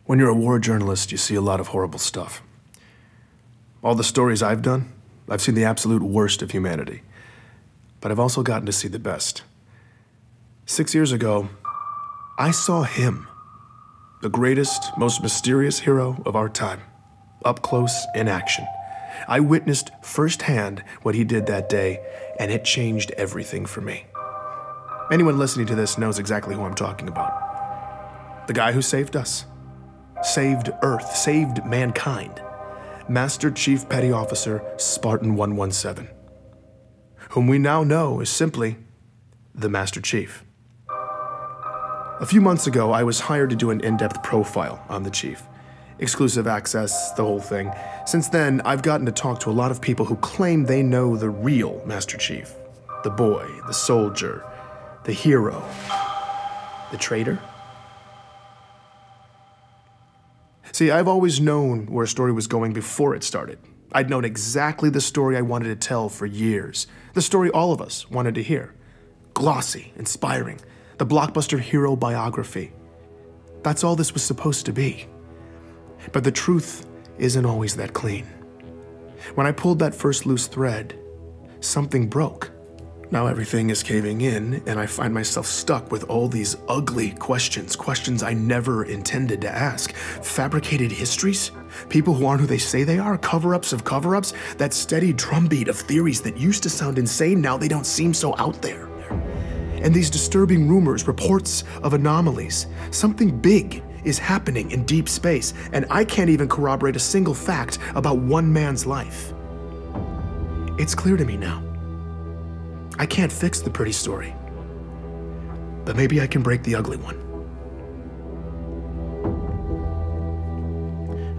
When you're a war journalist, you see a lot of horrible stuff. All the stories I've done, I've seen the absolute worst of humanity. But I've also gotten to see the best. 6 years ago, I saw him, the greatest, most mysterious hero of our time, up close in action. I witnessed firsthand what he did that day, and it changed everything for me. Anyone listening to this knows exactly who I'm talking about. The guy who saved us, saved Earth, saved mankind. Master Chief Petty Officer Spartan 117, whom we now know is simply the Master Chief. A few months ago, I was hired to do an in-depth profile on the Chief. Exclusive access, the whole thing. Since then, I've gotten to talk to a lot of people who claim they know the real Master Chief. The boy, the soldier, the hero, the traitor. See, I've always known where a story was going before it started. I'd known exactly the story I wanted to tell for years. The story all of us wanted to hear. Glossy, inspiring, the blockbuster hero biography. That's all this was supposed to be. But the truth isn't always that clean. When I pulled that first loose thread, something broke. Now everything is caving in, and I find myself stuck with all these ugly questions I never intended to ask. Fabricated histories? People who aren't who they say they are? Cover-ups of cover-ups? That steady drumbeat of theories that used to sound insane, now they don't seem so out there. And these disturbing rumors, reports of anomalies. Something big is happening in deep space, and I can't even corroborate a single fact about one man's life. It's clear to me now. I can't fix the pretty story, but maybe I can break the ugly one.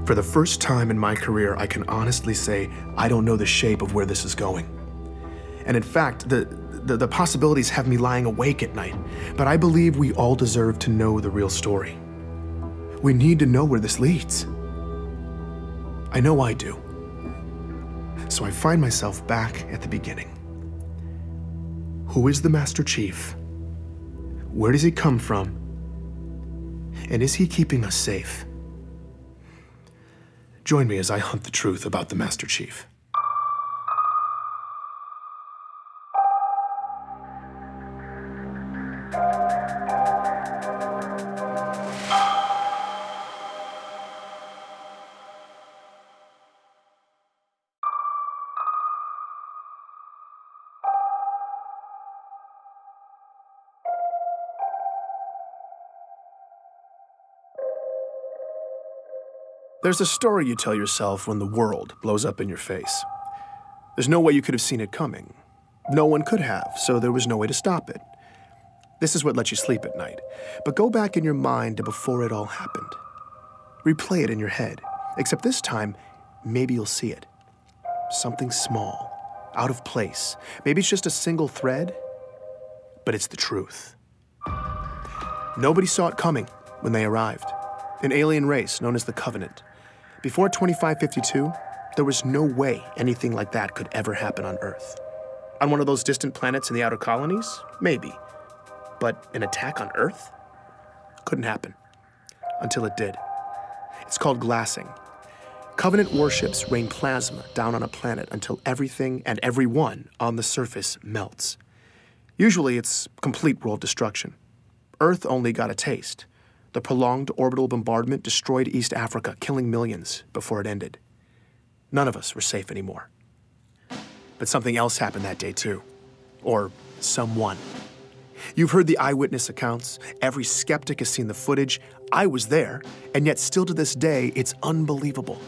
For the first time in my career, I can honestly say I don't know the shape of where this is going. And in fact, the possibilities have me lying awake at night, but I believe we all deserve to know the real story. We need to know where this leads. I know I do. So I find myself back at the beginning. Who is the Master Chief? Where does he come from? And is he keeping us safe? Join me as I hunt the truth about the Master Chief. There's a story you tell yourself when the world blows up in your face. There's no way you could have seen it coming. No one could have, so there was no way to stop it. This is what lets you sleep at night. But go back in your mind to before it all happened. Replay it in your head, except this time, maybe you'll see it. Something small, out of place. Maybe it's just a single thread, but it's the truth. Nobody saw it coming when they arrived. An alien race known as the Covenant. Before 2552, there was no way anything like that could ever happen on Earth. On one of those distant planets in the outer colonies? Maybe. But an attack on Earth? Couldn't happen. Until it did. It's called glassing. Covenant warships rain plasma down on a planet until everything and everyone on the surface melts. Usually it's complete world destruction. Earth only got a taste. The prolonged orbital bombardment destroyed East Africa, killing millions before it ended. None of us were safe anymore. But something else happened that day too. Or someone. You've heard the eyewitness accounts. Every skeptic has seen the footage. I was there, and yet still to this day, it's unbelievable.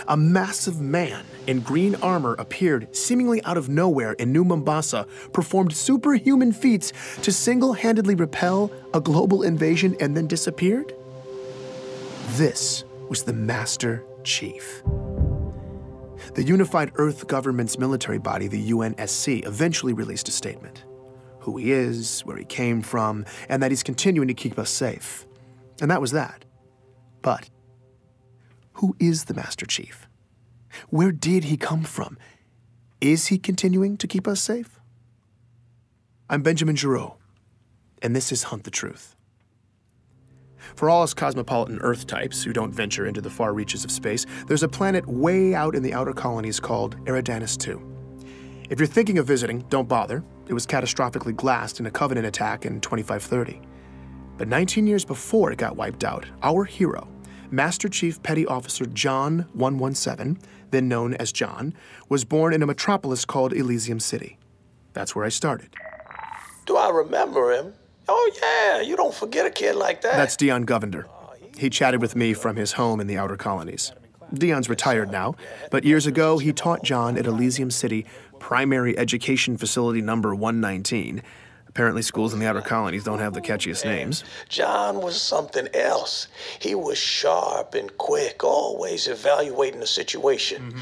A massive man in green armor appeared seemingly out of nowhere in New Mombasa, performed superhuman feats to single-handedly repel a global invasion and then disappeared? This was the Master Chief. The Unified Earth Government's military body, the UNSC, eventually released a statement. Who he is, where he came from, and that he's continuing to keep us safe. And that was that. But who is the Master Chief? Where did he come from? Is he continuing to keep us safe? I'm Benjamin Giraud, and this is Hunt the Truth. For all us cosmopolitan Earth types who don't venture into the far reaches of space, there's a planet way out in the outer colonies called Eridanus II. If you're thinking of visiting, don't bother. It was catastrophically glassed in a Covenant attack in 2530. But 19 years before it got wiped out, our hero, Master Chief Petty Officer John 117, then known as John, was born in a metropolis called Elysium City. That's where I started. Do I remember him? Oh, yeah, you don't forget a kid like that. That's Dion Govender. He chatted with me from his home in the outer colonies. Dion's retired now, but years ago he taught John at Elysium City Primary Education Facility number 119. Apparently schools in the outer colonies don't have the catchiest names. John was something else. He was sharp and quick, always evaluating the situation.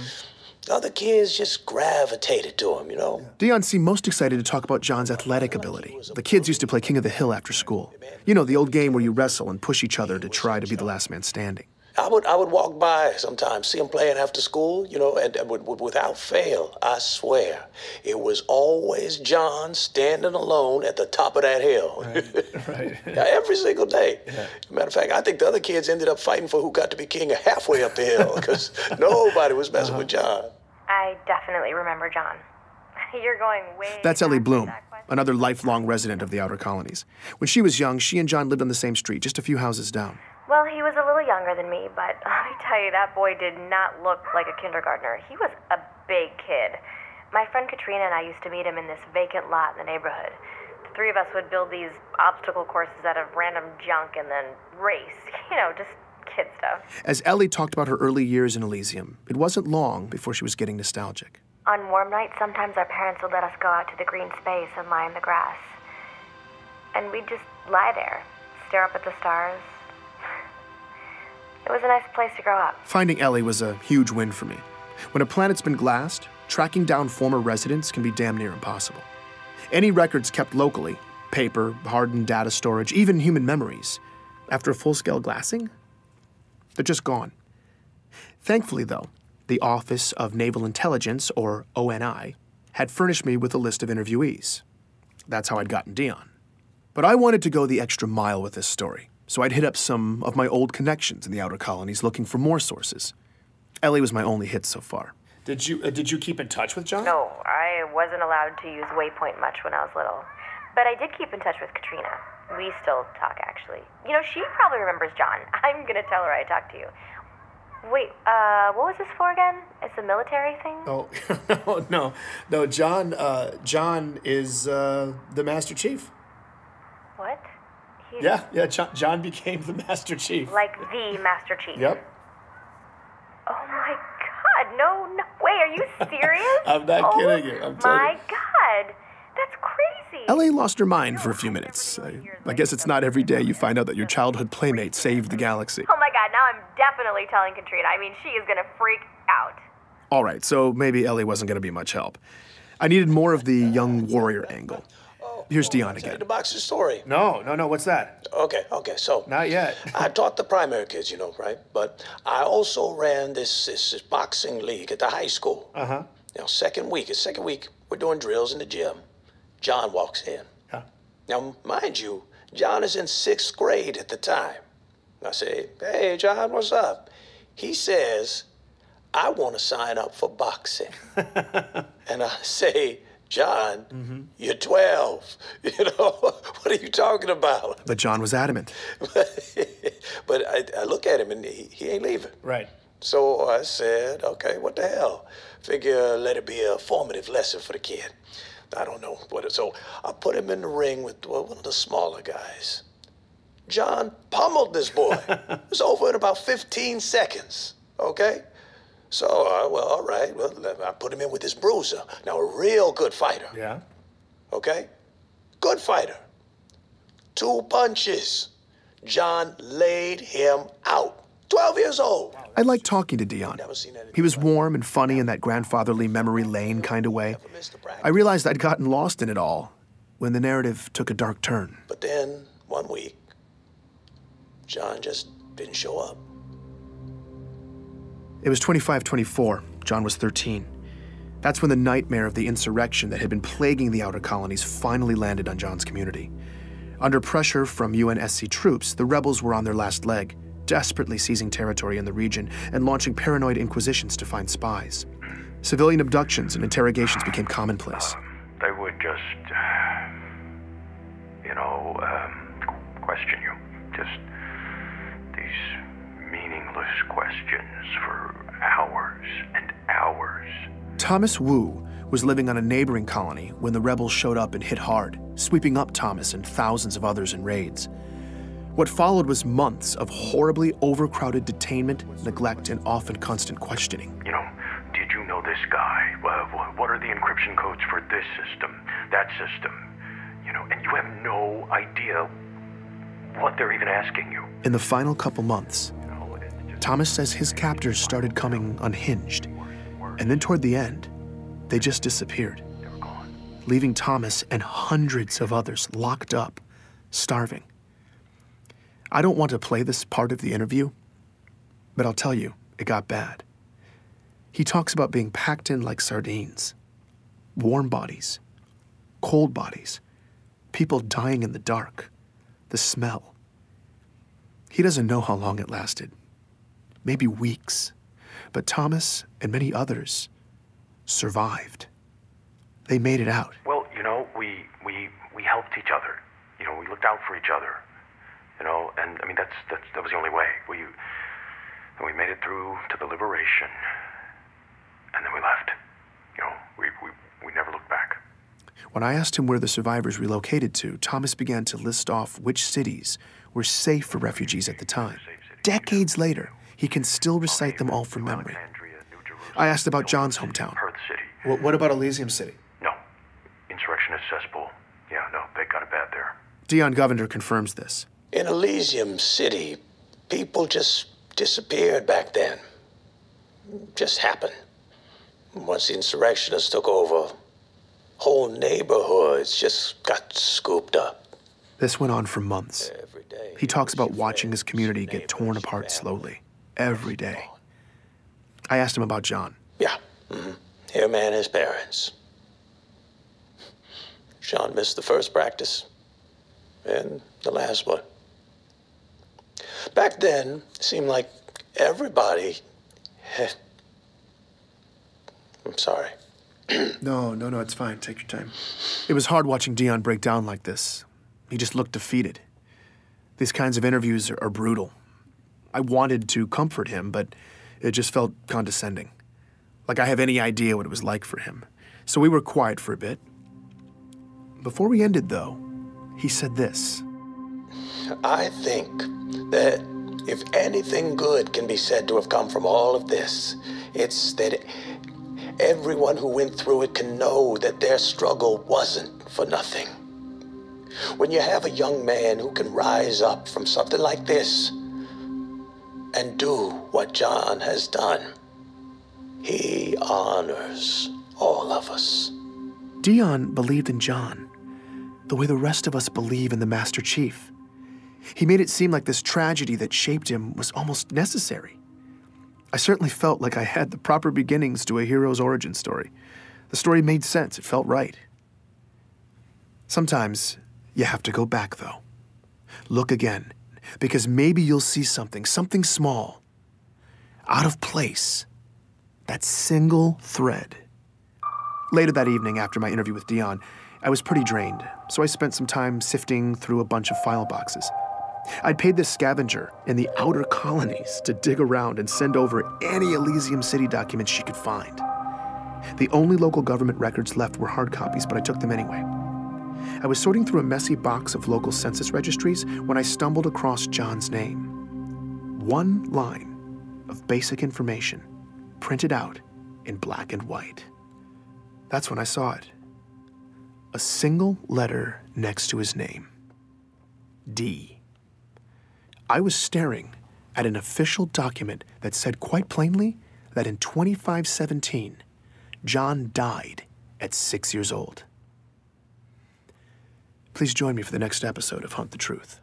Other kids just gravitated to him, you know? Dion seemed most excited to talk about John's athletic ability. The kids used to play King of the Hill after school. You know, the old game where you wrestle and push each other to try to be the last man standing. I would walk by sometimes, see him playing after school, you know, and without fail, I swear, it was always John standing alone at the top of that hill. Right. Every single day. Yeah. Matter of fact, I think the other kids ended up fighting for who got to be king halfway up the hill, because nobody was messing with John. I definitely remember John. You're going way... That's Ellie Bloom, another lifelong resident of the outer colonies. When she was young, she and John lived on the same street, just a few houses down. Well, he was a little younger than me, but let me tell you, that boy did not look like a kindergartner. He was a big kid. My friend Katrina and I used to meet him in this vacant lot in the neighborhood. The three of us would build these obstacle courses out of random junk and then race. You know, just kid stuff. As Ellie talked about her early years in Elysium, it wasn't long before she was getting nostalgic. On warm nights, sometimes our parents would let us go out to the green space and lie in the grass. And we'd just lie there, stare up at the stars. It was a nice place to grow up. Finding Ellie was a huge win for me. When a planet's been glassed, tracking down former residents can be damn near impossible. Any records kept locally, paper, hardened data storage, even human memories, after a full-scale glassing, they're just gone. Thankfully, though, the Office of Naval Intelligence, or ONI, had furnished me with a list of interviewees. That's how I'd gotten Dion. But I wanted to go the extra mile with this story, so I'd hit up some of my old connections in the outer colonies looking for more sources. Ellie was my only hit so far. Did you keep in touch with John? No, I wasn't allowed to use Waypoint much when I was little. But I did keep in touch with Katrina. We still talk, actually. You know, she probably remembers John. I'm gonna tell her I talked to you. Wait, what was this for again? It's a military thing? Oh, no, John is the Master Chief. What? John became the Master Chief. Like the Master Chief? Yep. Oh my God, no way, are you serious? I'm not kidding you, I'm telling you. My God, that's crazy. Ellie lost her mind for a few minutes. I guess it's not every day you find out that your childhood playmate saved the galaxy. Oh my God, now I'm definitely telling Katrina. I mean, she is gonna freak out. All right, so maybe Ellie wasn't gonna be much help. I needed more of the young warrior angle. Here's Dion again. The boxing story. No, what's that? Okay, so. Not yet. I taught the primary kids, you know, right? But I also ran this boxing league at the high school. Uh-huh. You know, second week, we're doing drills in the gym. John walks in. Huh. Now, mind you, John is in 6th grade at the time. I say, hey, John, what's up? He says, I want to sign up for boxing. And I say, John, you're 12. You know, what are you talking about? But John was adamant. But I look at him and he ain't leaving. Right. So I said, okay, what the hell? Figure let it be a formative lesson for the kid. I don't know what. So I put him in the ring with one of the smaller guys. John pummeled this boy. It was over in about 15 seconds, okay? So, well, all right. Well, I put him in with this bruiser. Now, a real good fighter. Yeah. Okay? Good fighter. 2 punches. John laid him out. 12 years old. I liked talking to Dion. He was warm and funny in that grandfatherly memory lane kind of way. I realized I'd gotten lost in it all when the narrative took a dark turn. But then, one week, John just didn't show up. It was 25-24. John was 13. That's when the nightmare of the insurrection that had been plaguing the outer colonies finally landed on John's community. Under pressure from UNSC troops, the rebels were on their last leg, desperately seizing territory in the region and launching paranoid inquisitions to find spies. Civilian abductions and interrogations became commonplace. They would just, question you. Just these meaningless questions for hours and hours. Thomas Wu was living on a neighboring colony when the rebels showed up and hit hard, sweeping up Thomas and thousands of others in raids. What followed was months of horribly overcrowded detainment, neglect, and often constant questioning. Did you know this guy? What are the encryption codes for this system, that system? And you have no idea what they're even asking you. In the final couple months, Thomas says his captors started coming unhinged. And then toward the end, they just disappeared, leaving Thomas and hundreds of others locked up, starving. I don't want to play this part of the interview, but I'll tell you, it got bad. He talks about being packed in like sardines, warm bodies, cold bodies, people dying in the dark, the smell. He doesn't know how long it lasted, maybe weeks, but Thomas and many others survived. They made it out. Well, we helped each other. We looked out for each other. And I mean that was the only way. We made it through to the liberation, and then we left. We never looked back. When I asked him where the survivors relocated to, Thomas began to list off which cities were safe for refugees at the time. Decades later, he can still recite them all from memory. I asked about John's hometown. Perth City. What about Elysium City? No. Insurrectionist cesspool. Yeah, no, they got it bad there. Dion Govender confirms this. In Elysium City, people just disappeared back then. Just happened. Once the insurrectionists took over, whole neighborhoods just got scooped up. This went on for months. Every day. He talks about watching his community get torn apart slowly, every day. I asked him about John. Yeah. Him and his parents. Sean missed the first practice and the last one. Back then, it seemed like everybody had... I'm sorry. No, it's fine. Take your time. It was hard watching Dion break down like this. He just looked defeated. These kinds of interviews are brutal. I wanted to comfort him, but it just felt condescending. Like I have any idea what it was like for him. So we were quiet for a bit. Before we ended, though, he said this. I think that if anything good can be said to have come from all of this, it's that everyone who went through it can know that their struggle wasn't for nothing. When you have a young man who can rise up from something like this and do what John has done, he honors all of us. Dion believed in John the way the rest of us believe in the Master Chief. He made it seem like this tragedy that shaped him was almost necessary. I certainly felt like I had the proper beginnings to a hero's origin story. The story made sense. It felt right. Sometimes you have to go back, though. Look again, because maybe you'll see something small, out of place, that single thread. Later that evening, after my interview with Dion, I was pretty drained, so I spent some time sifting through a bunch of file boxes. I'd paid this scavenger in the outer colonies to dig around and send over any Elysium City documents she could find. The only local government records left were hard copies, but I took them anyway. I was sorting through a messy box of local census registries when I stumbled across John's name. One line of basic information, printed out in black and white. That's when I saw it. A single letter next to his name. D. I was staring at an official document that said quite plainly that in 2517, John died at 6 years old. Please join me for the next episode of Hunt the Truth.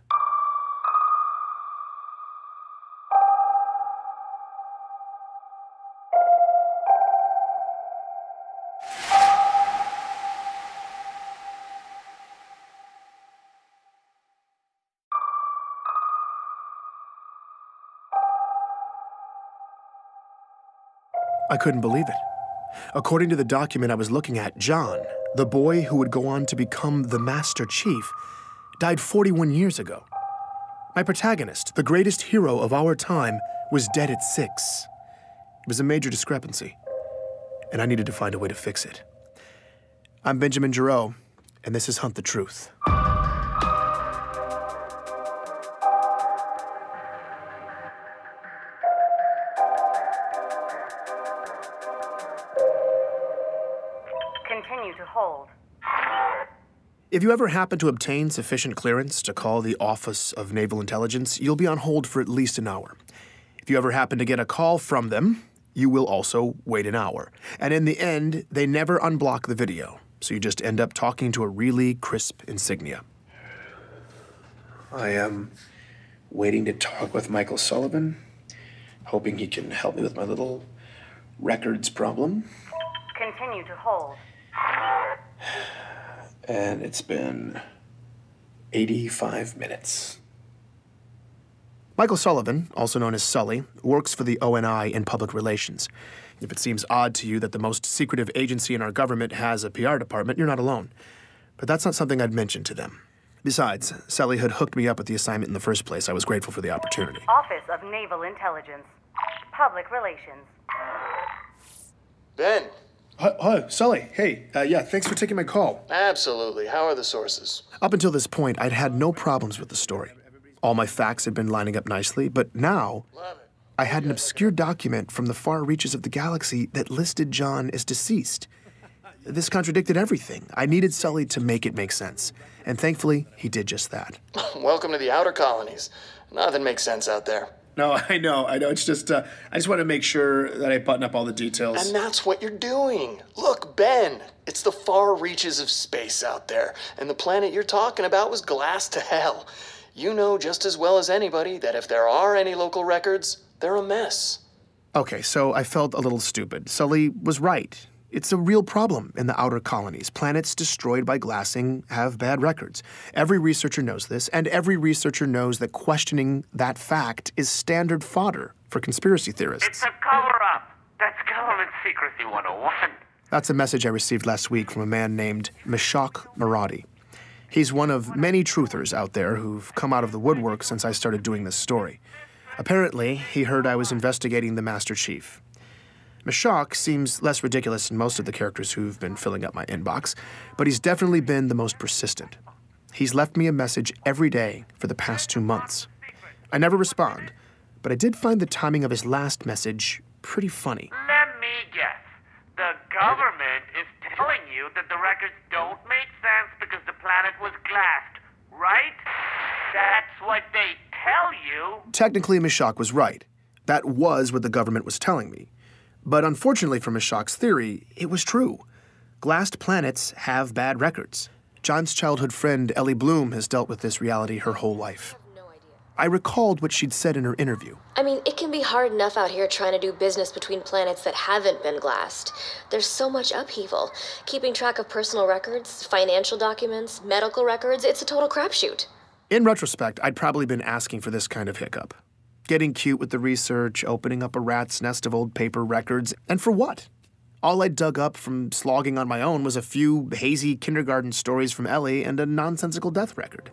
I couldn't believe it. According to the document I was looking at, John, the boy who would go on to become the Master Chief, died 41 years ago. My protagonist, the greatest hero of our time, was dead at 6. It was a major discrepancy, and I needed to find a way to fix it. I'm Benjamin Giraud, and this is Hunt the Truth. Continue to hold. If you ever happen to obtain sufficient clearance to call the Office of Naval Intelligence, you'll be on hold for at least an hour. If you ever happen to get a call from them, you will also wait an hour. And in the end, they never unblock the video, so you just end up talking to a really crisp insignia. I am waiting to talk with Michael Sullivan, hoping he can help me with my little records problem. Continue to hold. And it's been 85 minutes. Michael Sullivan, also known as Sully, works for the ONI in public relations. If it seems odd to you that the most secretive agency in our government has a PR department, you're not alone. But that's not something I'd mention to them. Besides, Sully had hooked me up with the assignment in the first place. I was grateful for the opportunity. Office of Naval Intelligence. Public Relations. Ben. Hi, Sully. Hey, yeah, thanks for taking my call. Absolutely. How are the sources? Up until this point, I'd had no problems with the story. All my facts had been lining up nicely, but now I had an obscure document from the far reaches of the galaxy that listed John as deceased. This contradicted everything. I needed Sully to make it make sense, and thankfully, he did just that. Welcome to the outer colonies. Nothing makes sense out there. No, I know. It's just, I just want to make sure that I button up all the details. And that's what you're doing. Look, Ben, it's the far reaches of space out there, and the planet you're talking about was glassed to hell. You know just as well as anybody that if there are any local records, they're a mess. Okay, so I felt a little stupid. Sully was right. It's a real problem in the outer colonies. Planets destroyed by glassing have bad records. Every researcher knows this, and every researcher knows that questioning that fact is standard fodder for conspiracy theorists. It's a cover-up. That's government secrecy 101. That's a message I received last week from a man named Meshach Maradi. He's one of many truthers out there who've come out of the woodwork since I started doing this story. Apparently, he heard I was investigating the Master Chief. Meshach seems less ridiculous than most of the characters who've been filling up my inbox, but he's definitely been the most persistent. He's left me a message every day for the past 2 months. I never respond, but I did find the timing of his last message pretty funny. Let me guess. The government is telling you that the records don't make sense because the planet was glassed, right? That's what they tell you. Technically, Meshach was right. That was what the government was telling me. But unfortunately for Meshach's theory, it was true. Glassed planets have bad records. John's childhood friend, Ellie Bloom, has dealt with this reality her whole life. I recalled what she'd said in her interview. I mean, it can be hard enough out here trying to do business between planets that haven't been glassed. There's so much upheaval. Keeping track of personal records, financial documents, medical records, it's a total crapshoot. In retrospect, I'd probably been asking for this kind of hiccup. Getting cute with the research, opening up a rat's nest of old paper records, and for what? All I dug up from slogging on my own was a few hazy kindergarten stories from Ellie and a nonsensical death record.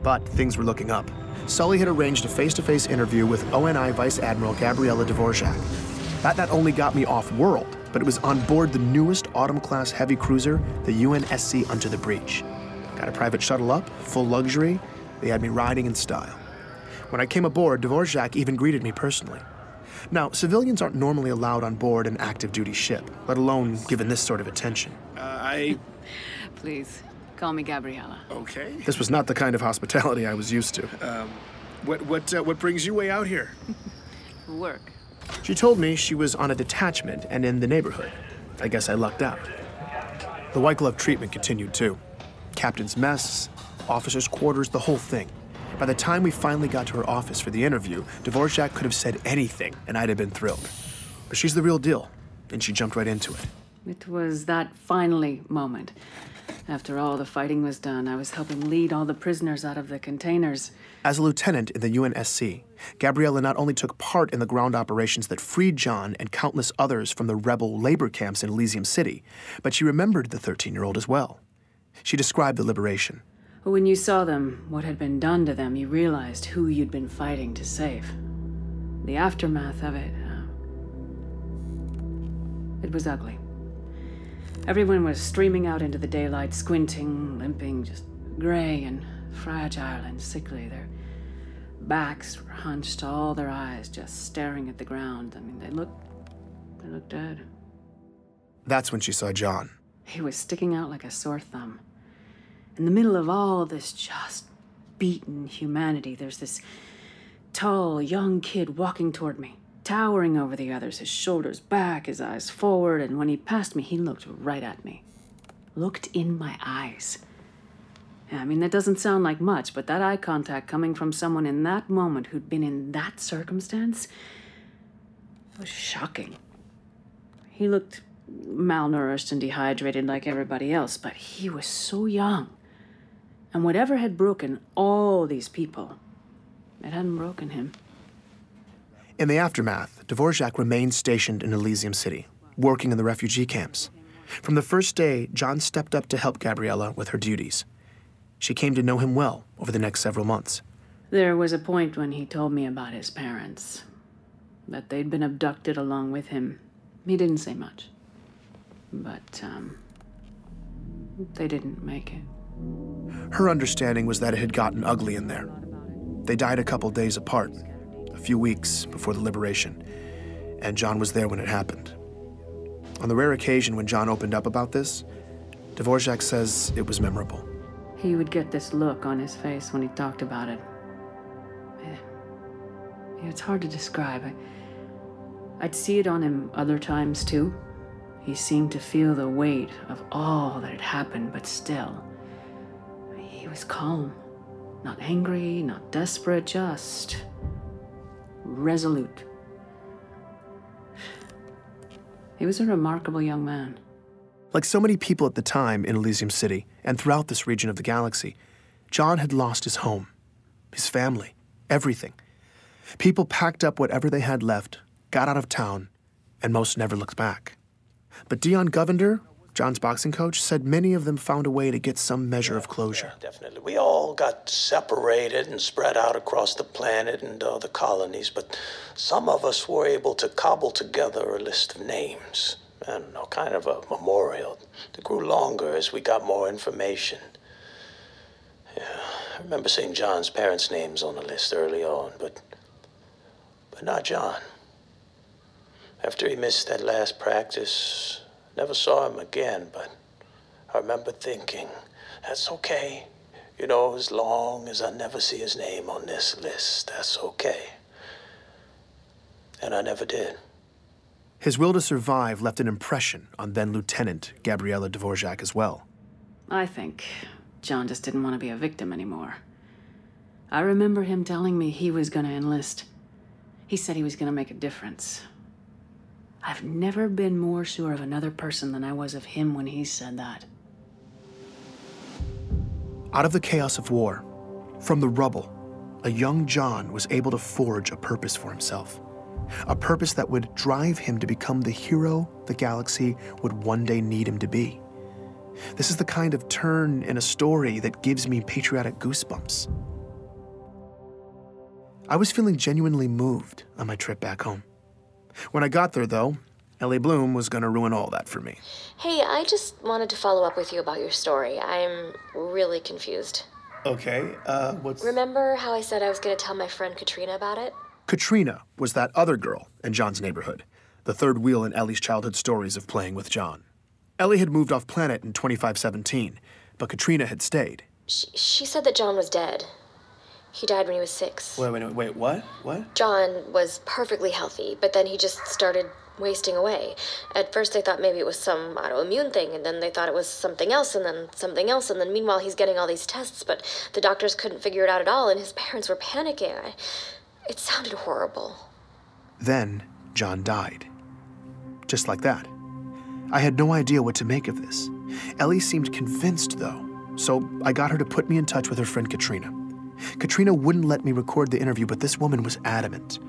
But things were looking up. Sully had arranged a face-to-face interview with ONI Vice Admiral Gabriela Dvorak. That not only got me off-world, but it was on board the newest Autumn-class heavy cruiser, the UNSC Under the Breach. Got a private shuttle up, full luxury. They had me riding in style. When I came aboard, Dvorak even greeted me personally. Now, civilians aren't normally allowed on board an active-duty ship, let alone given this sort of attention. Please, call me Gabriela. Okay. This was not the kind of hospitality I was used to. What brings you way out here? Work. She told me she was on a detachment and in the neighborhood. I guess I lucked out. The white glove treatment continued, too. Captain's mess, officers' quarters, the whole thing. By the time we finally got to her office for the interview, Dvorak could have said anything, and I'd have been thrilled. But she's the real deal, and she jumped right into it. It was that finally moment. After all the fighting was done, I was helping lead all the prisoners out of the containers. As a lieutenant in the UNSC, Gabriella not only took part in the ground operations that freed John and countless others from the rebel labor camps in Elysium City, but she remembered the 13-year-old as well. She described the liberation. When you saw them, what had been done to them, you realized who you'd been fighting to save. The aftermath of it, it was ugly. Everyone was streaming out into the daylight, squinting, limping, just gray and fragile and sickly. Their backs were hunched, all their eyes just staring at the ground. I mean, they looked dead. That's when she saw John. He was sticking out like a sore thumb. In the middle of all this just beaten humanity, there's this tall, young kid walking toward me, towering over the others, his shoulders back, his eyes forward, and when he passed me, he looked right at me. Looked in my eyes. Yeah, I mean, that doesn't sound like much, but that eye contact coming from someone in that moment who'd been in that circumstance was shocking. He looked malnourished and dehydrated like everybody else, but he was so young. And whatever had broken all these people, it hadn't broken him. In the aftermath, Dvorak remained stationed in Elysium City, working in the refugee camps. From the first day, John stepped up to help Gabriella with her duties. She came to know him well over the next several months. There was a point when he told me about his parents, that they'd been abducted along with him. He didn't say much, but they didn't make it. Her understanding was that it had gotten ugly in there. They died a couple days apart, a few weeks before the liberation, and John was there when it happened. On the rare occasion when John opened up about this, Dvorak says it was memorable. He would get this look on his face when he talked about it. It's hard to describe. I'd see it on him other times, too. He seemed to feel the weight of all that had happened, but still, he was calm. Not angry, not desperate, just resolute. He was a remarkable young man. Like so many people at the time in Elysium City and throughout this region of the galaxy, John had lost his home, his family, everything. People packed up whatever they had left, got out of town, and most never looked back. But Dion Govender, John's boxing coach, said many of them found a way to get some measure of closure. Yeah, definitely. We all got separated and spread out across the planet and the colonies, but some of us were able to cobble together a list of names. I don't know, kind of a memorial that grew longer as we got more information. Yeah, I remember seeing John's parents' names on the list early on, but not John. After he missed that last practice, never saw him again, but I remember thinking, that's okay. You know, as long as I never see his name on this list, that's okay. And I never did. His will to survive left an impression on then-Lieutenant Gabriella Dvorak as well. I think John just didn't want to be a victim anymore. I remember him telling me he was going to enlist. He said he was going to make a difference. I've never been more sure of another person than I was of him when he said that. Out of the chaos of war, from the rubble, a young John was able to forge a purpose for himself. A purpose that would drive him to become the hero the galaxy would one day need him to be. This is the kind of turn in a story that gives me patriotic goosebumps. I was feeling genuinely moved on my trip back home. When I got there, though, Ellie Bloom was going to ruin all that for me. Hey, I just wanted to follow up with you about your story. I'm really confused. Okay, what's... Remember how I said I was going to tell my friend Katrina about it? Katrina was that other girl in John's neighborhood, the third wheel in Ellie's childhood stories of playing with John. Ellie had moved off planet in 2517, but Katrina had stayed. She said that John was dead. He died when he was 6. Wait, what? What? John was perfectly healthy, but then he just started wasting away. At first they thought maybe it was some autoimmune thing, and then they thought it was something else, and then something else, and then meanwhile he's getting all these tests, but the doctors couldn't figure it out at all, and his parents were panicking. It sounded horrible. Then John died. Just like that. I had no idea what to make of this. Ellie seemed convinced, though, so I got her to put me in touch with her friend Katrina. Katrina wouldn't let me record the interview, but this woman was adamant.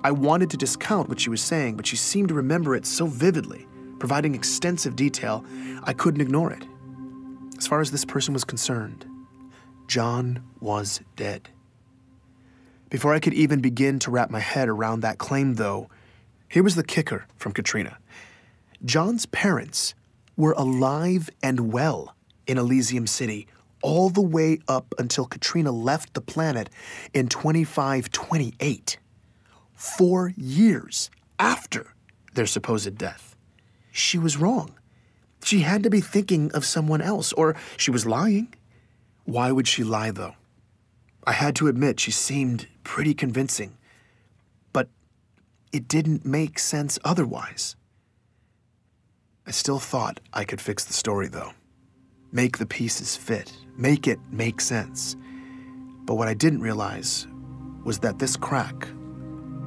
I wanted to discount what she was saying, but she seemed to remember it so vividly, providing extensive detail, I couldn't ignore it. As far as this person was concerned, John was dead. Before I could even begin to wrap my head around that claim, though, here was the kicker from Katrina. John's parents were alive and well in Elysium City all the way up until Katrina left the planet in 2528, 4 years after their supposed death. She was wrong. She had to be thinking of someone else, or she was lying. Why would she lie, though? I had to admit she seemed pretty convincing, but it didn't make sense otherwise. I still thought I could fix the story, though. Make the pieces fit, make it make sense. But what I didn't realize was that this crack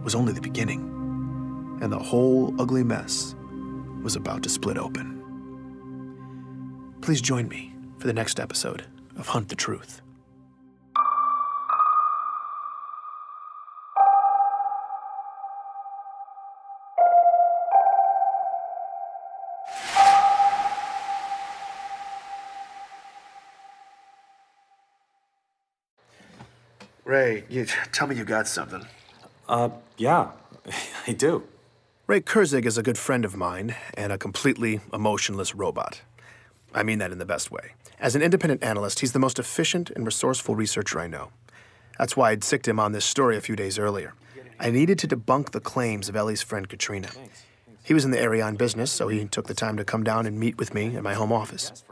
was only the beginning, and the whole ugly mess was about to split open. Please join me for the next episode of Hunt the Truth. Ray, tell me you got something. Yeah, I do. Ray Kurzig is a good friend of mine and a completely emotionless robot. I mean that in the best way. As an independent analyst, he's the most efficient and resourceful researcher I know. That's why I'd sicked him on this story a few days earlier. I needed to debunk the claims of Ellie's friend Katrina. He was in the area on business, so he took the time to come down and meet with me at my home office.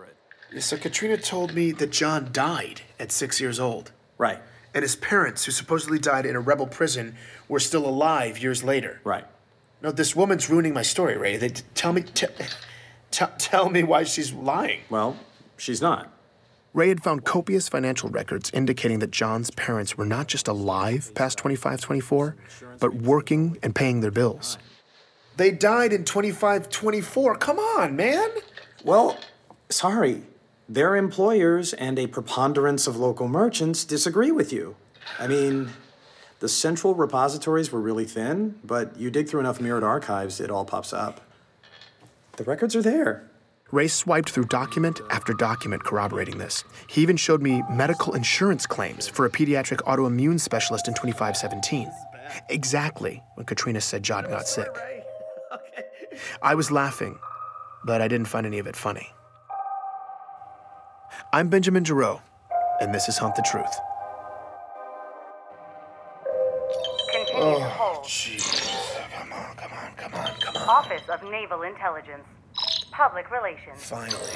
So Katrina told me that John died at 6 years old. Right. And his parents, who supposedly died in a rebel prison, were still alive years later. Right. No, this woman's ruining my story, Ray. Tell me why she's lying. Well, she's not. Ray had found copious financial records indicating that John's parents were not just alive past 25-24, but working and paying their bills. They died in 25-24. Come on, man. Well, sorry. Their employers and a preponderance of local merchants disagree with you. I mean, the central repositories were really thin, but you dig through enough mirrored archives, it all pops up. The records are there. Ray swiped through document after document corroborating this. He even showed me medical insurance claims for a pediatric autoimmune specialist in 2517. Exactly when Katrina said John got sick. I was laughing, but I didn't find any of it funny. I'm Benjamin Giroux, and this is Hunt the Truth. Continue to hold. Jeez. Come on. Office of Naval Intelligence. Public Relations. Finally.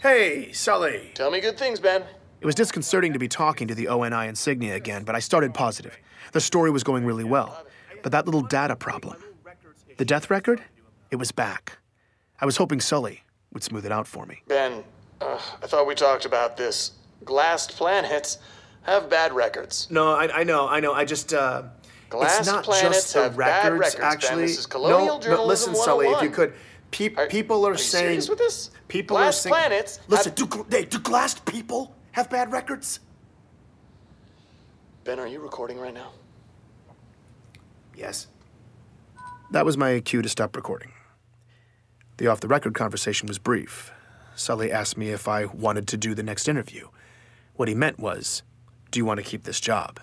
Hey, Sully. Tell me good things, Ben. It was disconcerting to be talking to the ONI insignia again, but I started positive. The story was going really well. But that little data problem. The death record? It was back. I was hoping Sully would smooth it out for me. Ben, I thought we talked about this. Glassed planets have bad records. No, I know. I just, Glassed it's not planets just the have bad records, records, actually. Ben. This is colonial No, journalism listen, Sully, if you 101. could. People are you saying... serious with this? People Glassed are saying... planets Listen, have... do glassed people have bad records? Ben, are you recording right now? Yes. That was my cue to stop recording. The off-the-record conversation was brief. Sully asked me if I wanted to do the next interview. What he meant was, do you want to keep this job?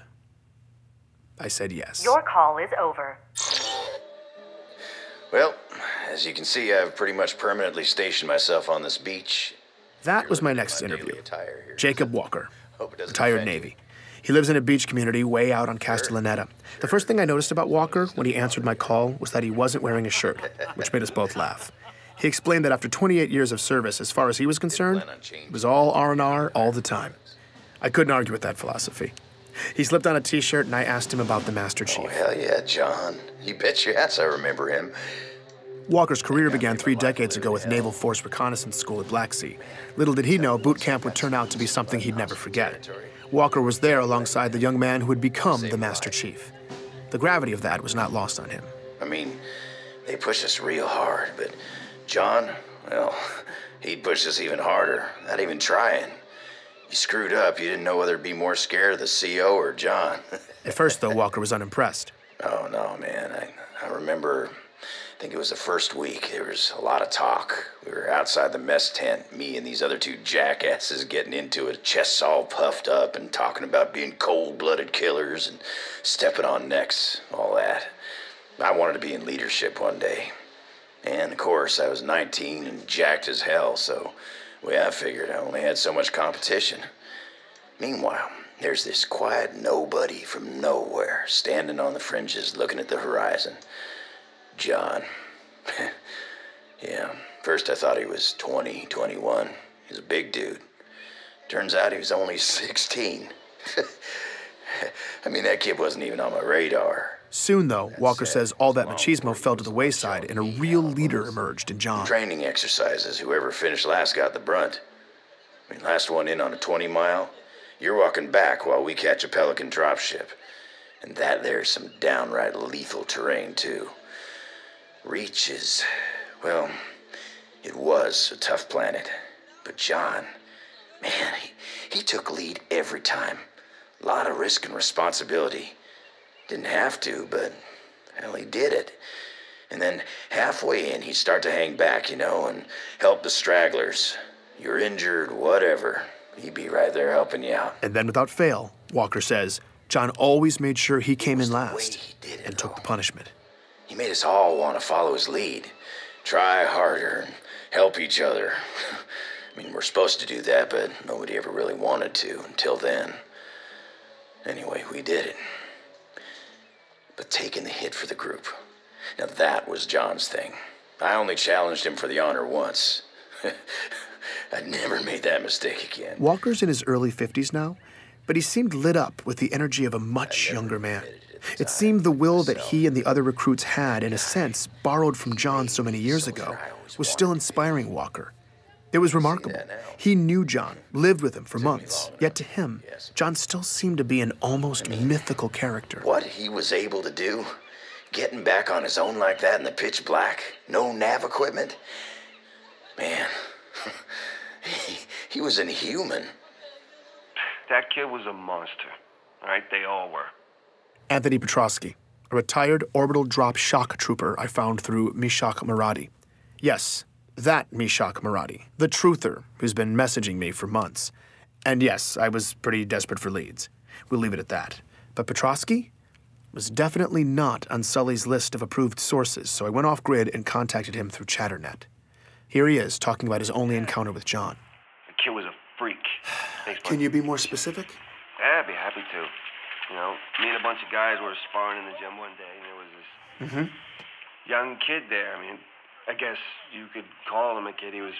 I said yes. Your call is over. Well, as you can see, I've pretty much permanently stationed myself on this beach. That was my next interview. Attire here. Jacob Walker, Hope it doesn't retired offend you. Navy. He lives in a beach community way out on Castellaneta. The first thing I noticed about Walker when he answered my call was that he wasn't wearing a shirt, which made us both laugh. He explained that after 28 years of service, as far as he was concerned, it was all R&R all the time. I couldn't argue with that philosophy. He slipped on a t-shirt and I asked him about the Master Chief. Oh, hell yeah, John. You bet your ass I remember him. Walker's career began 3 decades ago with Naval Force Reconnaissance School at Black Sea. Little did he know boot camp would turn out to be something he'd never forget. Walker was there alongside the young man who would become the Master Chief. The gravity of that was not lost on him. I mean, they pushed us real hard, but John Well, he'd push us even harder, not even trying. You screwed up, you didn't know whether to be more scared of the CO or John. At first, though, Walker was unimpressed. Oh, no, man. I remember, I think it was the first week, there was a lot of talk. We were outside the mess tent, me and these other two jackasses getting into it, chests all puffed up and talking about being cold-blooded killers and stepping on necks, all that. I wanted to be in leadership one day. And, of course, I was 19 and jacked as hell, so I figured I only had so much competition. Meanwhile, there's this quiet nobody from nowhere standing on the fringes looking at the horizon. John. Yeah, first I thought he was 20, 21. He was a big dude. Turns out he was only 16. I mean, that kid wasn't even on my radar. Soon, though, Walker says all that machismo fell to the wayside and a real leader emerged in John. Training exercises, whoever finished last got the brunt. I mean, last one in on a 20-mile, you're walking back while we catch a Pelican dropship. And that there's some downright lethal terrain, too. Reach is, well, it was a tough planet. But John, man, he took lead every time. A lot of risk and responsibility. Didn't have to, but, hell, he did it. And then halfway in, he'd start to hang back, and help the stragglers. You're injured, whatever. He'd be right there helping you out. And then without fail, Walker says, John always made sure he came in last and took the punishment. He made us all want to follow his lead. Try harder and help each other. I mean, we're supposed to do that, but nobody ever really wanted to until then. Anyway, we did it. But taking the hit for the group, now that was John's thing. I only challenged him for the honor once. I never made that mistake again. Walker's in his early 50s now, but he seemed lit up with the energy of a much younger man. It seemed the will that he and the other recruits had, in a sense, borrowed from John so many years ago, was still inspiring Walker. It was remarkable. He knew John, lived with him for months, yet to him, John still seemed to be an almost mythical character. What he was able to do, getting back on his own like that in the pitch black, no nav equipment, man, he was inhuman. That kid was a monster, all right? They all were. Anthony Petrosky, a retired orbital drop shock trooper I found through Mishak Maradi. Yes, that Mishak Maradi, the truther who's been messaging me for months. And yes, I was pretty desperate for leads. We'll leave it at that. But Petrosky was definitely not on Sully's list of approved sources, so I went off-grid and contacted him through Chatternet. Here he is, talking about his only encounter with John. The kid was a freak. Can you be more specific? Yeah, I'd be happy to. Me and a bunch of guys were sparring in the gym one day, and there was this young kid there. I mean, I guess you could call him a kid. He was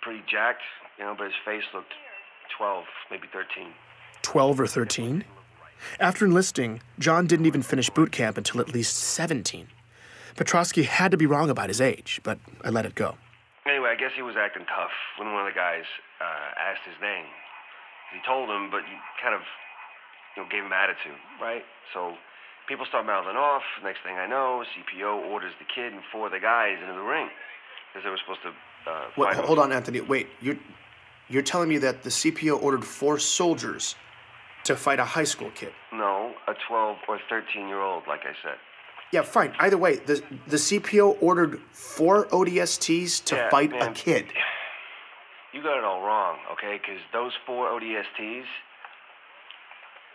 pretty jacked, but his face looked 12, maybe 13. 12 or 13? After enlisting, John didn't even finish boot camp until at least 17. Petrosky had to be wrong about his age, but I let it go. Anyway, I guess he was acting tough when one of the guys asked his name. He told him, but he kind of gave him attitude, right? So people start mouthing off. Next thing I know, CPO orders the kid and 4 of the guys into the ring because they were supposed to Hold on, Anthony. Wait, you're telling me that the CPO ordered 4 soldiers to fight a high school kid? No, a 12 or 13-year-old, like I said. Yeah, fine. Either way, the CPO ordered 4 ODSTs to fight a kid. You got it all wrong, okay? Because those 4 ODSTs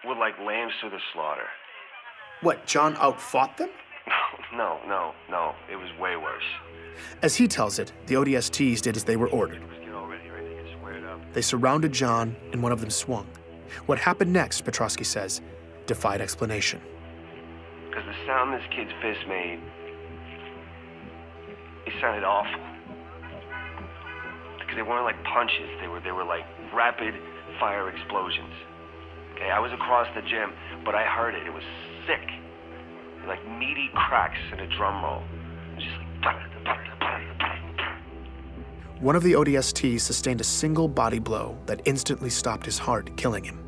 were like lambs to the slaughter. What, John outfought them? No. It was way worse. As he tells it, the ODSTs did as they were ordered. They surrounded John, and one of them swung. What happened next, Petrosky says, defied explanation. Because the sound this kid's fist made, it sounded awful. Because they weren't like punches, they were like rapid fire explosions. Okay, I was across the gym, but I heard it. It was sick. Like meaty cracks in a drum roll. It was just like... One of the ODSTs sustained a single body blow that instantly stopped his heart, killing him.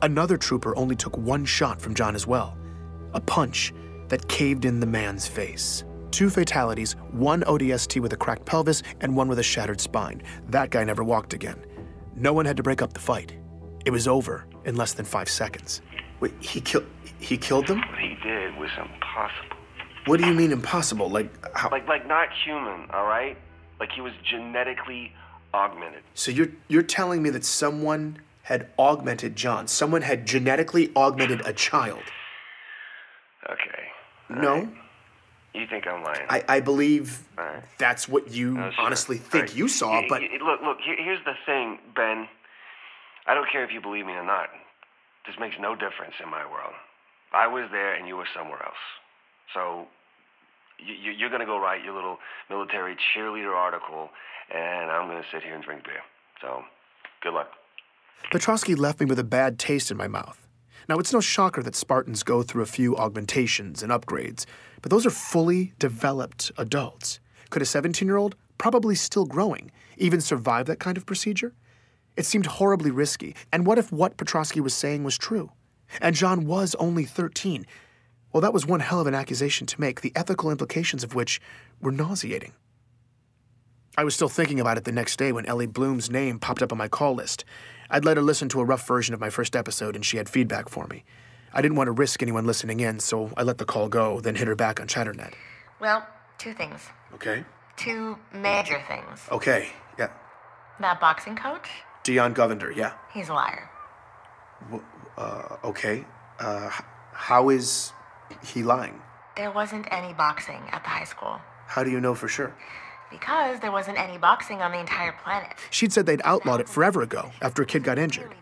Another trooper only took 1 shot from John as well. A punch that caved in the man's face. 2 fatalities, 1 ODST with a cracked pelvis, and 1 with a shattered spine. That guy never walked again. No one had to break up the fight. It was over in less than 5 seconds. Wait, he killed them? What he did was impossible. What do you mean impossible? Like how? Like not human, all right? Like he was genetically augmented. So you're telling me that someone had augmented John? Someone had genetically augmented a child? Okay. No? Right. You think I'm lying? I believe right. That's what you No, sure. honestly think Right. you saw, but... Look, here's the thing, Ben. I don't care if you believe me or not. This makes no difference in my world. I was there and you were somewhere else. So you're going to go write your little military cheerleader article, and I'm going to sit here and drink beer. So good luck. Petrosky left me with a bad taste in my mouth. Now, it's no shocker that Spartans go through a few augmentations and upgrades, but those are fully developed adults. Could a 17-year-old, probably still growing, even survive that kind of procedure? It seemed horribly risky, and what if what Petrosky was saying was true? And John was only 13. Well, that was one hell of an accusation to make, the ethical implications of which were nauseating. I was still thinking about it the next day when Ellie Bloom's name popped up on my call list. I'd let her listen to a rough version of my first episode, and she had feedback for me. I didn't want to risk anyone listening in, so I let the call go, then hit her back on Chatternet. Well, 2 things. Okay. 2 major things. Okay, yeah. That boxing coach? Dion Govender, yeah. He's a liar. Okay. How is he lying? There wasn't any boxing at the high school. How do you know for sure? Because there wasn't any boxing on the entire planet. She'd said they'd outlawed it forever ago, after a kid got injured.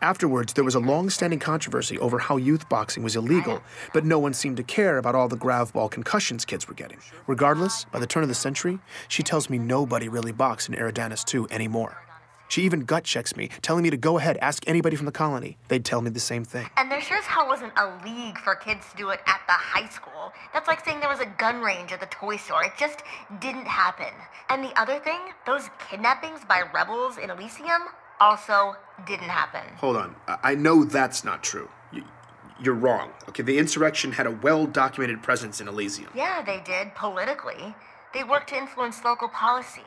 Afterwards, there was a long-standing controversy over how youth boxing was illegal, but no one seemed to care about all the grav-ball concussions kids were getting. Regardless, by the turn of the century, she tells me nobody really boxed in Eridanus 2 anymore. She even gut-checks me, telling me to go ahead, ask anybody from the colony. They'd tell me the same thing. And there sure as hell wasn't a league for kids to do it at the high school. That's like saying there was a gun range at the toy store. It just didn't happen. And the other thing, those kidnappings by rebels in Elysium also didn't happen. Hold on. I know that's not true. You're wrong. Okay, the insurrection had a well-documented presence in Elysium. Yeah, they did, politically. They worked to influence local policy.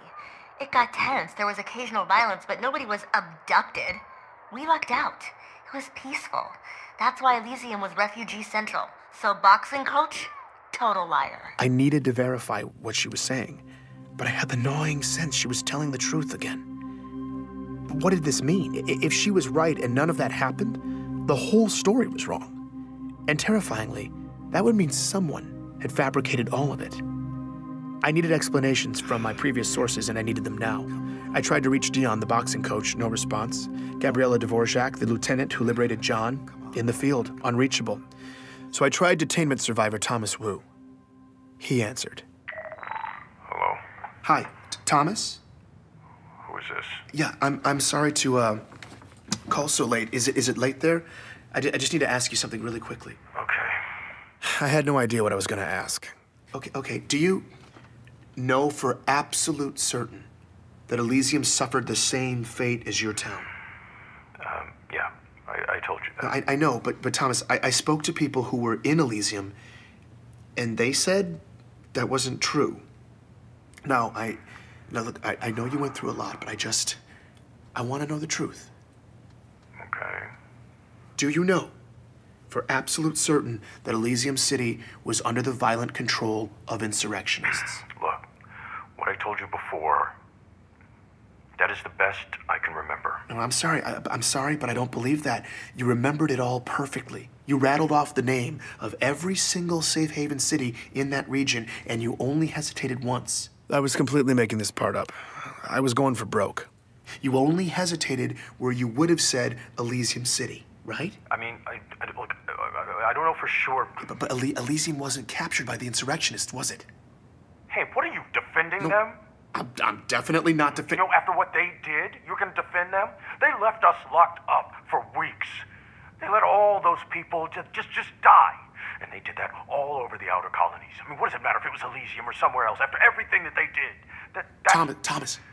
It got tense. There was occasional violence, but nobody was abducted. We lucked out. It was peaceful. That's why Elysium was refugee central. So boxing coach, total liar. I needed to verify what she was saying, but I had the gnawing sense she was telling the truth again. But what did this mean? If she was right and none of that happened, the whole story was wrong. And terrifyingly, that would mean someone had fabricated all of it. I needed explanations from my previous sources, and I needed them now. I tried to reach Dion, the boxing coach, no response. Gabriella Dvorak, the lieutenant who liberated John, in the field, unreachable. So I tried detainment survivor Thomas Wu. He answered. Hello? Hi, Thomas? Who is this? Yeah, I'm sorry to call so late. Is it late there? I just need to ask you something really quickly. Okay. I had no idea what I was going to ask. Okay, do you know for absolute certain that Elysium suffered the same fate as your town? Yeah, I told you that. I know, but Thomas, I spoke to people who were in Elysium, and they said that wasn't true. Now, look, I know you went through a lot, but I want to know the truth. Okay. Do you know for absolute certain that Elysium City was under the violent control of insurrectionists? Look, what I told you before, that is the best I can remember. No, I'm sorry. I'm sorry, but I don't believe that. You remembered it all perfectly. You rattled off the name of every single safe haven city in that region, and you only hesitated once. I was completely making this part up. I was going for broke. You only hesitated where you would have said Elysium City, right? I mean, look, I don't know for sure. But Elysium wasn't captured by the insurrectionists, was it? Hey, what are you, defending them? I'm definitely not defending... You know, after what they did, you're gonna defend them? They left us locked up for weeks. They let all those people just die. And they did that all over the outer colonies. I mean, what does it matter if it was Elysium or somewhere else after everything that they did?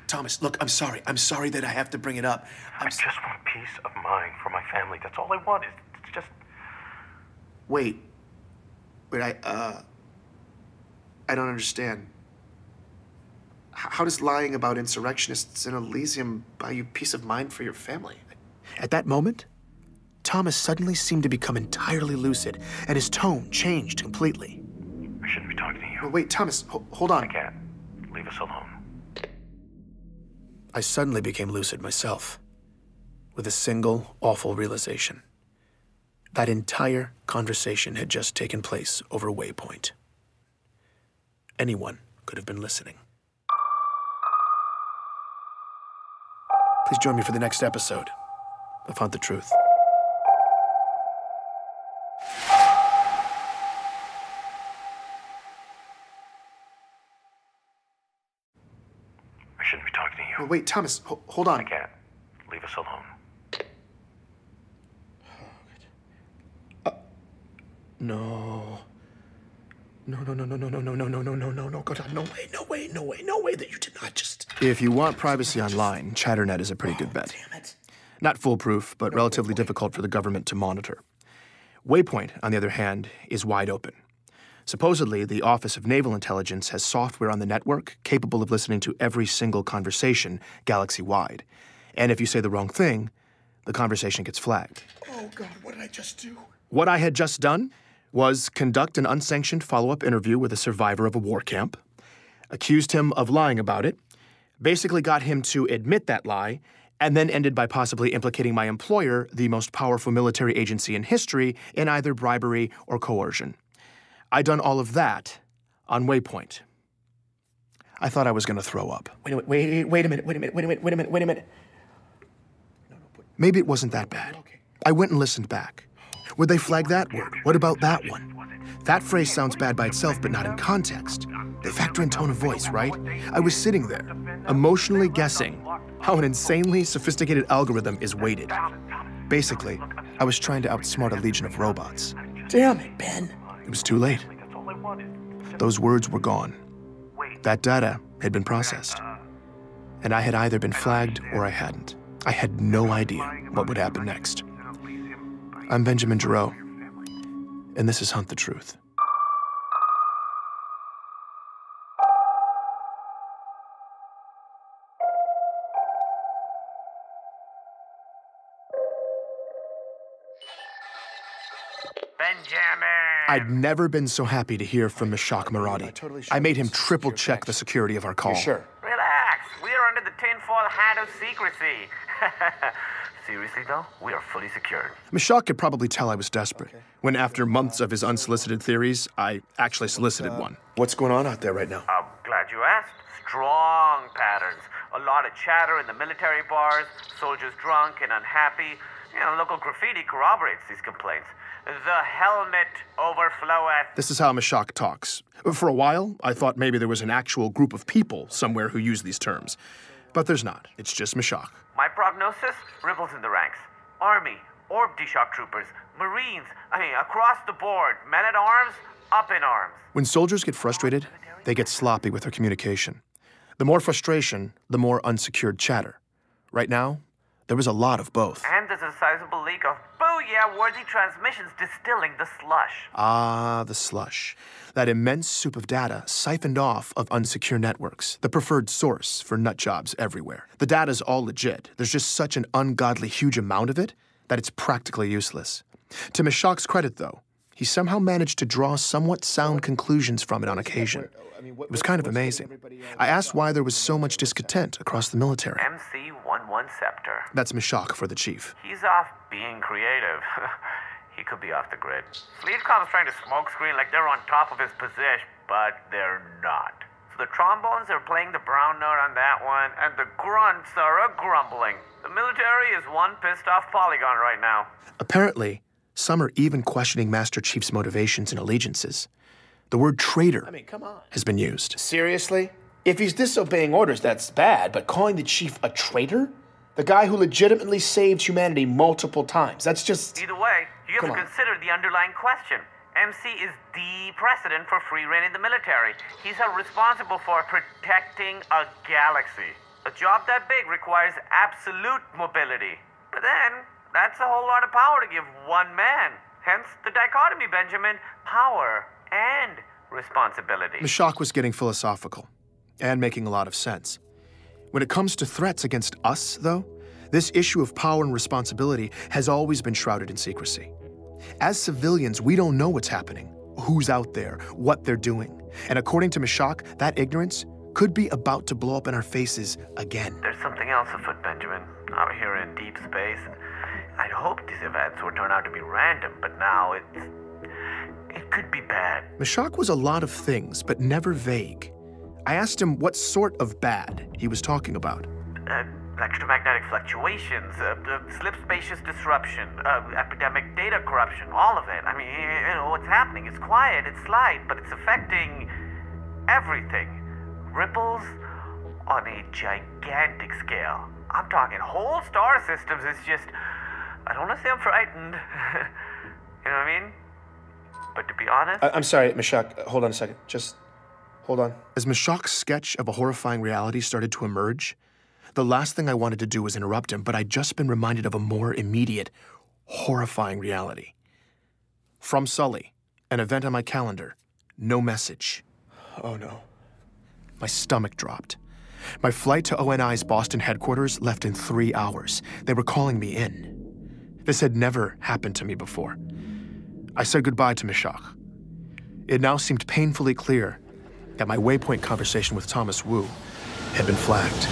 Thomas, look, I'm sorry. I'm sorry that I have to bring it up. I just want peace of mind for my family. That's all I want. It's just... Wait, I don't understand. How does lying about insurrectionists in Elysium buy you peace of mind for your family? At that moment, Thomas suddenly seemed to become entirely lucid, and his tone changed completely. I shouldn't be talking to you. No, wait, Thomas, hold on. I can't. Leave us alone. I suddenly became lucid myself, with a single awful realization. That entire conversation had just taken place over Waypoint. Anyone could have been listening. Please join me for the next episode of Hunt the Truth. I shouldn't be talking to you. Oh, wait, Thomas, hold on. I can't. Leave us alone. No. No, God, no way that you did not just... If you want privacy online, Chatternet is a pretty good bet. Damn it. Not foolproof, but relatively difficult for the government to monitor. Waypoint, on the other hand, is wide open. Supposedly, the Office of Naval Intelligence has software on the network capable of listening to every single conversation galaxy-wide. And if you say the wrong thing, the conversation gets flagged. Oh, God, what did I just do? What I had just done was conduct an unsanctioned follow-up interview with a survivor of a war camp, accused him of lying about it, basically got him to admit that lie, and then ended by possibly implicating my employer, the most powerful military agency in history, in either bribery or coercion. I'd done all of that on Waypoint. I thought I was going to throw up. Wait a minute. Maybe it wasn't that bad. I went and listened back. Would they flag that word? What about that one? That phrase sounds bad by itself, but not in context. They factor in tone of voice, right? I was sitting there, emotionally guessing how an insanely sophisticated algorithm is weighted. Basically, I was trying to outsmart a legion of robots. Damn it, Ben. It was too late. Those words were gone. That data had been processed. And I had either been flagged or I hadn't. I had no idea what would happen next. I'm Benjamin Giroux, and this is Hunt the Truth. Benjamin! I'd never been so happy to hear from Meshach Maradi. I made him triple-check the security of our call. Relax. We are under the tinfoil hat of secrecy. Seriously, though, we are fully secured. Meshach could probably tell I was desperate, when after months of his unsolicited theories, I actually solicited one. What's going on out there right now? I'm glad you asked. Strong patterns. A lot of chatter in the military bars, soldiers drunk and unhappy. Local graffiti corroborates these complaints. The helmet overfloweth. This is how Meshach talks. For a while, I thought maybe there was an actual group of people somewhere who use these terms. But there's not. It's just Meshach. My prognosis ripples in the ranks. Army, Orb D-Shock troopers, Marines, across the board. Men at arms, up in arms. When soldiers get frustrated, they get sloppy with their communication. The more frustration, the more unsecured chatter. Right now, there was a lot of both. And there's a sizable leak of booyah-worthy transmissions distilling the slush. Ah, the slush. That immense soup of data siphoned off of unsecure networks, the preferred source for nut jobs everywhere. The data's all legit. There's just such an ungodly huge amount of it that it's practically useless. To Meshach's credit, though, he somehow managed to draw somewhat sound conclusions from it on occasion. It was kind of amazing. I asked why there was so much discontent across the military. MC-11 Scepter. That's Meshach for the chief. He's off being creative. He could be off the grid. Fleetcom's trying to smokescreen like they're on top of his position, but they're not. So the trombones are playing the brown note on that one, and the grunts are a-grumbling. The military is one pissed-off polygon right now. Apparently, some are even questioning Master Chief's motivations and allegiances. The word traitor has been used. Seriously? If he's disobeying orders, that's bad, but calling the chief a traitor? The guy who legitimately saved humanity multiple times, that's just... Either way, you have to consider the underlying question. MC is the precedent for free reign in the military. He's held responsible for protecting a galaxy. A job that big requires absolute mobility. But then, that's a whole lot of power to give one man. Hence the dichotomy, Benjamin. Power and responsibility. Mashak was getting philosophical and making a lot of sense. When it comes to threats against us, though, this issue of power and responsibility has always been shrouded in secrecy. As civilians, we don't know what's happening, who's out there, what they're doing. And according to Mashak, that ignorance could be about to blow up in our faces again. There's something else afoot, Benjamin. Out here in deep space, and I'd hoped these events would turn out to be random, but now it could be bad. Mashak was a lot of things, but never vague. I asked him what sort of bad he was talking about. Electromagnetic fluctuations, slip spacious disruption, epidemic data corruption, all of it. I mean, you know, what's happening? It's quiet, it's slight, but it's affecting everything. Ripples on a gigantic scale. I'm talking whole star systems. It's just, I don't want to say I'm frightened. You know what I mean? But to be honest... I'm sorry, Mashak, hold on a second. Just hold on. As Mashak's sketch of a horrifying reality started to emerge, the last thing I wanted to do was interrupt him, but I'd just been reminded of a more immediate, horrifying reality. From Sully, an event on my calendar, no message. Oh no. My stomach dropped. My flight to ONI's Boston headquarters left in 3 hours. They were calling me in. This had never happened to me before. I said goodbye to Mashak. It now seemed painfully clear that my Waypoint conversation with Thomas Wu had been flagged.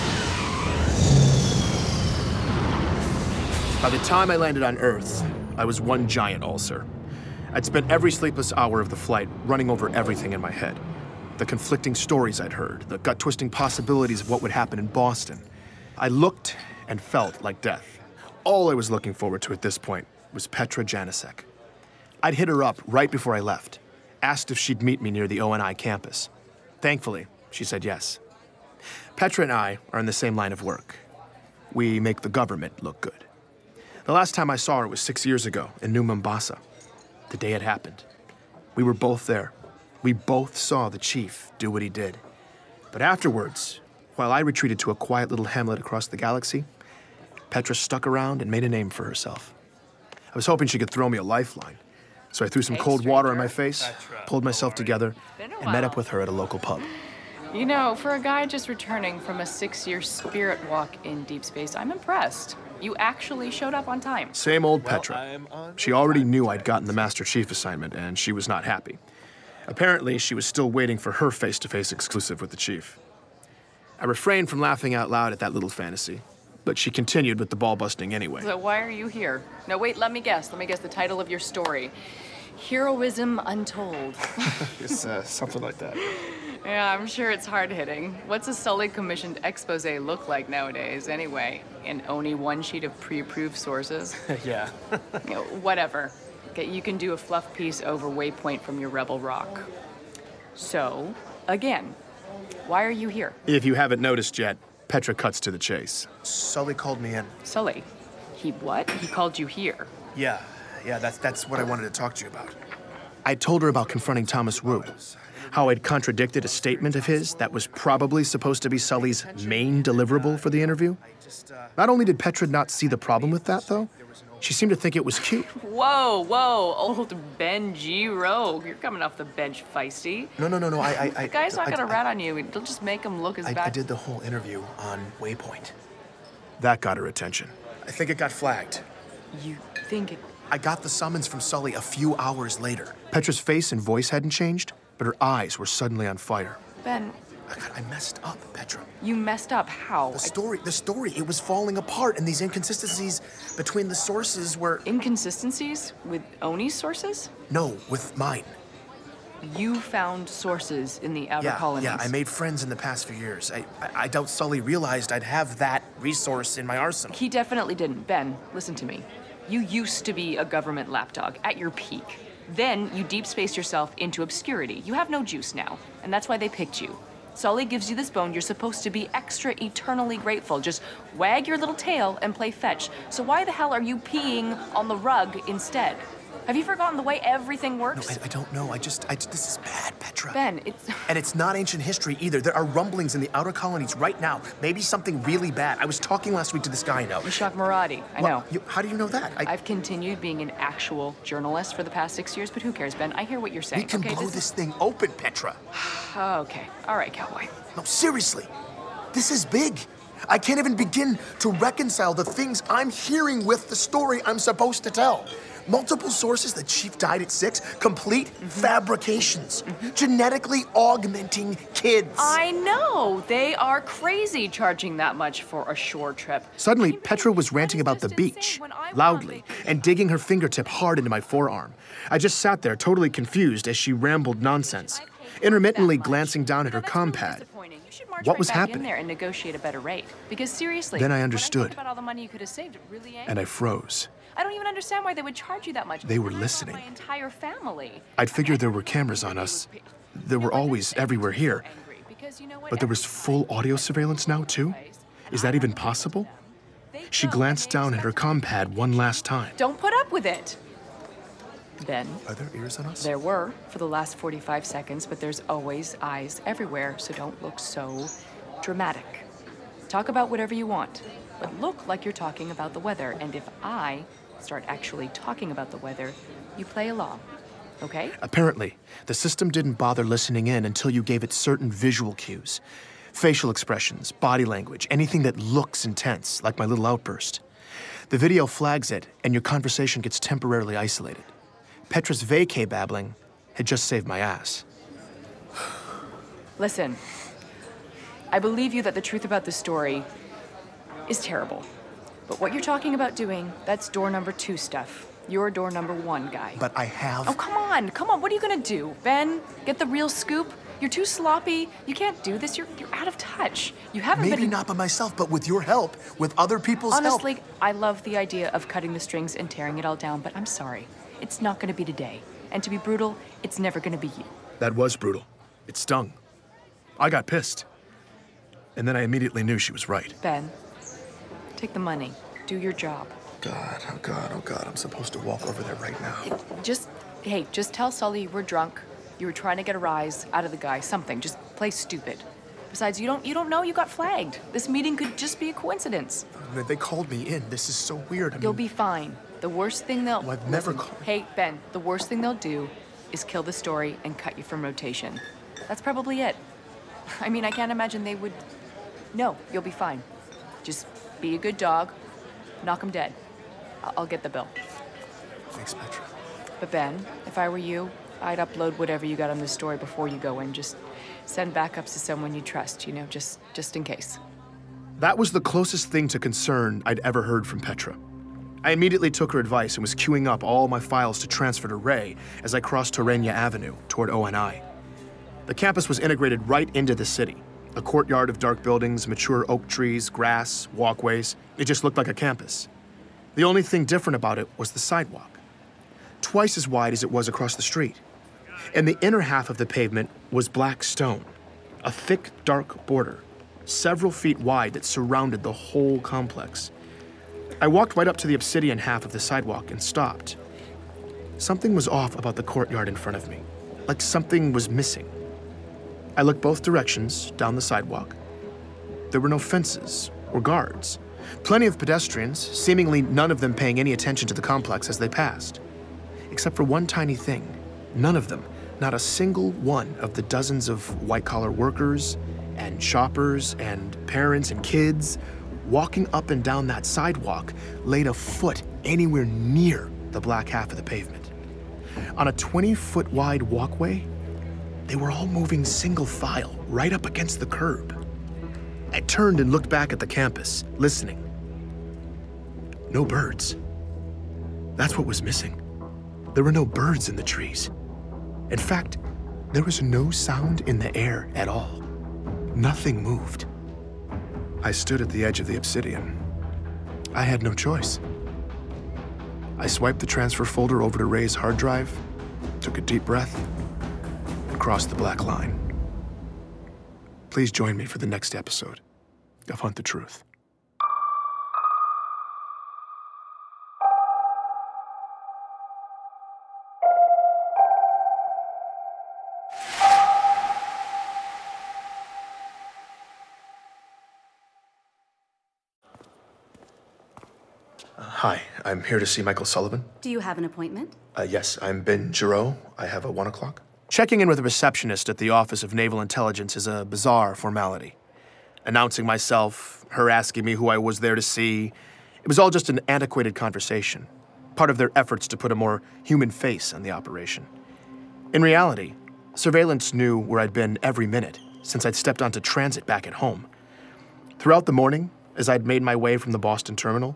By the time I landed on Earth, I was one giant ulcer. I'd spent every sleepless hour of the flight running over everything in my head. The conflicting stories I'd heard, the gut-twisting possibilities of what would happen in Boston. I looked and felt like death. All I was looking forward to at this point was Petra Janasek. I'd hit her up right before I left, asked if she'd meet me near the ONI campus. Thankfully, she said yes. Petra and I are in the same line of work. We make the government look good. The last time I saw her was 6 years ago in New Mombasa, the day it happened. We were both there. We both saw the chief do what he did. But afterwards, while I retreated to a quiet little hamlet across the galaxy, Petra stuck around and made a name for herself. I was hoping she could throw me a lifeline, so I threw some cold water on my face, pulled myself together, and met up with her at a local pub. You know, for a guy just returning from a 6-year spirit walk in deep space, I'm impressed. You actually showed up on time. Same old Petra. She already knew I'd gotten the Master Chief assignment, and she was not happy. Apparently, she was still waiting for her face-to-face exclusive with the chief. I refrained from laughing out loud at that little fantasy, but she continued with the ball-busting anyway. So why are you here? No, wait, let me guess. Let me guess the title of your story. Heroism Untold. It's something like that. Yeah, I'm sure it's hard-hitting. What's a Sully-commissioned expose look like nowadays, anyway? And only one sheet of pre-approved sources? Yeah. You know, whatever. Okay, you can do a fluff piece over Waypoint from your Rebel Rock. So, again, why are you here? If you haven't noticed yet, Petra cuts to the chase. Sully called me in. Sully? He what? He called you here? Yeah, that's what I wanted to talk to you about. I told her about confronting Thomas Wu, how I'd contradicted a statement of his that was probably supposed to be Sully's main deliverable for the interview. Not only did Petra not see the problem with that, though, she seemed to think it was cute. Whoa, old Ben G. Rogue. You're coming off the bench feisty. No, The guy's not gonna rat on you. It'll just make him look as bad. I did the whole interview on Waypoint. That got her attention. I think it got flagged. You think it... I got the summons from Sully a few hours later. Petra's face and voice hadn't changed, but her eyes were suddenly on fire. Ben... I messed up, Petra. You messed up? How? The story, it was falling apart, and these inconsistencies between the sources were... Inconsistencies? With Oni's sources? No, with mine. You found sources in the outer colonies? Yeah, I made friends in the past few years. I doubt Sully realized I'd have that resource in my arsenal. He definitely didn't. Ben, listen to me. You used to be a government lapdog, at your peak. Then you deep spaced yourself into obscurity. You have no juice now, and that's why they picked you. Sully gives you this bone, you're supposed to be extra eternally grateful. Just wag your little tail and play fetch. So why the hell are you peeing on the rug instead? Have you forgotten the way everything No, works? I don't know. This is bad, Petra. Ben, it's... And it's not ancient history either. There are rumblings in the outer colonies right now. Maybe something really bad. I was talking last week to this guy I know. Ishak Maradi, I know. How do you know that? I've continued being an actual journalist for the past 6 years, but who cares, Ben? I hear what you're saying. We can blow this thing open, Petra. Okay. All right, cowboy. No, seriously. This is big. I can't even begin to reconcile the things I'm hearing with the story I'm supposed to tell. Multiple sources that Chief died at 6, complete fabrications, genetically augmenting kids. I know. They are crazy charging that much for a shore trip. Suddenly, Petra was ranting about the beach, loudly, and digging her fingertip hard into my forearm. I just sat there, totally confused, as she rambled nonsense, intermittently glancing down at her compad. What was happening? In there and negotiate a better rate. Because seriously, Then I understood. when I think about all the money you could have saved, it really ain't. And I froze. I don't even understand why they would charge you that much. They were And I listening. brought my entire family. I'd figured there were cameras on us. There were always everywhere here. But there was full audio surveillance now, too? Is that even possible? She glanced down at her compad one last time. Don't put up with it. Ben. Are there ears on us? There were for the last 45 seconds, but there's always eyes everywhere, so don't look so dramatic. Talk about whatever you want, but look like you're talking about the weather. And if I start actually talking about the weather, you play along, okay? Apparently, the system didn't bother listening in until you gave it certain visual cues. Facial expressions, body language, anything that looks intense, like my little outburst. The video flags it, and your conversation gets temporarily isolated. Petra's vacay babbling had just saved my ass. Listen, I believe you that the truth about the story is terrible. But what you're talking about doing, that's door number 2 stuff. You're door number 1 guy. But I have... Oh, come on, what are you gonna do? Ben, get the real scoop? You're too sloppy. You can't do this. You're out of touch. You haven't been... Maybe not by myself, but with your help, with other people's help. Honestly, I love the idea of cutting the strings and tearing it all down, but I'm sorry. It's not gonna be today. And to be brutal, it's never gonna be you. That was brutal. It stung. I got pissed. And then I immediately knew she was right. Ben, take the money. Do your job. God, oh God, oh God, I'm supposed to walk over there right now. Just tell Sully you were drunk. You were trying to get a rise out of the guy. Something. Just play stupid. Besides, you don't know you got flagged. This meeting could just be a coincidence. They called me in. This is so weird. You'll be fine. The worst thing they'll... Well, I've never called... Hey, Ben, the worst thing they'll do is kill the story and cut you from rotation. That's probably it. I mean, I can't imagine they would... No, you'll be fine. Just be a good dog. Knock them dead. I'll get the bill. Thanks, Petra. But Ben, if I were you, I'd upload whatever you got on this story before you go in. Just send backups to someone you trust, you know, just in case. That was the closest thing to concern I'd ever heard from Petra. I immediately took her advice and was queuing up all my files to transfer to Ray as I crossed Torrenia Avenue toward ONI. The campus was integrated right into the city. A courtyard of dark buildings, mature oak trees, grass, walkways. It just looked like a campus. The only thing different about it was the sidewalk. Twice as wide as it was across the street. And the inner half of the pavement was black stone, a thick, dark border, several feet wide that surrounded the whole complex. I walked right up to the obsidian half of the sidewalk and stopped. Something was off about the courtyard in front of me, like something was missing. I looked both directions down the sidewalk. There were no fences or guards. Plenty of pedestrians, seemingly none of them paying any attention to the complex as they passed. Except for one tiny thing. None of them, not a single one of the dozens of white-collar workers and shoppers and parents and kids walking up and down that sidewalk laid a foot anywhere near the black half of the pavement. On a 20-foot wide walkway, they were all moving single file right up against the curb. I turned and looked back at the campus, listening. No birds. That's what was missing. There were no birds in the trees. In fact, there was no sound in the air at all. Nothing moved. I stood at the edge of the obsidian. I had no choice. I swiped the transfer folder over to Ray's hard drive, took a deep breath, and crossed the black line. Please join me for the next episode of Hunt the Truth. Hi, I'm here to see Michael Sullivan. Do you have an appointment? Yes, I'm Ben Giroux. I have a 1 o'clock. Checking in with a receptionist at the Office of Naval Intelligence is a bizarre formality. Announcing myself, her asking me who I was there to see, it was all just an antiquated conversation, part of their efforts to put a more human face on the operation. In reality, surveillance knew where I'd been every minute since I'd stepped onto transit back at home. Throughout the morning, as I'd made my way from the Boston terminal,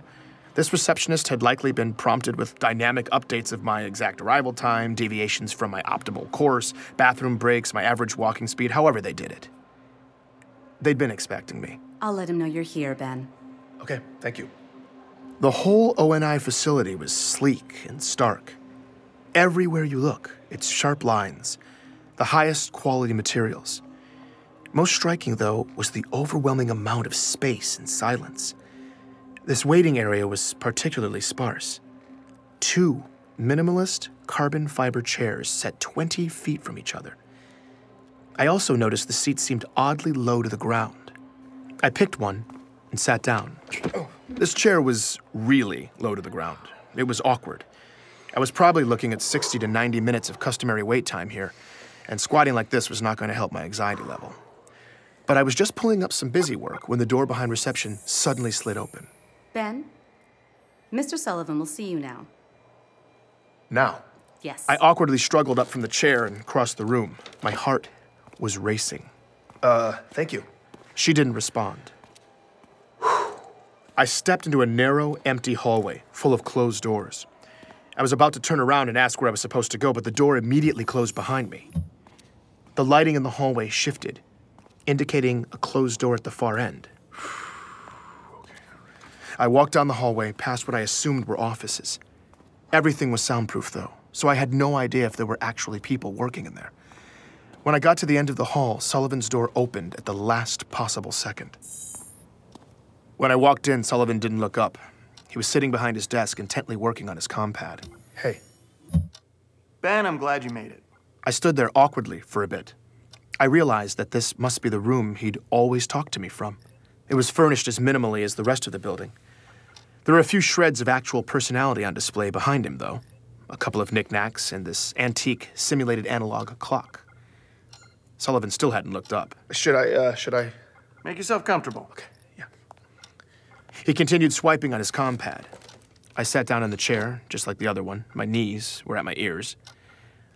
this receptionist had likely been prompted with dynamic updates of my exact arrival time, deviations from my optimal course, bathroom breaks, my average walking speed, however they did it. They'd been expecting me. I'll let him know you're here, Ben. Okay, thank you. The whole ONI facility was sleek and stark. Everywhere you look, it's sharp lines, the highest quality materials. Most striking, though, was the overwhelming amount of space and silence. This waiting area was particularly sparse. 2 minimalist carbon fiber chairs set 20 feet from each other. I also noticed the seats seemed oddly low to the ground. I picked one and sat down. This chair was really low to the ground. It was awkward. I was probably looking at 60 to 90 minutes of customary wait time here, and squatting like this was not going to help my anxiety level. But I was just pulling up some busy work when the door behind reception suddenly slid open. Ben, Mr. Sullivan will see you now. Now? Yes. I awkwardly struggled up from the chair and crossed the room. My heart was racing. Thank you. She didn't respond. I stepped into a narrow, empty hallway full of closed doors. I was about to turn around and ask where I was supposed to go, but the door immediately closed behind me. The lighting in the hallway shifted, indicating a closed door at the far end. I walked down the hallway past what I assumed were offices. Everything was soundproof, though, so I had no idea if there were actually people working in there. When I got to the end of the hall, Sullivan's door opened at the last possible second. When I walked in, Sullivan didn't look up. He was sitting behind his desk, intently working on his compad. Hey. Ben, I'm glad you made it. I stood there awkwardly for a bit. I realized that this must be the room he'd always talked to me from. It was furnished as minimally as the rest of the building. There were a few shreds of actual personality on display behind him, though. A couple of knickknacks and this antique, simulated analog clock. Sullivan still hadn't looked up. Should I? Make yourself comfortable. Okay, yeah. He continued swiping on his compad. I sat down in the chair, just like the other one. My knees were at my ears.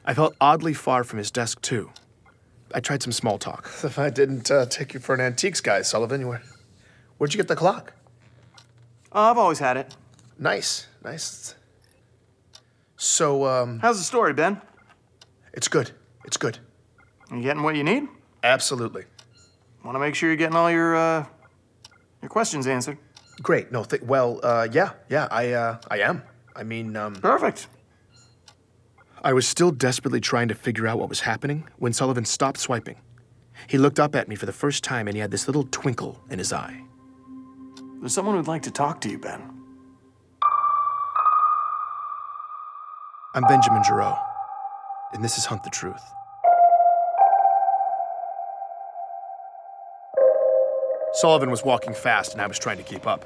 I felt oddly far from his desk, too. I tried some small talk. If I didn't take you for an antiques guy, Sullivan, where'd you get the clock? I've always had it. Nice. So, how's the story, Ben? It's good. You getting what you need? Absolutely. Want to make sure you're getting all your questions answered. Great. No, yeah, I am. I mean, Perfect. I was still desperately trying to figure out what was happening when Sullivan stopped swiping. He looked up at me for the first time, and he had this little twinkle in his eye. There's someone who'd like to talk to you, Ben. I'm Benjamin Giroux, and this is Hunt the Truth. Sullivan was walking fast, and I was trying to keep up.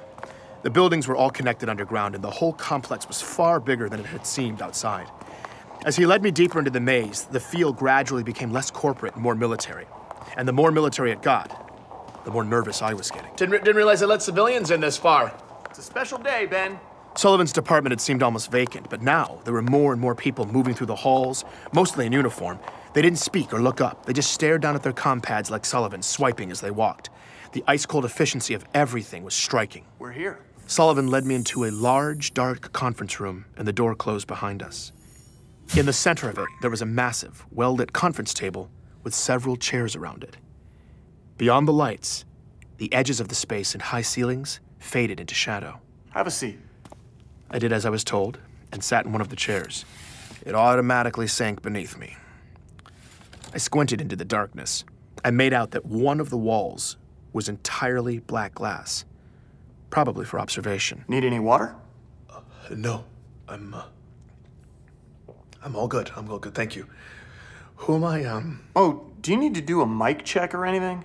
The buildings were all connected underground, and the whole complex was far bigger than it had seemed outside. As he led me deeper into the maze, the feel gradually became less corporate and more military. And the more military it got, the more nervous I was getting. Didn't realize they let civilians in this far. It's a special day, Ben. Sullivan's department had seemed almost vacant, but now there were more and more people moving through the halls, mostly in uniform. They didn't speak or look up. They just stared down at their compads like Sullivan, swiping as they walked. The ice-cold efficiency of everything was striking. We're here. Sullivan led me into a large, dark conference room, and the door closed behind us. In the center of it, there was a massive, well-lit conference table with several chairs around it. Beyond the lights, the edges of the space and high ceilings faded into shadow. Have a seat. I did as I was told and sat in one of the chairs. It automatically sank beneath me. I squinted into the darkness. I made out that one of the walls was entirely black glass, probably for observation. Need any water? No, I'm all good. I'm all good, thank you. Who am I, Oh, do you need to do a mic check or anything?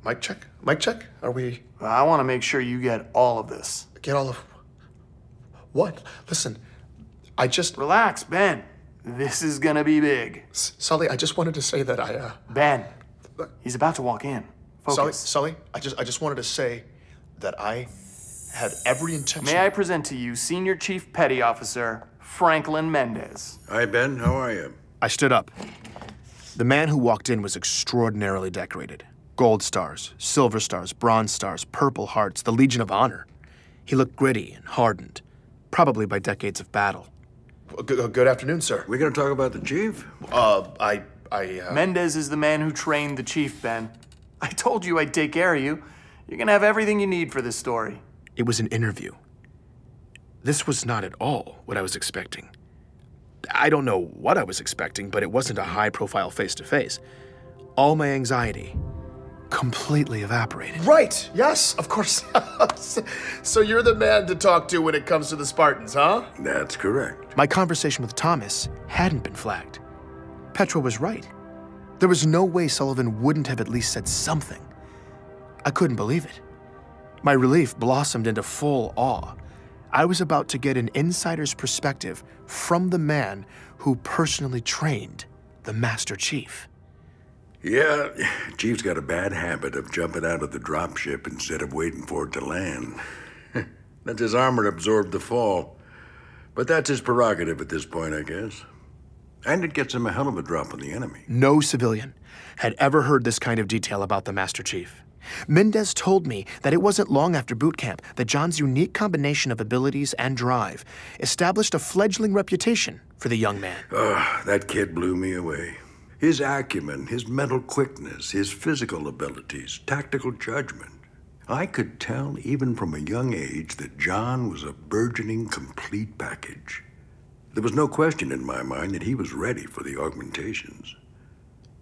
Mic check? Mic check? Are we... I want to make sure you get all of this. Get all of... What? Listen, I just... Relax, Ben. This is gonna be big. Sully, I just wanted to say that Ben, he's about to walk in. Focus. Sully, I just wanted to say that I had every intention... May I present to you Senior Chief Petty Officer Franklin Mendez. Hi, Ben. How are you? I stood up. The man who walked in was extraordinarily decorated. Gold stars, silver stars, bronze stars, purple hearts, the Legion of Honor. He looked gritty and hardened, probably by decades of battle. Good afternoon, sir. We gonna talk about the chief? Mendez is the man who trained the chief, Ben. I told you I'd take care of you. You're gonna have everything you need for this story. It was an interview. This was not at all what I was expecting. I don't know what I was expecting, but it wasn't a high-profile face-to-face. All my anxiety completely evaporated. Right, yes, of course. So you're the man to talk to when it comes to the Spartans, huh? That's correct. My conversation with Thomas hadn't been flagged. Petra was right. There was no way Sullivan wouldn't have at least said something. I couldn't believe it. My relief blossomed into full awe. I was about to get an insider's perspective from the man who personally trained the Master Chief. Yeah, Chief's got a bad habit of jumping out of the dropship instead of waiting for it to land. Let his armor absorb the fall. But that's his prerogative at this point, I guess. And it gets him a hell of a drop on the enemy. No civilian had ever heard this kind of detail about the Master Chief. Mendez told me that it wasn't long after boot camp that John's unique combination of abilities and drive established a fledgling reputation for the young man. Oh, that kid blew me away. His acumen, his mental quickness, his physical abilities, tactical judgment. I could tell even from a young age that John was a burgeoning complete package. There was no question in my mind that he was ready for the augmentations.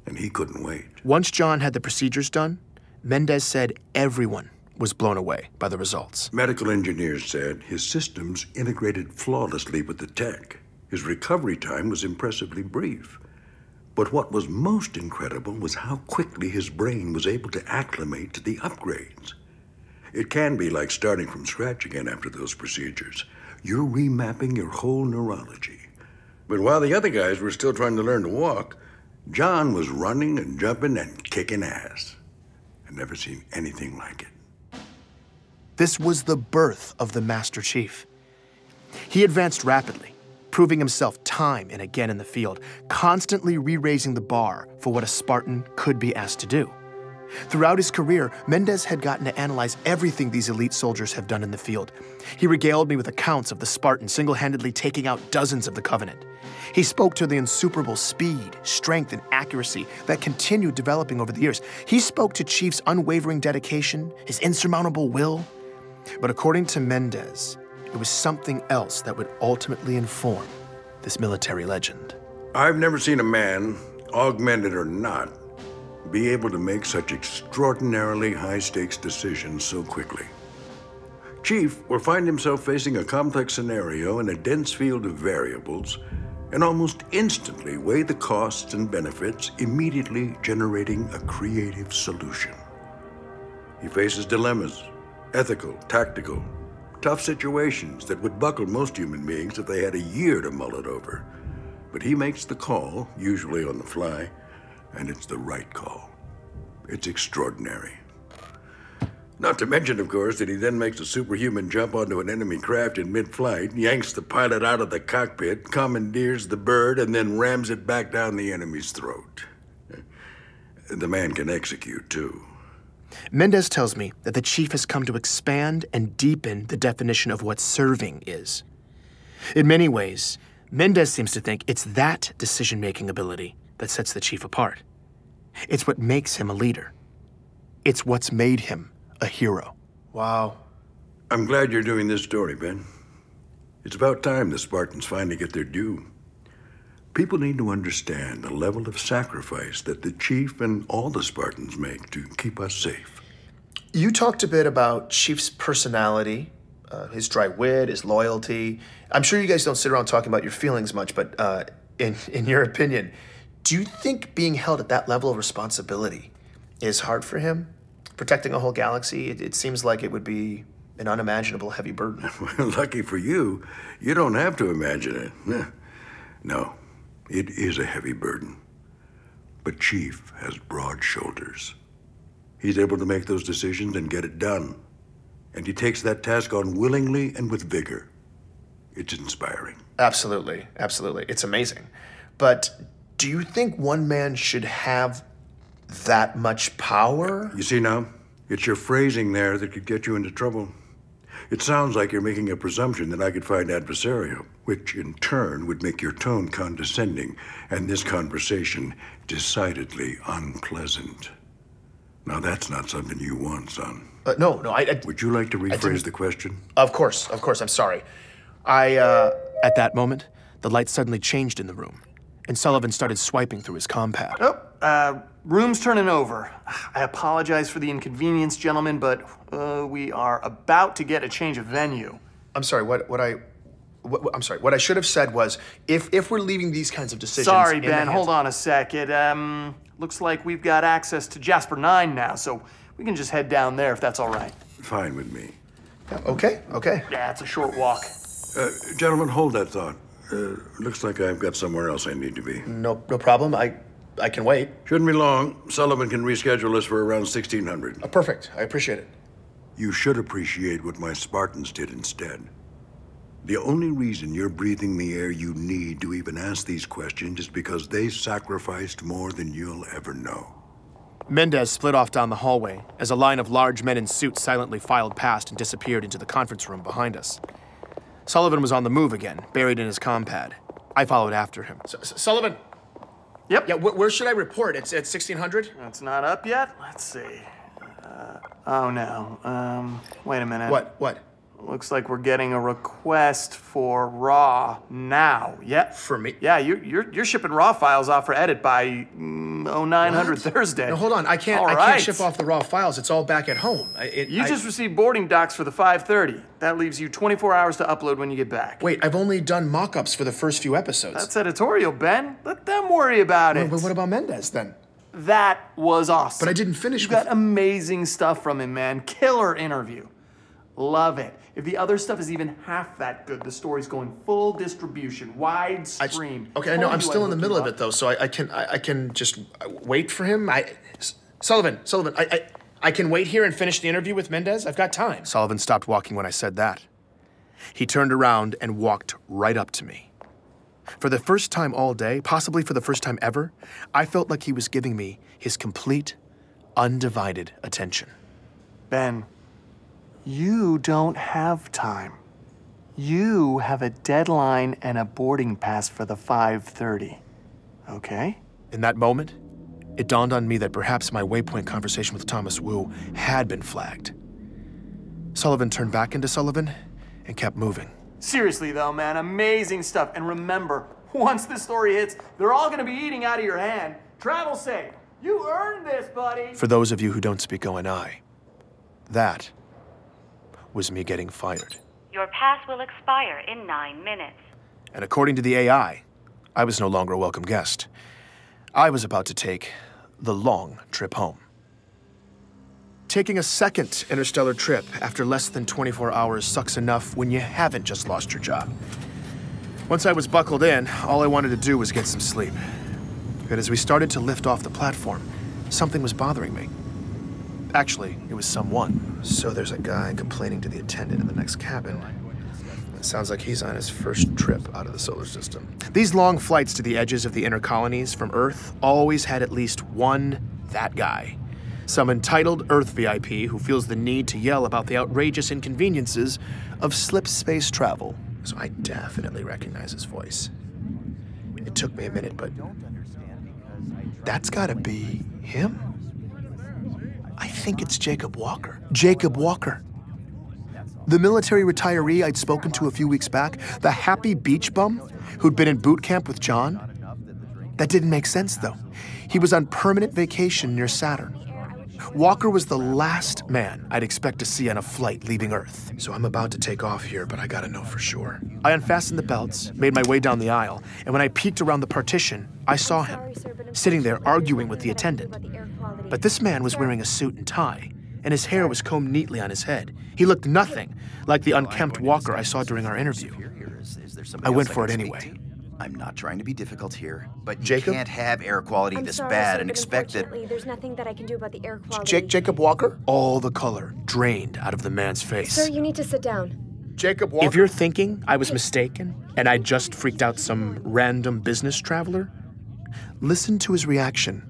And he couldn't wait. Once John had the procedures done, Mendez said everyone was blown away by the results. Medical engineers said his systems integrated flawlessly with the tech. His recovery time was impressively brief. But what was most incredible was how quickly his brain was able to acclimate to the upgrades. It can be like starting from scratch again after those procedures. You're remapping your whole neurology. But while the other guys were still trying to learn to walk, John was running and jumping and kicking ass. I've never seen anything like it. This was the birth of the Master Chief. He advanced rapidly, proving himself time and again in the field, constantly re-raising the bar for what a Spartan could be asked to do. Throughout his career, Mendez had gotten to analyze everything these elite soldiers have done in the field. He regaled me with accounts of the Spartan single-handedly taking out dozens of the Covenant. He spoke to the insuperable speed, strength, and accuracy that continued developing over the years. He spoke to Chief's unwavering dedication, his insurmountable will. But according to Mendez, it was something else that would ultimately inform this military legend. I've never seen a man, augmented or not, be able to make such extraordinarily high-stakes decisions so quickly. Chief will find himself facing a complex scenario in a dense field of variables and almost instantly weigh the costs and benefits, immediately generating a creative solution. He faces dilemmas, ethical, tactical, tough situations that would buckle most human beings if they had a year to mull it over. But he makes the call, usually on the fly, and it's the right call. It's extraordinary. Not to mention, of course, that he then makes a superhuman jump onto an enemy craft in mid-flight, yanks the pilot out of the cockpit, commandeers the bird, and then rams it back down the enemy's throat. The man can execute, too. Mendez tells me that the Chief has come to expand and deepen the definition of what serving is. In many ways, Mendez seems to think it's that decision-making ability that sets the Chief apart. It's what makes him a leader. It's what's made him a hero. Wow. I'm glad you're doing this story, Ben. It's about time the Spartans finally get their due. People need to understand the level of sacrifice that the Chief and all the Spartans make to keep us safe. You talked a bit about Chief's personality, his dry wit, his loyalty. I'm sure you guys don't sit around talking about your feelings much, but in your opinion, do you think being held at that level of responsibility is hard for him? Protecting a whole galaxy, it seems like it would be an unimaginable heavy burden. Well, lucky for you, you don't have to imagine it. No, it is a heavy burden. But Chief has broad shoulders. He's able to make those decisions and get it done. And he takes that task on willingly and with vigor. It's inspiring. Absolutely, absolutely. It's amazing. But do you think one man should have that much power? You see now, it's your phrasing there that could get you into trouble. It sounds like you're making a presumption that I could find adversarial, which in turn would make your tone condescending and this conversation decidedly unpleasant. Now that's not something you want, son. No, Would you like to rephrase the question? Of course, I'm sorry. At that moment, the light suddenly changed in the room, and Sullivan started swiping through his compad. Room's turning over. I apologize for the inconvenience, gentlemen, but we are about to get a change of venue. I'm sorry, what I should have said was, if we're leaving these kinds of decisions... Sorry, Ben, hold on a sec. It, looks like we've got access to Jasper 9 now, so we can just head down there if that's all right. Fine with me. Okay. Yeah, it's a short walk. Gentlemen, hold that thought. Looks like I've got somewhere else I need to be. No problem. I can wait. Shouldn't be long. Sullivan can reschedule us for around 1600. Perfect. I appreciate it. You should appreciate what my Spartans did instead. The only reason you're breathing the air you need to even ask these questions is because they sacrificed more than you'll ever know. Mendez split off down the hallway as a line of large men in suits silently filed past and disappeared into the conference room behind us. Sullivan was on the move again, buried in his compad. I followed after him. Sullivan! Yep. Yeah, where should I report? It's at 1600? It's not up yet? Let's see. Oh, no. Wait a minute. What? Looks like we're getting a request for raw now. Yeah. For me? Yeah, you're shipping raw files off for edit by 0900 Thursday. No, hold on. I can't ship off the raw files. It's all back at home. You just received boarding docs for the 5:30. That leaves you 24 hours to upload when you get back. Wait, I've only done mock-ups for the first few episodes. That's editorial, Ben. Let them worry about it. But what about Mendez then? That was awesome. But I didn't finish. You got amazing stuff from him, man. Killer interview. Love it. If the other stuff is even half that good, the story's going full distribution, widescreen. Okay, I know. I'm still in the middle of it though, so I can just wait for him. Sullivan, I can wait here and finish the interview with Mendez. I've got time. Sullivan stopped walking when I said that. He turned around and walked right up to me. For the first time all day, possibly for the first time ever, I felt like he was giving me his complete, undivided attention. Ben, you don't have time. You have a deadline and a boarding pass for the 5:30, okay? In that moment, it dawned on me that perhaps my Waypoint conversation with Thomas Wu had been flagged. Sullivan turned back into Sullivan and kept moving. Seriously though, man, amazing stuff. And remember, once this story hits, they're all gonna be eating out of your hand. Travel safe. You earned this, buddy. For those of you who don't speak ONI, that was me getting fired. Your pass will expire in 9 minutes. And according to the AI, I was no longer a welcome guest. I was about to take the long trip home. Taking a second interstellar trip after less than 24 hours sucks enough when you haven't just lost your job. Once I was buckled in, all I wanted to do was get some sleep. But as we started to lift off the platform, something was bothering me. Actually, it was someone. So there's a guy complaining to the attendant in the next cabin. It sounds like he's on his first trip out of the solar system. These long flights to the edges of the inner colonies from Earth always had at least one that guy. Some entitled Earth VIP who feels the need to yell about the outrageous inconveniences of slip space travel. So I definitely recognize his voice. It took me a minute, but that's gotta be him. I think it's Jacob Walker. Jacob Walker. The military retiree I'd spoken to a few weeks back, the happy beach bum who'd been in boot camp with John. That didn't make sense, though. He was on permanent vacation near Saturn. Walker was the last man I'd expect to see on a flight leaving Earth. So I'm about to take off here, but I gotta know for sure. I unfastened the belts, made my way down the aisle, and when I peeked around the partition, I saw him, sitting there arguing with the attendant. But this man was wearing a suit and tie, and his hair was combed neatly on his head. He looked nothing like the unkempt Walker I saw during our interview. I went for it anyway. I'm not trying to be difficult here, but you Jacob? can't have air quality this bad and expect that... There's nothing that I can do about the air quality. Jacob Walker? All the color drained out of the man's face. Sir, you need to sit down. Jacob Walker? If you're thinking I was mistaken and I just freaked out some random business traveler, listen to his reaction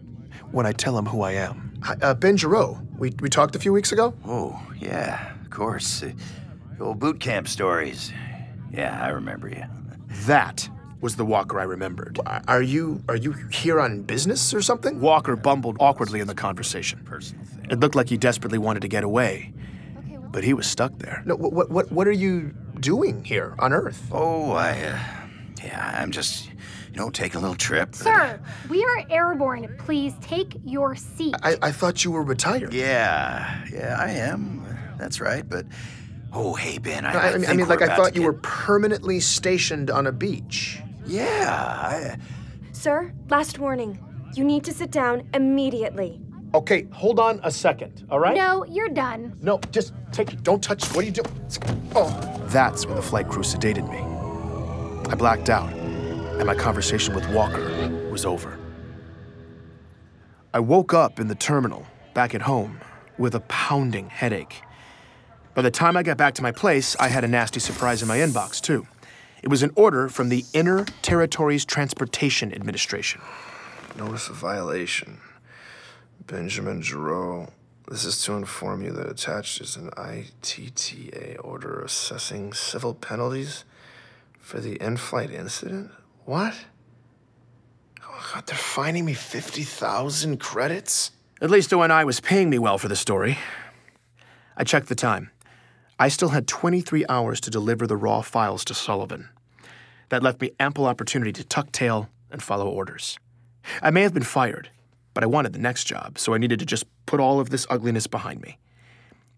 when I tell him who I am. Ben Giro. We talked a few weeks ago? Oh, yeah, of course. The old boot camp stories. Yeah, I remember you. That was the Walker I remembered. Are you here on business or something? Walker bumbled awkwardly in the conversation. It looked like he desperately wanted to get away, but he was stuck there. No, what are you doing here on Earth? Oh, I'm just, taking a little trip. Sir, we are airborne. Please take your seat. I thought you were retired. Yeah, I am. That's right, but... Oh, hey, Ben, I thought you were permanently stationed on a beach. Yeah, Sir, last warning. You need to sit down immediately. Okay, hold on a second, all right? No, you're done. No, just take it. Don't touch. What are you doing? Oh. That's when the flight crew sedated me. I blacked out, and my conversation with Walker was over. I woke up in the terminal, back at home, with a pounding headache. By the time I got back to my place, I had a nasty surprise in my inbox, too. It was an order from the Inner Territories Transportation Administration. Notice of violation. Benjamin Giro. This is to inform you that attached is an ITTA order assessing civil penalties for the in-flight incident? What? Oh, God, they're fining me 50,000 credits? At least O&I was paying me well for the story. I checked the time. I still had 23 hours to deliver the raw files to Sullivan. That left me ample opportunity to tuck tail and follow orders. I may have been fired, but I wanted the next job, so I needed to just put all of this ugliness behind me.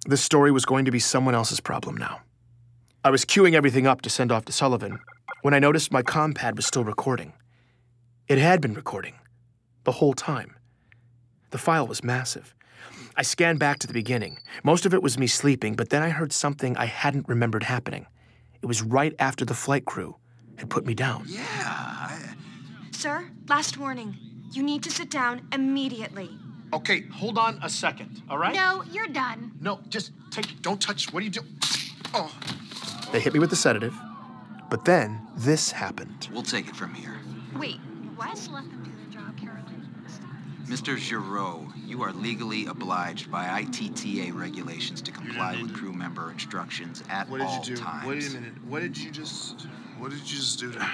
This story was going to be someone else's problem now. I was queuing everything up to send off to Sullivan when I noticed my comm pad was still recording. It had been recording the whole time. The file was massive. I scanned back to the beginning. Most of it was me sleeping, but then I heard something I hadn't remembered happening. It was right after the flight crew had put me down. Sir, last warning. You need to sit down immediately. Okay, hold on a second, all right? No, you're done. No, just take it. Don't touch. What are you doing? Oh. They hit me with the sedative, but then this happened. We'll take it from here. Wait, what? Just let them do their job, Caroline. Mr. Giro, you are legally obliged by ITTA regulations to comply with crew member instructions at all times. What did you do? Wait a minute. What did you just do to him?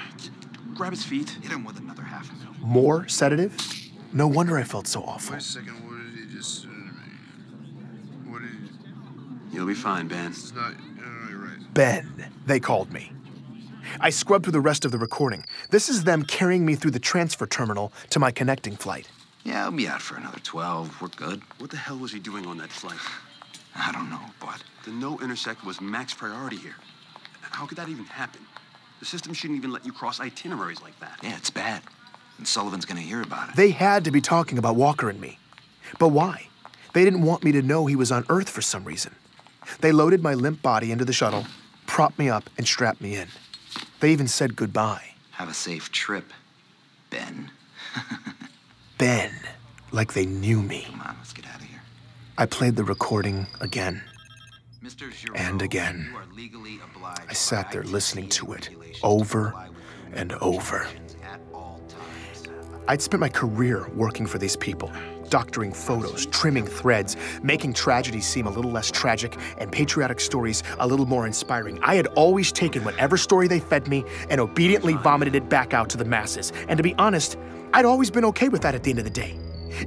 Grab his feet. Hit him with another half a mil. More sedative? No wonder I felt so awful. Wait a second. What did he just do to me? What did he... You'll be fine, Ben. It's not... You're right. Ben, they called me. I scrubbed through the rest of the recording. This is them carrying me through the transfer terminal to my connecting flight. Yeah, I'll be out for another 12. We're good. What the hell was he doing on that flight? I don't know, but... The no intersect was max priority here. How could that even happen? The system shouldn't even let you cross itineraries like that. Yeah, it's bad. And Sullivan's gonna hear about it. They had to be talking about Walker and me. But why? They didn't want me to know he was on Earth for some reason. They loaded my limp body into the shuttle, propped me up, and strapped me in. They even said goodbye. Have a safe trip, Ben. Ben, like they knew me. Come on, let's get out of here. I played the recording again. Mr. Giro, and again. You are legally obliged I sat there listening to it over and over. I'd spent my career working for these people, doctoring photos, trimming threads, making tragedy seem a little less tragic and patriotic stories a little more inspiring. I had always taken whatever story they fed me and obediently vomited it back out to the masses. And to be honest, I'd always been okay with that at the end of the day.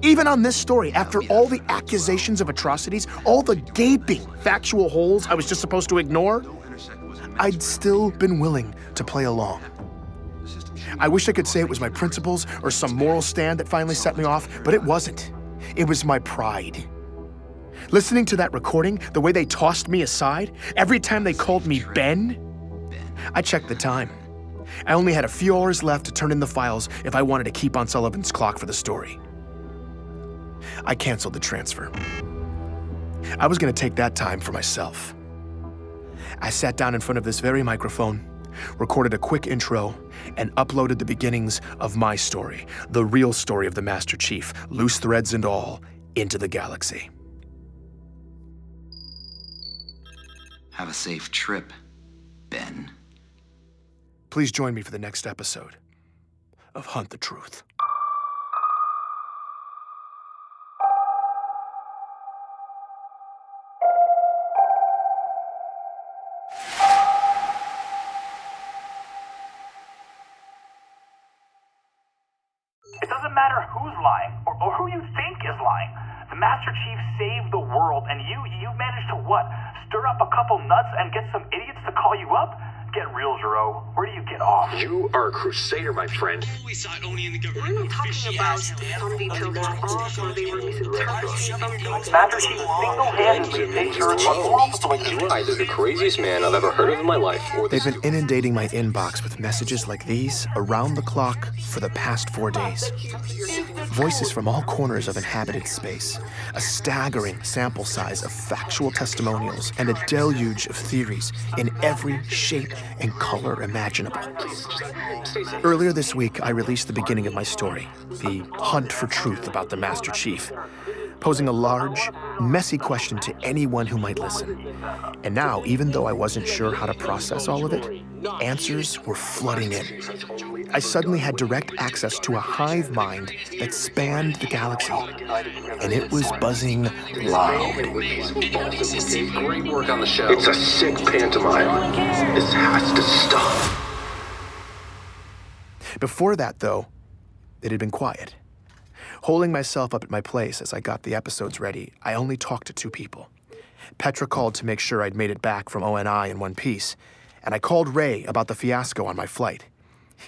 Even on this story, after all the accusations of atrocities, all the gaping factual holes I was just supposed to ignore, I'd still been willing to play along. I wish I could say it was my principles or some moral stand that finally set me off, but it wasn't. It was my pride. Listening to that recording, the way they tossed me aside, every time they called me Ben, I checked the time. I only had a few hours left to turn in the files if I wanted to keep on Sullivan's clock for the story. I canceled the transfer. I was going to take that time for myself. I sat down in front of this very microphone, recorded a quick intro, and uploaded the beginnings of my story, the real story of the Master Chief, loose threads and all, into the galaxy. Have a safe trip, Ben. Please join me for the next episode of Hunt the Truth. It doesn't matter who's lying or who you think is lying. The Master Chief saved the world, and you managed to what? Stir up a couple nuts and get some idiots to call you up? Get real, Gero. Where do you get off? You are a crusader, my friend. We saw it only in the government. We're not talking about some details were off or they were misinterpreted. Master Chief single-handedly takes your You're either the craziest man I've ever heard of in my life, or They've been inundating my inbox with messages like these around the clock for the past 4 days. Voices from all corners of inhabited space, a staggering sample size of factual testimonials, and a deluge of theories in every shape and color imaginable. Earlier this week, I released the beginning of my story, the hunt for truth about the Master Chief, posing a large, messy question to anyone who might listen. And now, even though I wasn't sure how to process all of it, answers were flooding in. I suddenly had direct access to a hive mind that spanned the galaxy, and it was buzzing loud. Great work on the show. It's a sick pantomime. This has to stop. Before that, though, it had been quiet. Holding myself up at my place as I got the episodes ready, I only talked to 2 people. Petra called to make sure I'd made it back from ONI in one piece, and I called Ray about the fiasco on my flight.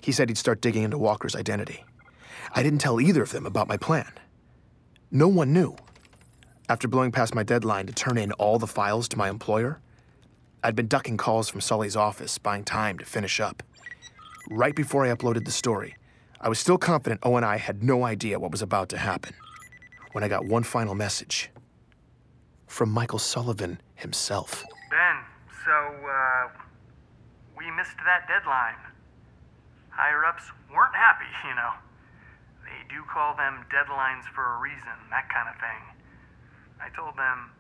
He said he'd start digging into Walker's identity. I didn't tell either of them about my plan. No one knew. After blowing past my deadline to turn in all the files to my employer, I'd been ducking calls from Sully's office, buying time to finish up. Right before I uploaded the story, I was still confident ONI had no idea what was about to happen, when I got one final message from Michael Sullivan himself. Ben, so, we missed that deadline. Higher-ups weren't happy, you know. They do call them deadlines for a reason, that kind of thing. I told them,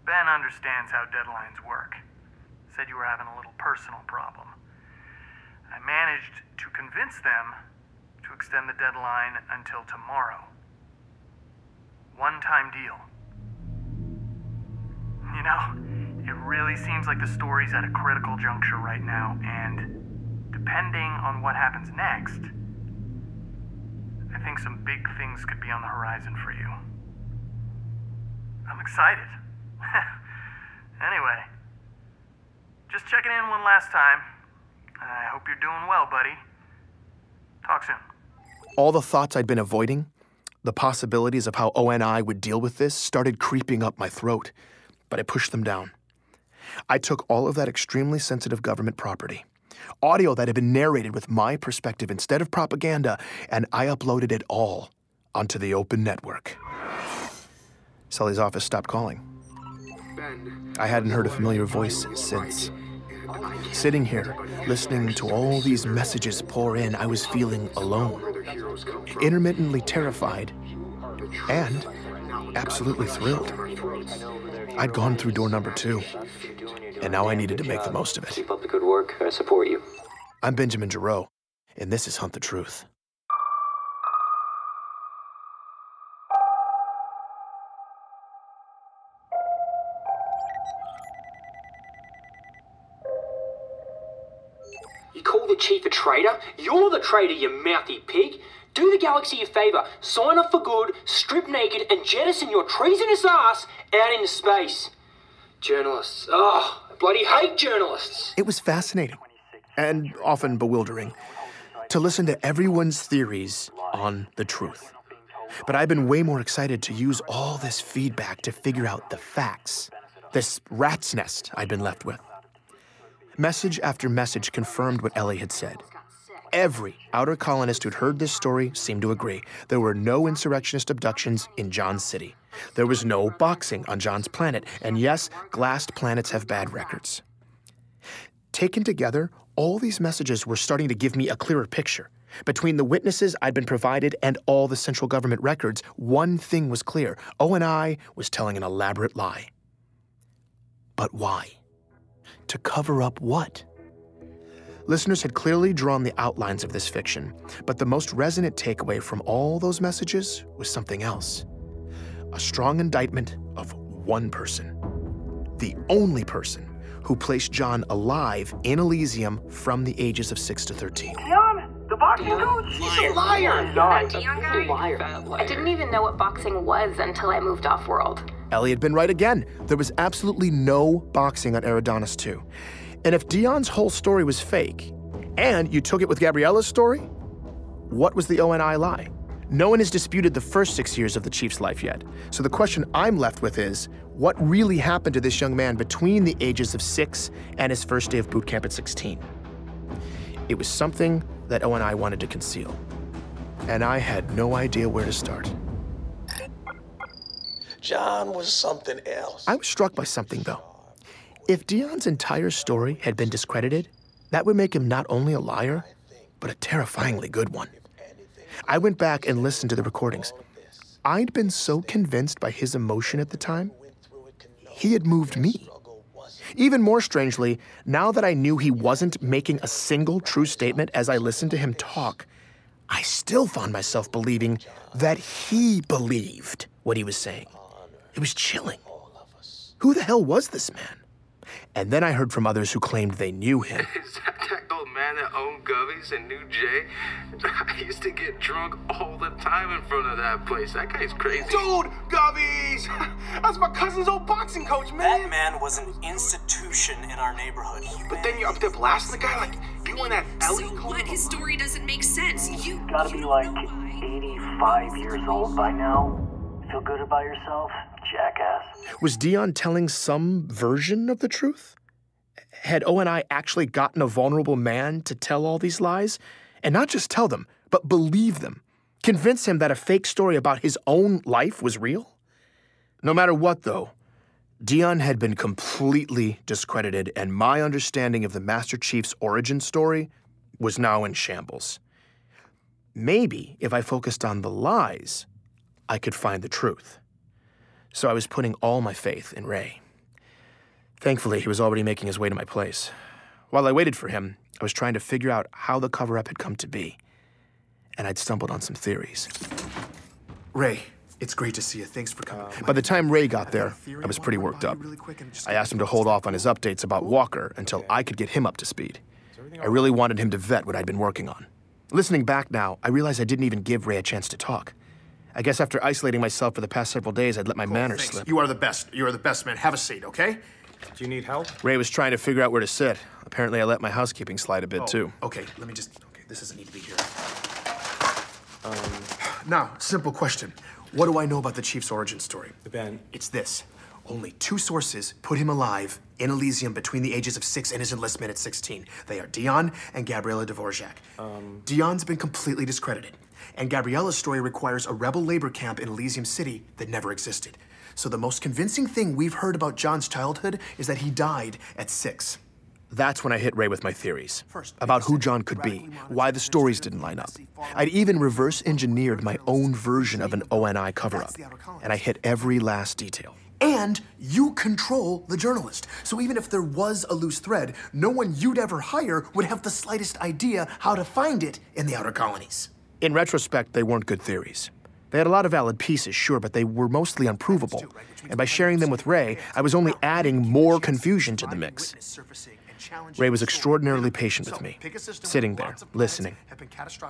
Ben understands how deadlines work. Said you were having a little personal problem. I managed to convince them to extend the deadline until tomorrow. One-time deal. You know, it really seems like the story's at a critical juncture right now, and depending on what happens next, I think some big things could be on the horizon for you. I'm excited. Anyway, just checking in one last time. I hope you're doing well, buddy. Talk soon. All the thoughts I'd been avoiding, the possibilities of how ONI would deal with this, started creeping up my throat, but I pushed them down. I took all of that extremely sensitive government property, audio that had been narrated with my perspective instead of propaganda, and I uploaded it all onto the open network. Sully's office stopped calling. I hadn't heard a familiar voice since. Sitting here, listening to all these messages pour in, I was feeling alone, intermittently terrified, and absolutely thrilled. I'd gone through door number 2, and now I needed to make the most of it. Keep up the good work. I support you. I'm Benjamin Gero, and this is Hunt the Truth. You call the chief a traitor? You're the traitor, you mouthy pig. Do the galaxy a favor, sign up for good, strip naked, and jettison your treasonous ass out into space. Journalists. Oh, I bloody hate journalists. It was fascinating, and often bewildering, to listen to everyone's theories on the truth. But I've been way more excited to use all this feedback to figure out the facts, this rat's nest I'd been left with. Message after message confirmed what Ellie had said. Every outer colonist who'd heard this story seemed to agree. There were no insurrectionist abductions in John's city. There was no boxing on John's planet. And yes, glassed planets have bad records. Taken together, all these messages were starting to give me a clearer picture. Between the witnesses I'd been provided and all the central government records, one thing was clear. ONI was telling an elaborate lie. But why? To cover up what? Listeners had clearly drawn the outlines of this fiction, but the most resonant takeaway from all those messages was something else. A strong indictment of one person. The only person who placed John alive in Elysium from the ages of 6 to 13. Dion, the boxing coach? He's a liar! Liar. I didn't even know what boxing was until I moved off-world. Ellie had been right again. There was absolutely no boxing on Eridanos 2. And if Dion's whole story was fake, and you took it with Gabriella's story, what was the ONI lie? No one has disputed the first 6 years of the Chief's life yet. So the question I'm left with is, what really happened to this young man between the ages of 6 and his first day of boot camp at 16? It was something that ONI wanted to conceal. And I had no idea where to start. John was something else. I was struck by something, though. If Dion's entire story had been discredited, that would make him not only a liar, but a terrifyingly good one. I went back and listened to the recordings. I'd been so convinced by his emotion at the time, he had moved me. Even more strangely, now that I knew he wasn't making a single true statement as I listened to him talk, I still found myself believing that he believed what he was saying. It was chilling. Who the hell was this man? And then I heard from others who claimed they knew him. Is that old man that owned Gubby's and knew Jay? I used to get drunk all the time in front of that place. That guy's crazy. Dude, Gubby's! That's my cousin's old boxing coach, man. That man was an institution in our neighborhood. But then you're up there blasting the guy like you and that Ellie. So what? His story doesn't make sense. You gotta be like 85 years old by now. Feel good about yourself, jackass. Was Dion telling some version of the truth? Had ONI actually gotten a vulnerable man to tell all these lies? And not just tell them, but believe them. Convince him that a fake story about his own life was real? No matter what, though, Dion had been completely discredited, and my understanding of the Master Chief's origin story was now in shambles. Maybe if I focused on the lies, I could find the truth. So I was putting all my faith in Ray. Thankfully, he was already making his way to my place. While I waited for him, I was trying to figure out how the cover-up had come to be. And I'd stumbled on some theories. Ray, it's great to see you. Thanks for coming. By the time Ray got there, I was pretty worked up. I asked him to hold off on his updates about Walker until I could get him up to speed. I really wanted him to vet what I'd been working on. Listening back now, I realized I didn't even give Ray a chance to talk. I guess after isolating myself for the past several days, I'd let my manners slip. You are the best. You are the best, man. Have a seat, okay? Do you need help? Ray was trying to figure out where to sit. Apparently, I let my housekeeping slide a bit, too. Okay, let me just... Okay, this doesn't need to be here. Now, simple question. What do I know about the Chief's origin story? Ben. It's this. Only 2 sources put him alive in Elysium between the ages of 6 and his enlistment at 16. They are Dion and Gabriella Dvorak. Dion's been completely discredited. And Gabriella's story requires a rebel labor camp in Elysium City that never existed. So the most convincing thing we've heard about John's childhood is that he died at 6. That's when I hit Ray with my theories about who John could be, why the stories didn't line up. I'd even reverse engineered my own version of an ONI cover-up, and I hit every last detail. And you control the journalist. So even if there was a loose thread, no one you'd ever hire would have the slightest idea how to find it in the outer colonies. In retrospect, they weren't good theories. They had a lot of valid pieces, sure, but they were mostly unprovable. And by sharing them with Ray, I was only adding more confusion to the mix. Ray was extraordinarily patient with me, sitting there, listening.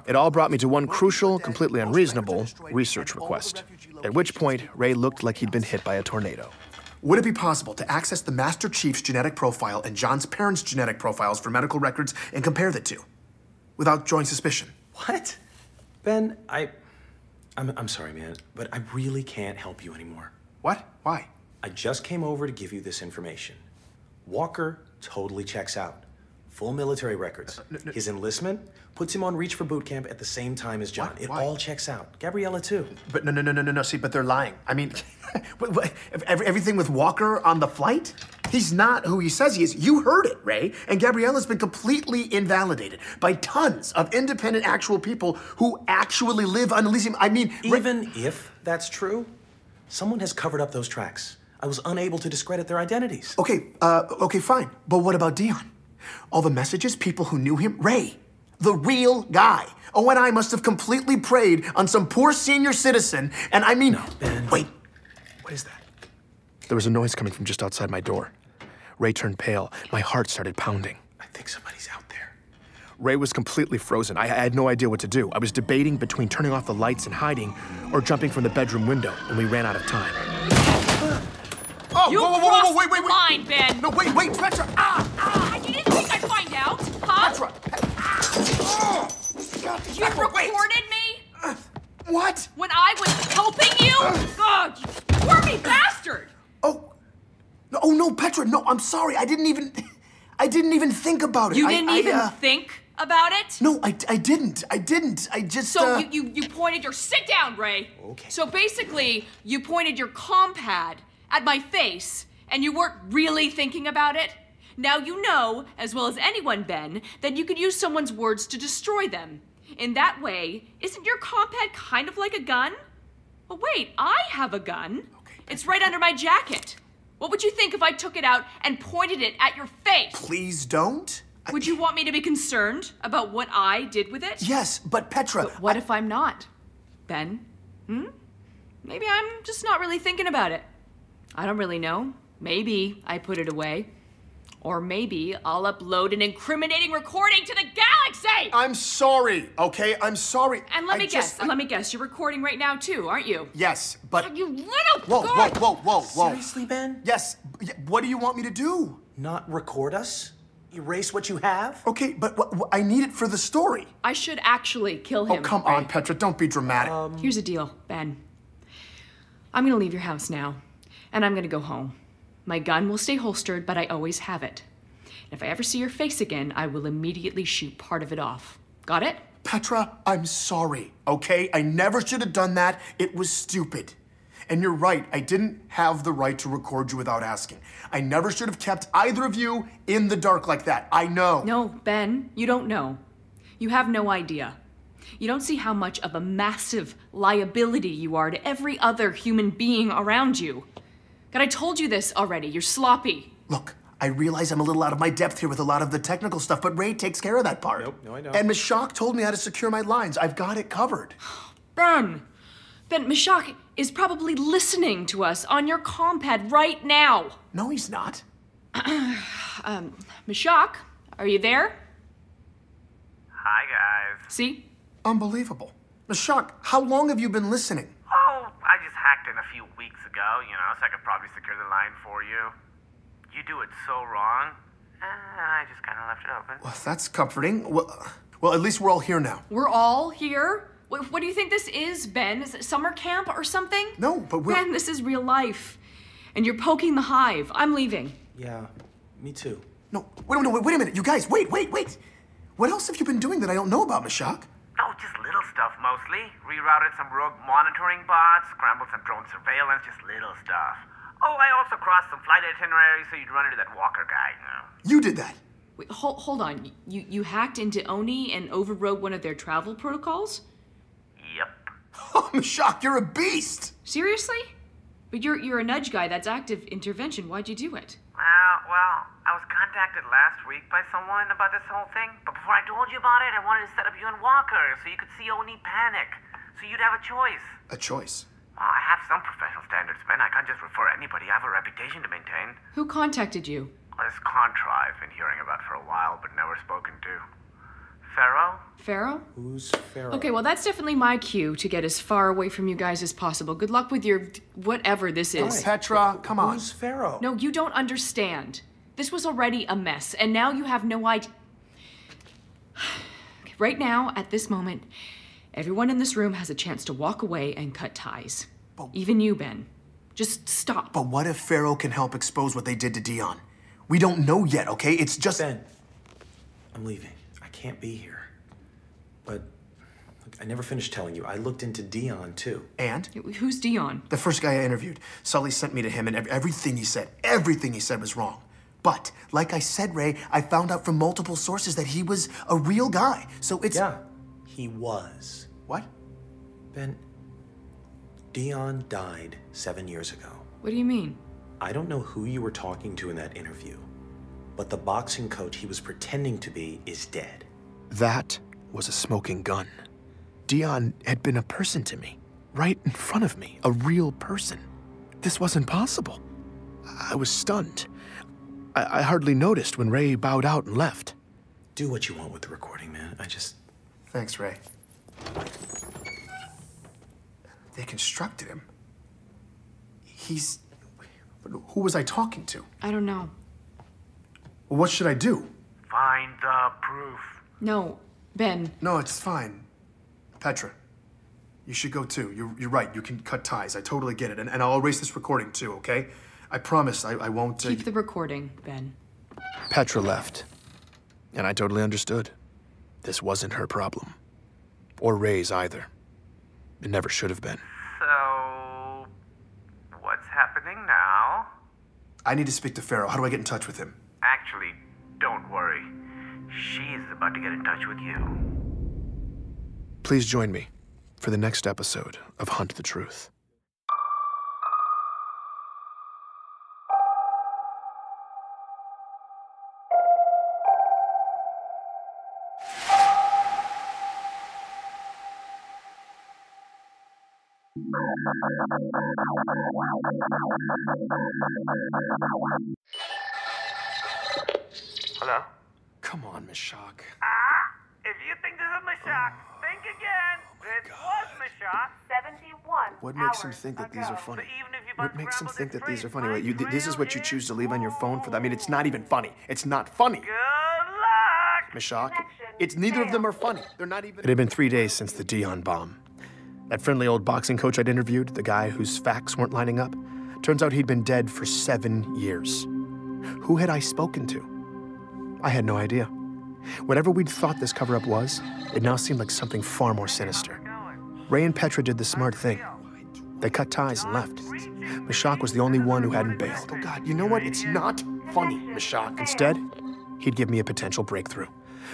It all brought me to one crucial, completely unreasonable research request, at which point Ray looked like he'd been hit by a tornado. Would it be possible to access the Master Chief's genetic profile and John's parents' genetic profiles for medical records and compare the two, without drawing suspicion? What? Ben, I'm sorry, man, but I really can't help you anymore. What? Why? I just came over to give you this information. Walker totally checks out. Full military records. His enlistment puts him on reach for boot camp at the same time as John. What? It Why? all checks out. Gabriella, too. But no. See, but they're lying. I mean, everything with Walker on the flight? He's not who he says he is. You heard it, Ray. And Gabriella's been completely invalidated by tons of independent, actual people who actually live on Elysium. I mean, even if that's true, someone has covered up those tracks. I was unable to discredit their identities. Okay, fine. But what about Dion? All the messages, people who knew him, Ray, the real guy. Oh, and I must have completely preyed on some poor senior citizen, and I mean, wait, what is that? There was a noise coming from just outside my door. Ray turned pale. My heart started pounding. I think somebody's out there. Ray was completely frozen. I had no idea what to do. I was debating between turning off the lights and hiding or jumping from the bedroom window, and we ran out of time. Oh, You whoa, wait. crossed the line, Ben. No, wait, Petra. You didn't think I'd find out, huh? Petra. You recorded me? What? When I was helping you? God, you squirmy bastard! Oh no, Petra. No, I'm sorry. I didn't even think about it. You didn't even think about it? No, I didn't. I just. So you pointed your sit down, Ray. Okay. So basically, you pointed your compad at my face, and you weren't really thinking about it. Now you know, as well as anyone, Ben, that you could use someone's words to destroy them. In that way, isn't your compad kind of like a gun? Oh wait, I have a gun. Okay, it's right under my jacket. What would you think if I took it out and pointed it at your face? Please don't. Would you want me to be concerned about what I did with it? Yes, but Petra. But what if I'm not, Ben? Maybe I'm just not really thinking about it. I don't really know. Maybe I put it away. Or maybe I'll upload an incriminating recording to the galaxy! I'm sorry, okay? I'm sorry. And let me guess, you're recording right now too, aren't you? Yes, but... You little Whoa. Seriously, Ben? Yes, what do you want me to do? Not record us? Erase what you have? Okay, but I need it for the story. I should actually kill him. Oh, come on, Petra, don't be dramatic. Here's the deal, Ben. I'm gonna leave your house now, and I'm gonna go home. My gun will stay holstered, but I always have it. If I ever see your face again, I will immediately shoot part of it off. Got it? Petra, I'm sorry, okay? I never should have done that. It was stupid. And you're right, I didn't have the right to record you without asking. I never should have kept either of you in the dark like that. I know. No, Ben, you don't know. You have no idea. You don't see how much of a massive liability you are to every other human being around you. God, I told you this already. You're sloppy. Look, I realize I'm a little out of my depth here with a lot of the technical stuff, but Ray takes care of that part. No, I don't. And Mashak told me how to secure my lines. I've got it covered. Ben, Mashak is probably listening to us on your compad right now. No, he's not. Mashak, are you there? Hi, guys. See? Unbelievable. Mashak, how long have you been listening? Oh, I just hacked in a few weeks ago, so I could probably secure the line for you. You do it so wrong, and I just kind of left it open. Well, that's comforting. Well, at least we're all here now. We're all here? What do you think this is, Ben? Is it summer camp or something? No, but we're... Ben, this is real life. And you're poking the hive. I'm leaving. Yeah, me too. No, wait a minute. You guys, wait. What else have you been doing that I don't know about, Mashak? Oh, just little stuff mostly. Rerouted some rogue monitoring bots, scrambled some drone surveillance, just little stuff. Oh, I also crossed some flight itineraries so you'd run into that Walker guy, You did that? Wait, hold on. You hacked into Oni and overrode one of their travel protocols? Yep. Oh, Mashak, you're a beast! Seriously? But you're a nudge guy. That's active intervention. Why'd you do it? Well, I was contacted last week by someone about this whole thing, but before I told you about it, I wanted to set up you and Walker so you could see Oni panic, so you'd have a choice. A choice? Well, I have some professional standards, man. I can't just refer anybody. I have a reputation to maintain. Who contacted you? This contra I've been hearing about for a while, but never spoken to. Pharaoh? Pharaoh? Who's Pharaoh? Okay, well, that's definitely my cue to get as far away from you guys as possible. Good luck with your whatever this is. Oh, Petra, come on. Who's Pharaoh? No, you don't understand. This was already a mess, and now you have no idea. Right now, at this moment, everyone in this room has a chance to walk away and cut ties. Even you, Ben. Just stop. But what if Pharaoh can help expose what they did to Dion? We don't know yet, okay? It's just... Ben, I'm leaving. I can't be here. But look, I never finished telling you. I looked into Dion, too. And? Who's Dion? The first guy I interviewed. Sully sent me to him, and everything he said was wrong. But, like I said, Ray, I found out from multiple sources that he was a real guy. So it's... Yeah, he was. What? Ben, Dion died 7 years ago. What do you mean? I don't know who you were talking to in that interview, but the boxing coach he was pretending to be is dead. That was a smoking gun. Dion had been a person to me, right in front of me, a real person. This wasn't possible. I was stunned. I hardly noticed when Ray bowed out and left. Do what you want with the recording, man. Thanks, Ray. They constructed him. Who was I talking to? I don't know. Well, what should I do? Find the proof. No, Ben. No, it's fine. Petra, you should go too. You're right. You can cut ties. I totally get it. And I'll erase this recording too, okay? I promise I won't... Keep the recording, Ben. Petra left. And I totally understood. This wasn't her problem. Or Ray's either. It never should have been. So, what's happening now? I need to speak to Pharaoh. How do I get in touch with him? Actually, don't worry. She's about to get in touch with you. Please join me for the next episode of Hunt the Truth. Hello? Come on, Meshach. If you think this is Meshach, think again. This was Meshach. 71 What makes him think that these are funny? What makes him think that these are funny? Wait, this is what you choose to leave on your phone for that? I mean, it's not even funny. It's not funny. Good luck! Meshach, it's neither of them are funny. They're not even... It had been 3 days since the Dion bomb. That friendly old boxing coach I'd interviewed, the guy whose facts weren't lining up, turns out he'd been dead for 7 years. Who had I spoken to? I had no idea. Whatever we'd thought this cover-up was, it now seemed like something far more sinister. Ray and Petra did the smart thing. They cut ties and left. Meshach was the only one who hadn't bailed. Oh God, you know what? It's not funny, Meshach. Instead, he'd give me a potential breakthrough.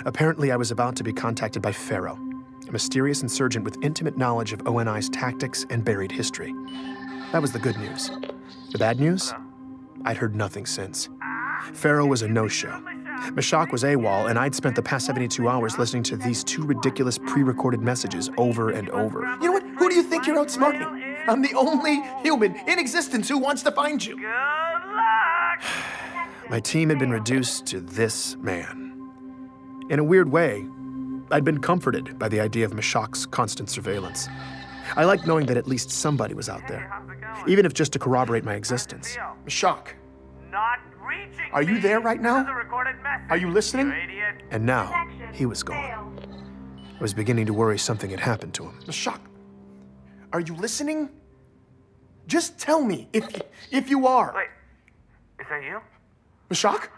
Apparently, I was about to be contacted by Pharaoh, a mysterious insurgent with intimate knowledge of ONI's tactics and buried history. That was the good news. The bad news? I'd heard nothing since. Pharaoh was a no-show. Meshach was AWOL, and I'd spent the past 72 hours listening to these 2 ridiculous pre-recorded messages over and over. You know what? Who do you think you're outsmarting? I'm the only human in existence who wants to find you. Good luck! My team had been reduced to this man. In a weird way, I'd been comforted by the idea of Meshach's constant surveillance. I liked knowing that at least somebody was out there, even if just to corroborate my existence. Meshach, are you there right now? Are you listening? And now, he was gone. I was beginning to worry something had happened to him. Meshach, are you listening? Just tell me if you are. Wait, is that you? Meshach?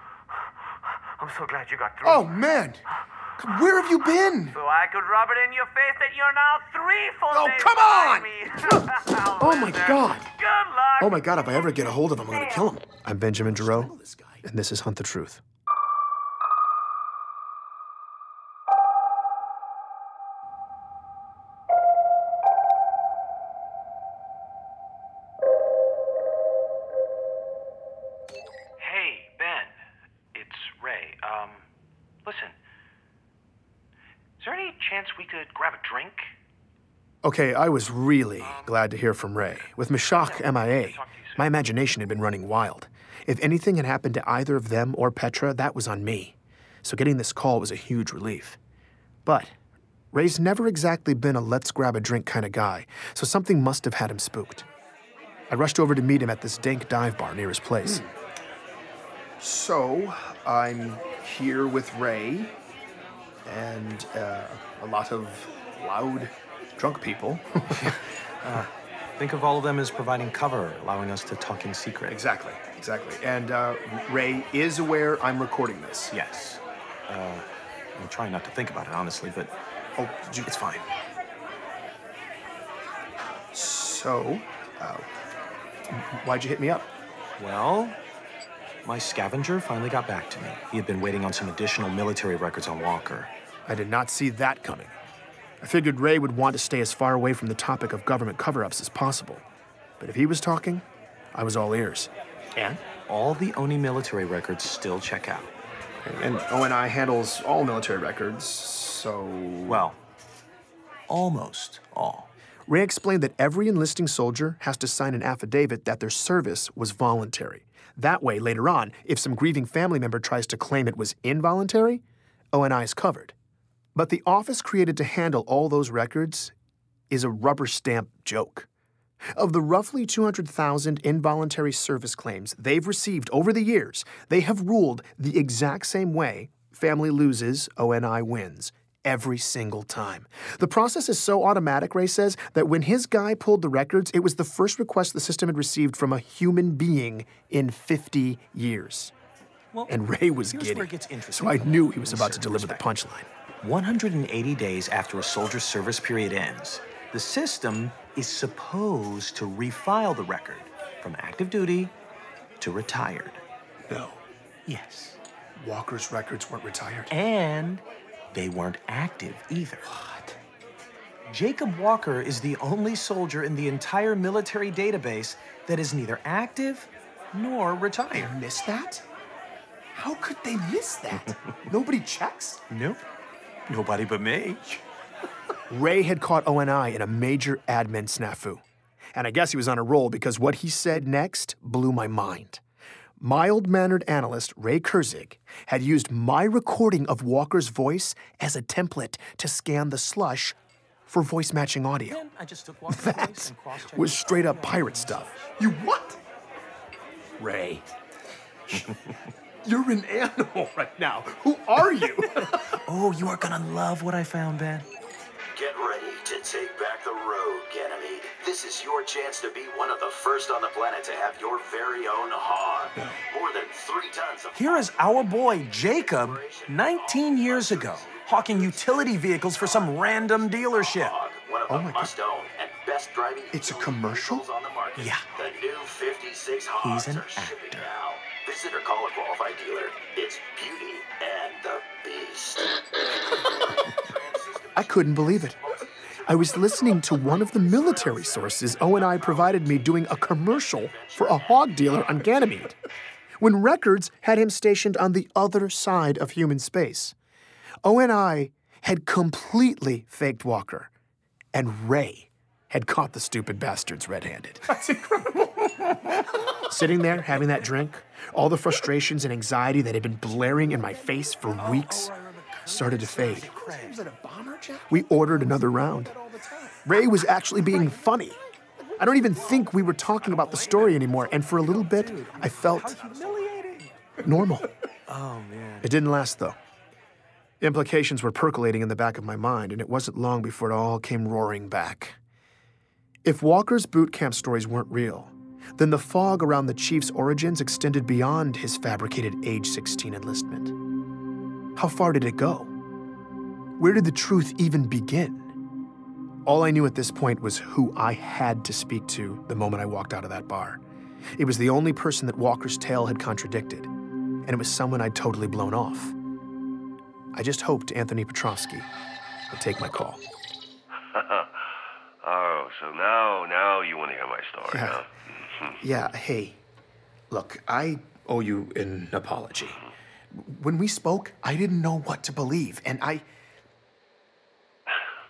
I'm so glad you got through. Oh, man. Where have you been? So I could rub it in your face that you're now 3 full days come on! me. Oh, my God. Good luck. Oh, my God, if I ever get a hold of him, I'm going to kill him. I'm Benjamin Giroux, and this is Hunt the Truth. Hey, Ben. It's Ray. Listen. Is there any chance we could grab a drink? Okay, I was really glad to hear from Ray. With Meshach MIA, my imagination had been running wild. If anything had happened to either of them or Petra, that was on me. So getting this call was a huge relief. But Ray's never exactly been a let's-grab-a-drink kind of guy, so something must have had him spooked. I rushed over to meet him at this dank dive bar near his place. So, I'm here with Ray, and a lot of loud, drunk people. Think of all of them as providing cover, allowing us to talk in secret. Exactly. And Ray is aware I'm recording this. Yes. I'm trying not to think about it, honestly, but it's fine. So, why'd you hit me up? Well, my scavenger finally got back to me. He had been waiting on some additional military records on Walker. I did not see that coming. I figured Ray would want to stay as far away from the topic of government cover-ups as possible. But if he was talking, I was all ears. And? All the ONI military records still check out. And ONI handles all military records, so... Well, almost all. Ray explained that every enlisting soldier has to sign an affidavit that their service was voluntary. That way, later on, if some grieving family member tries to claim it was involuntary, ONI is covered. But the office created to handle all those records is a rubber stamp joke. Of the roughly 200,000 involuntary service claims they've received over the years, they have ruled the exact same way: family loses, ONI wins. Every single time. The process is so automatic, Ray says, that when his guy pulled the records, it was the first request the system had received from a human being in 50 years. Well, and Ray was here's giddy, where it gets interesting. so I knew he was about to deliver the punchline. 180 days after a soldier's service period ends, the system is supposed to refile the record from active duty to retired. No. Yes. Walker's records weren't retired. And they weren't active either. What? Jacob Walker is the only soldier in the entire military database that is neither active nor retired. They missed that? How could they miss that? Nobody checks? Nope. Nobody but me. Ray had caught ONI in a major admin snafu. And I guess he was on a roll because what he said next blew my mind. Mild-mannered analyst Ray Kurzig had used my recording of Walker's voice as a template to scan the slush for voice-matching audio. Then I just took Walker's voice That and cross-checked was it. straight-up pirate stuff. You what? Ray. You're an animal right now. Who are you? Oh, you are gonna love what I found, Ben. Get ready to take back the road, Ganymede. This is your chance to be one of the first on the planet to have your very own hog. More than 3 tons of... Here is our boy, Jacob, 19 years ago, hawking utility vehicles for some random dealership. One of the must-own and best driving... It's a commercial? On the market. Yeah. The new 56 hogs He's an are shipping actor. now. Visit or call a qualified dealer. It's Beauty and the Beast. I couldn't believe it. I was listening to one of the military sources ONI provided me doing a commercial for a hog dealer on Ganymede, when Records had him stationed on the other side of human space. ONI had completely faked Walker, and Ray had caught the stupid bastards red-handed. That's incredible. Sitting there, having that drink, all the frustrations and anxiety that had been blaring in my face for weeks started to fade. We ordered another round. Ray was actually being funny. I don't even think we were talking about the story anymore, and for a little bit, I felt normal. Oh, man. It didn't last, though. Implications were percolating in the back of my mind, and it wasn't long before it all came roaring back. If Walker's boot camp stories weren't real, then the fog around the Chief's origins extended beyond his fabricated age 16 enlistment. How far did it go? Where did the truth even begin? All I knew at this point was who I had to speak to the moment I walked out of that bar. It was the only person that Walker's tale had contradicted, and it was someone I'd totally blown off. I just hoped Anthony Petrovsky would take my call. Oh, so now you want to hear my story, Yeah. huh? Yeah, hey, look, I owe you an apology. When we spoke, I didn't know what to believe, and I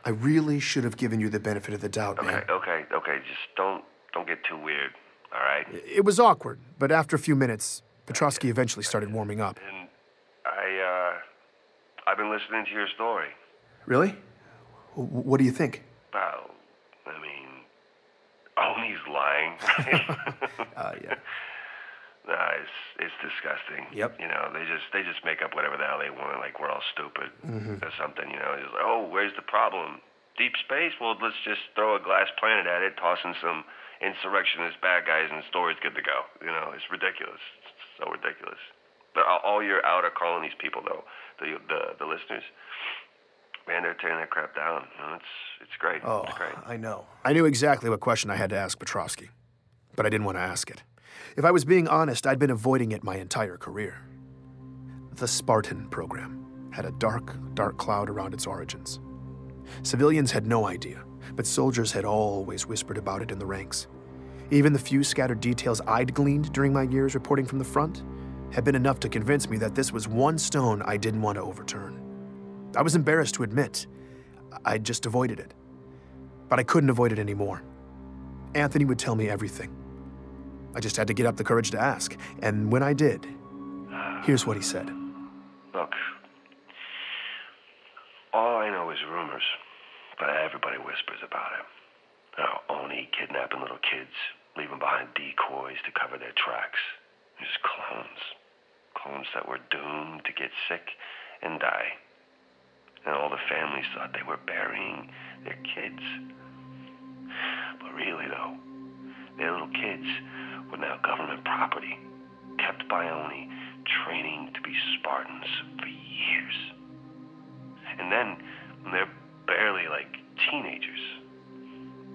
really should have given you the benefit of the doubt, man. Okay, just don't get too weird, all right? It was awkward, but after a few minutes, Petrovsky eventually started warming up. And I've been listening to your story. Really? What do you think? Well, I mean, Oni's lying. Yeah. Nah, it's disgusting. Yep. You know, they just make up whatever the hell they want, like we're all stupid or something. You know, just like, oh, where's the problem? Deep space? Well, let's just throw a glass planet at it, toss in some insurrectionist bad guys, and the story's good to go. You know, it's ridiculous. It's so ridiculous. But all your outer colonies people, though, the listeners, man, they're tearing that crap down. You know, it's great. Oh, it's great. I know. I knew exactly what question I had to ask Petrovsky, but I didn't want to ask it. If I was being honest, I'd been avoiding it my entire career. The Spartan program had a dark, dark cloud around its origins. Civilians had no idea, but soldiers had always whispered about it in the ranks. Even the few scattered details I'd gleaned during my years reporting from the front had been enough to convince me that this was one stone I didn't want to overturn. I was embarrassed to admit I'd just avoided it, but I couldn't avoid it anymore. Anthony would tell me everything. I just had to get up the courage to ask, and when I did, here's what he said. Look, all I know is rumors, but everybody whispers about it. Oni kidnapping little kids, leaving behind decoys to cover their tracks. Just clones. Clones that were doomed to get sick and die. And all the families thought they were burying their kids. But really, though, their little kids were now government property, kept by Oni, training to be Spartans for years. And then, when they're barely like teenagers,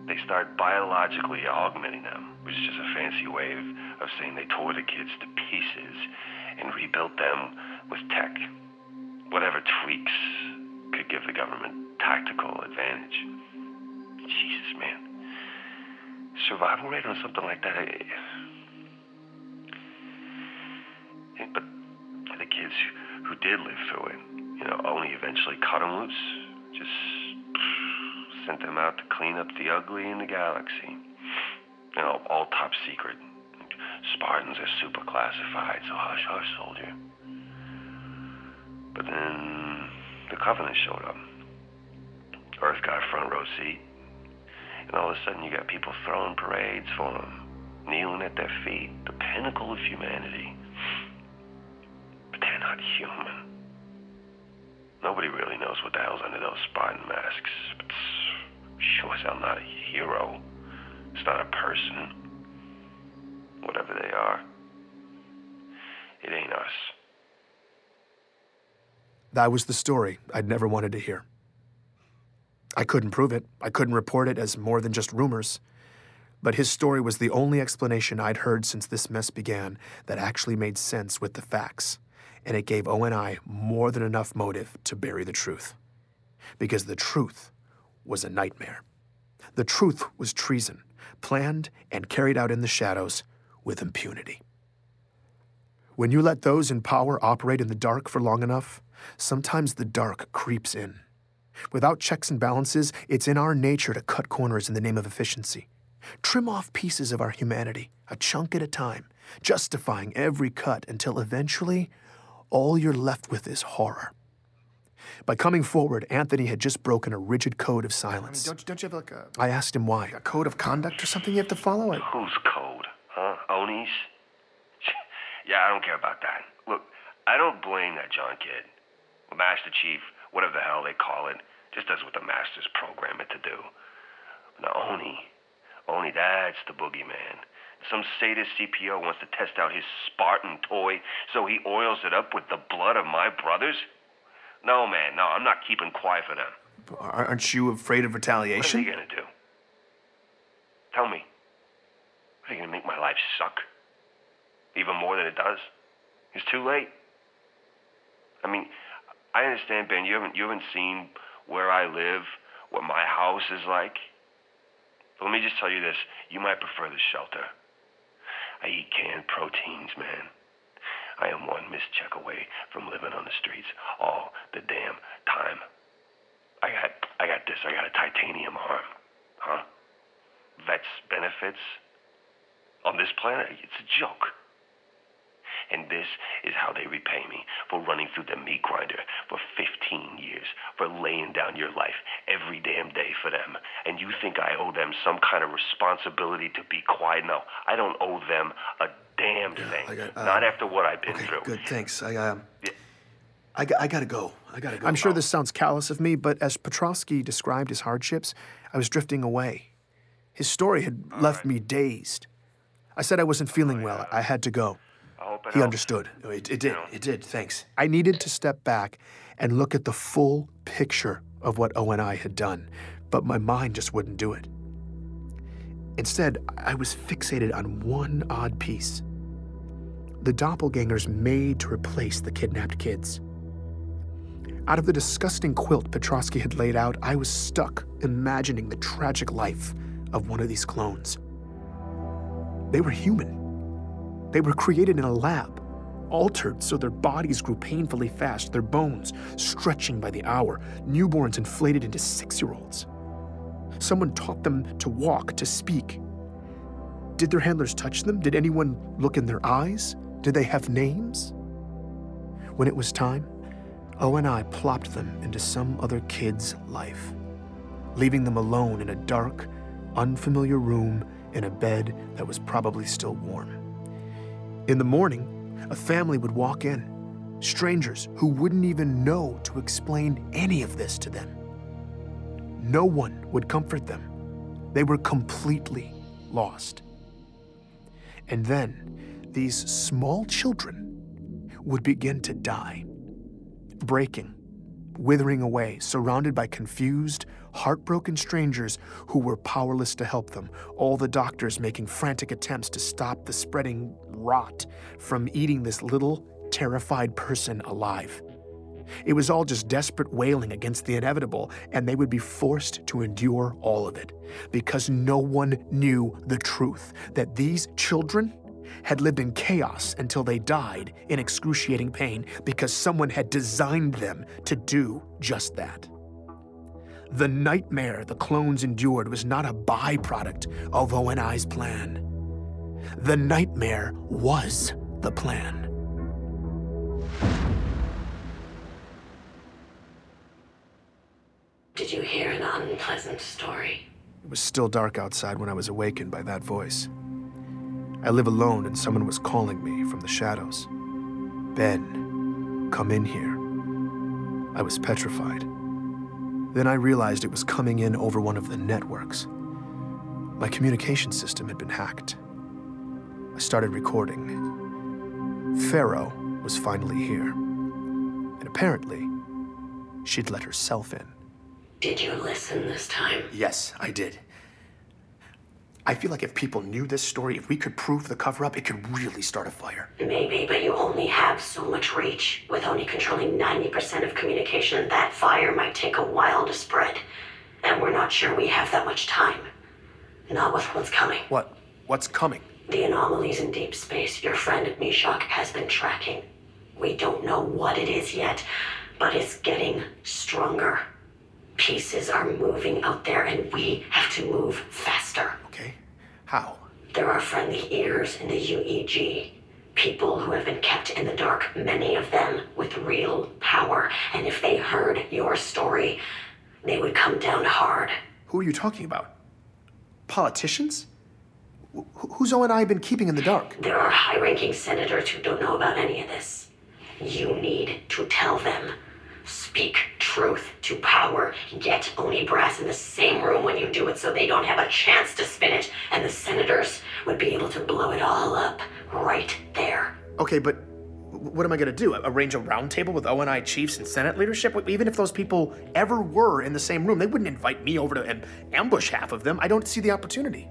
they start biologically augmenting them, which is just a fancy way of saying they tore the kids to pieces and rebuilt them with tech. Whatever tweaks could give the government tactical advantage. Jesus, man. Survival rate on something like that. But the kids who did live through it, Oni eventually cut them loose. Just sent them out to clean up the ugly in the galaxy. All top secret. Spartans are super classified, so hush, hush, soldier. But then the Covenant showed up. Earth got a front row seat. And all of a sudden you got people throwing parades for them, kneeling at their feet, the pinnacle of humanity. But they're not human. Nobody really knows what the hell's under those Spartan masks. But sure as hell not a hero. It's not a person. Whatever they are, it ain't us. That was the story I'd never wanted to hear. I couldn't prove it. I couldn't report it as more than just rumors. But his story was the only explanation I'd heard since this mess began that actually made sense with the facts. And it gave ONI more than enough motive to bury the truth. Because the truth was a nightmare. The truth was treason, planned and carried out in the shadows with impunity. When you let those in power operate in the dark for long enough, sometimes the dark creeps in. Without checks and balances, it's in our nature to cut corners in the name of efficiency. Trim off pieces of our humanity, a chunk at a time, justifying every cut until eventually all you're left with is horror. By coming forward, Anthony had just broken a rigid code of silence. Don't you have like a... I asked him why. A code of conduct or something you have to follow? Whose code? Huh? Oni's? Yeah, I don't care about that. Look, I don't blame that John kid. Master Chief, whatever the hell they call it, just does what the masters program it to do. Now, Oni, that's the boogeyman. Some sadist CPO wants to test out his Spartan toy, so he oils it up with the blood of my brothers? No, man, no, I'm not keeping quiet for them. Aren't you afraid of retaliation? What are they gonna do? Tell me. Are they gonna make my life suck? Even more than it does? It's too late. I mean, I understand, Ben, you haven't seen where I live, what my house is like. But let me just tell you this, you might prefer the shelter. I eat canned proteins, man. I am one mischeck away from living on the streets all the damn time. I got a titanium arm. Huh? Vets benefits? On this planet, it's a joke. And this is how they repay me for running through the meat grinder for 15 years, for laying down your life every damn day for them. And you think I owe them some kind of responsibility to be quiet? No, I don't owe them a damn thing. Not after what I've been through. Good, thanks. I gotta go. I'm sure this sounds callous of me, but as Petrovsky described his hardships, I was drifting away. His story had left me dazed. I said I wasn't feeling well. I had to go. I hope it He helps. understood. It did, thanks. I needed to step back and look at the full picture of what ONI had done, but my mind just wouldn't do it. Instead, I was fixated on one odd piece. The doppelgangers made to replace the kidnapped kids. Out of the disgusting quilt Petrovsky had laid out, I was stuck imagining the tragic life of one of these clones. They were human. They were created in a lab, altered so their bodies grew painfully fast, their bones stretching by the hour, newborns inflated into 6-year-olds. Someone taught them to walk, to speak. Did their handlers touch them? Did anyone look in their eyes? Did they have names? When it was time, ONI plopped them into some other kid's life, leaving them alone in a dark, unfamiliar room in a bed that was probably still warm. In the morning, a family would walk in, strangers who wouldn't even know to explain any of this to them. No one would comfort them. They were completely lost. And then these small children would begin to die, breaking, withering away, surrounded by confused, heartbroken strangers who were powerless to help them, all the doctors making frantic attempts to stop the spreading rot from eating this little, terrified person alive. It was all just desperate wailing against the inevitable, and they would be forced to endure all of it because no one knew the truth, that these children had lived in chaos until they died in excruciating pain because someone had designed them to do just that. The nightmare the clones endured was not a byproduct of ONI's plan. The nightmare was the plan. Did you hear an unpleasant story? It was still dark outside when I was awakened by that voice. I live alone and someone was calling me from the shadows. Ben, come in here. I was petrified. Then I realized it was coming in over one of the networks. My communication system had been hacked. I started recording. Pharaoh was finally here. And apparently, she'd let herself in. Did you listen this time? Yes, I did. I feel like if people knew this story, if we could prove the cover-up, it could really start a fire. Maybe, but you only have so much reach. With only controlling 90% of communication, that fire might take a while to spread. And we're not sure we have that much time. Not with what's coming. What? What's coming? The anomalies in deep space your friend Meshach has been tracking. We don't know what it is yet, but it's getting stronger. Pieces are moving out there, and we have to move faster. Okay. How? There are friendly ears in the UEG. People who have been kept in the dark, many of them with real power. And if they heard your story, they would come down hard. Who are you talking about? Politicians? Who's ONI been keeping in the dark? There are high-ranking senators who don't know about any of this. You need to tell them. Speak truth to power. Get Oni Brass in the same room when you do it so they don't have a chance to spin it, and the senators would be able to blow it all up right there. Okay, but what am I going to do? Arrange a roundtable with ONI chiefs and Senate leadership? Even if those people ever were in the same room, they wouldn't invite me over to ambush half of them. I don't see the opportunity.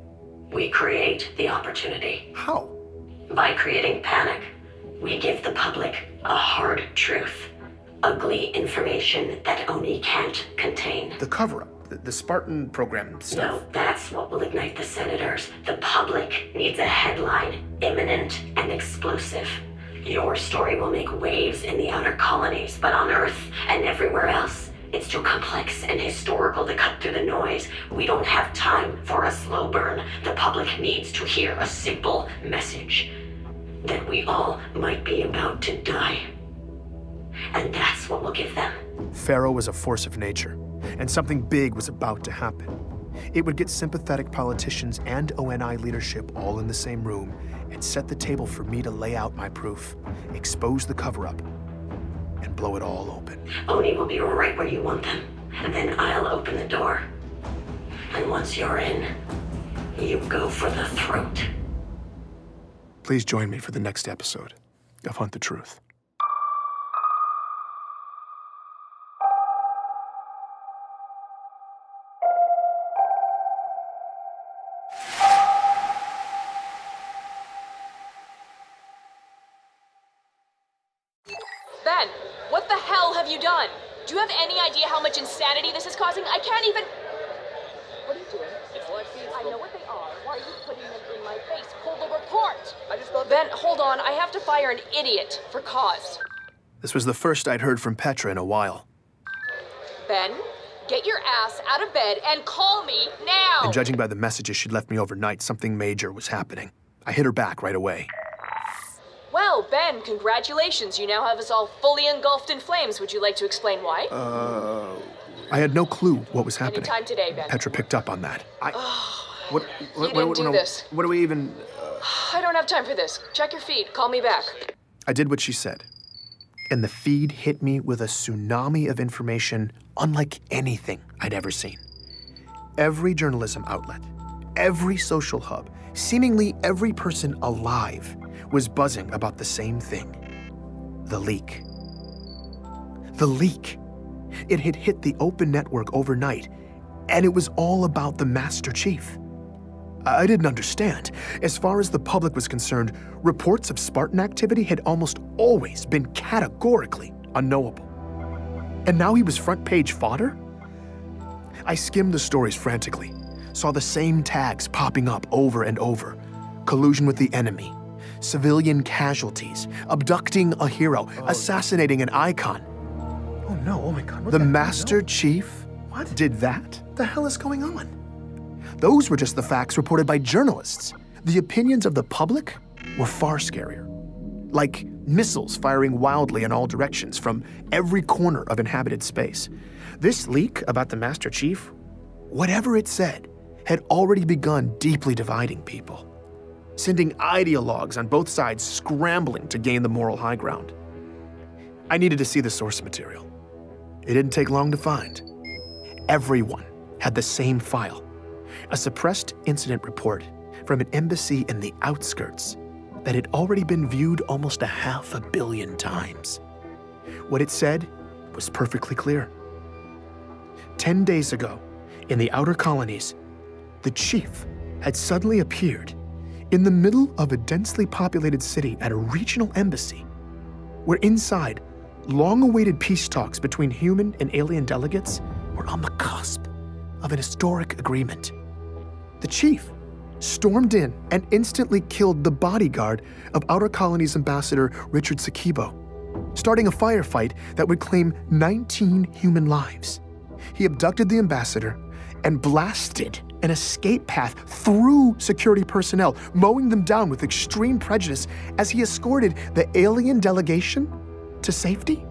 We create the opportunity. How? By creating panic. We give the public a hard truth. Ugly information that Oni can't contain. The cover-up, the Spartan program stuff. No, that's what will ignite the senators. The public needs a headline, imminent and explosive. Your story will make waves in the outer colonies, but on Earth and everywhere else, it's too complex and historical to cut through the noise. We don't have time for a slow burn. The public needs to hear a simple message. That we all might be about to die. And that's what we'll give them. Pharaoh was a force of nature, and something big was about to happen. It would get sympathetic politicians and ONI leadership all in the same room and set the table for me to lay out my proof, expose the cover-up, and blow it all open. Oni will be right where you want them, and then I'll open the door. And once you're in, you go for the throat. Please join me for the next episode of Hunt the Truth. Ben, what the hell have you done? Do you have any idea how much insanity this is causing? I can't even... What are you doing? It's live feeds. I know what they are. Why are you putting them in my face? Pull the report! I just thought... Ben, hold on. I have to fire an idiot for cause. This was the first I'd heard from Petra in a while. Ben, get your ass out of bed and call me now! And judging by the messages she'd left me overnight, something major was happening. I hit her back right away. Well, Ben, congratulations. You now have us all fully engulfed in flames. Would you like to explain why? I had no clue what was happening. Anytime today, Ben. Petra picked up on that. You didn't do this. What do we even... I don't have time for this. Check your feed. Call me back. I did what she said. And the feed hit me with a tsunami of information unlike anything I'd ever seen. Every journalism outlet, every social hub, seemingly every person alive was buzzing about the same thing. The leak. The leak. It had hit the open network overnight, and it was all about the Master Chief. I didn't understand. As far as the public was concerned, reports of Spartan activity had almost always been categorically unknowable. And now he was front-page fodder? I skimmed the stories frantically, saw the same tags popping up over and over. Collusion with the enemy, civilian casualties, abducting a hero, assassinating an icon. Oh no, oh my God. The Master Chief did that? What the hell is going on? Those were just the facts reported by journalists. The opinions of the public were far scarier. Like missiles firing wildly in all directions from every corner of inhabited space. This leak about the Master Chief, whatever it said, had already begun deeply dividing people, sending ideologues on both sides scrambling to gain the moral high ground. I needed to see the source material. It didn't take long to find. Everyone had the same file, a suppressed incident report from an embassy in the outskirts that had already been viewed almost 500 million times. What it said was perfectly clear. 10 days ago, in the outer colonies, the chief had suddenly appeared in the middle of a densely populated city at a regional embassy, where inside, long-awaited peace talks between human and alien delegates were on the cusp of an historic agreement. The chief stormed in and instantly killed the bodyguard of Outer Colonies Ambassador Richard Sakibo, starting a firefight that would claim 19 human lives. He abducted the ambassador and blasted an escape path through security personnel, mowing them down with extreme prejudice as he escorted the alien delegation to safety.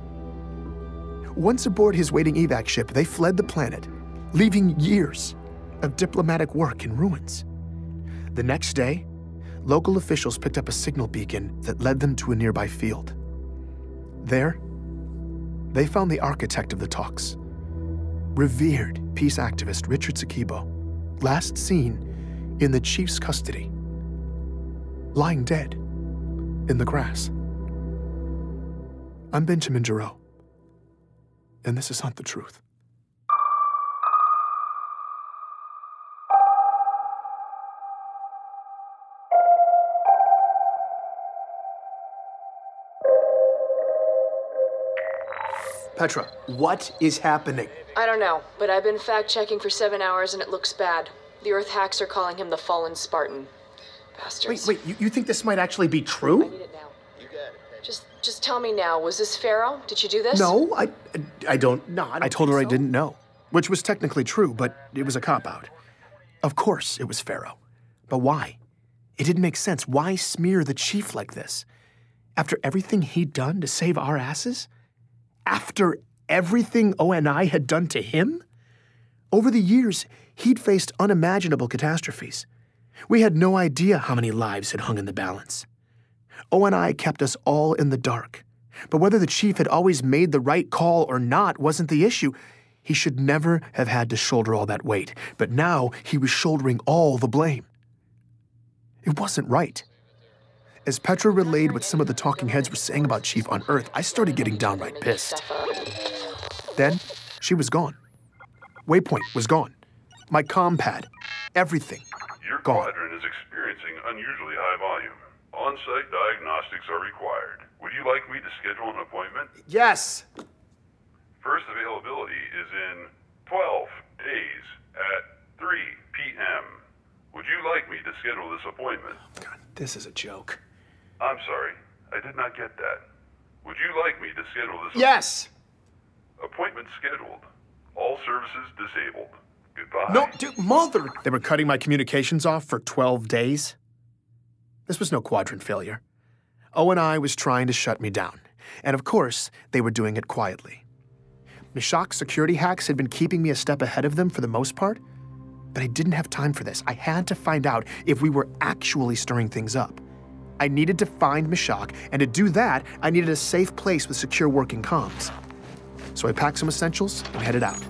Once aboard his waiting evac ship, they fled the planet, leaving years of diplomatic work in ruins. The next day, local officials picked up a signal beacon that led them to a nearby field. There, they found the architect of the talks, revered peace activist Richard Sakibo, last seen in the chief's custody, lying dead in the grass. I'm Benjamin Giroux, and this is Hunt the Truth. Petra, what is happening? I don't know, but I've been fact-checking for 7 hours and it looks bad. The Earth hacks are calling him the Fallen Spartan. Bastards. Wait, you think this might actually be true? I need it now. You got it. Just tell me now, was this Pharaoh? Did you do this? No, I don't. No, I told her I didn't know, which was technically true, but it was a cop-out. Of course it was Pharaoh. But why? It didn't make sense. Why smear the chief like this? After everything he'd done to save our asses? After everything ONI had done to him? Over the years, he'd faced unimaginable catastrophes. We had no idea how many lives had hung in the balance. ONI kept us all in the dark. But whether the chief had always made the right call or not wasn't the issue. He should never have had to shoulder all that weight. But now he was shouldering all the blame. It wasn't right. As Petra relayed what some of the talking heads were saying about Chief on Earth, I started getting downright pissed. Then, she was gone. Waypoint was gone. My comm pad. Everything. Your gone. quadrant is experiencing unusually high volume. On-site diagnostics are required. Would you like me to schedule an appointment? Yes. First availability is in 12 days at 3 p.m. Would you like me to schedule this appointment? God, this is a joke. I'm sorry, I did not get that. Would you like me to schedule this? Yes. Appointment scheduled. All services disabled. Goodbye. No, dude, mother! They were cutting my communications off for 12 days? This was no quadrant failure. ONI was trying to shut me down. And of course, they were doing it quietly. Meshach's security hacks had been keeping me a step ahead of them for the most part, but I didn't have time for this. I had to find out if we were actually stirring things up. I needed to find Meshach, and to do that, I needed a safe place with secure working comms. So I packed some essentials and headed out,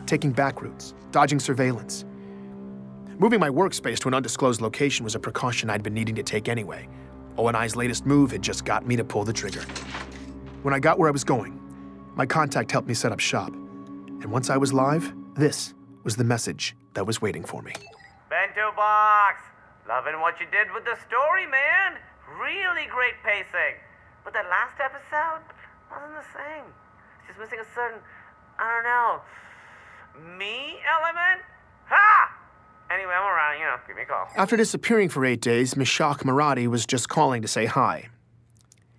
taking back routes, dodging surveillance. Moving my workspace to an undisclosed location was a precaution I'd been needing to take anyway. ONI's latest move had just got me to pull the trigger. When I got where I was going, my contact helped me set up shop. And once I was live, this was the message that was waiting for me. Bento Box! Loving what you did with the story, man! Really great pacing. But that last episode wasn't the same. It's just missing a certain, I don't know, me element? Ha! Anyway, I'm around, give me a call. After disappearing for 8 days, Meshach Maradi was just calling to say hi.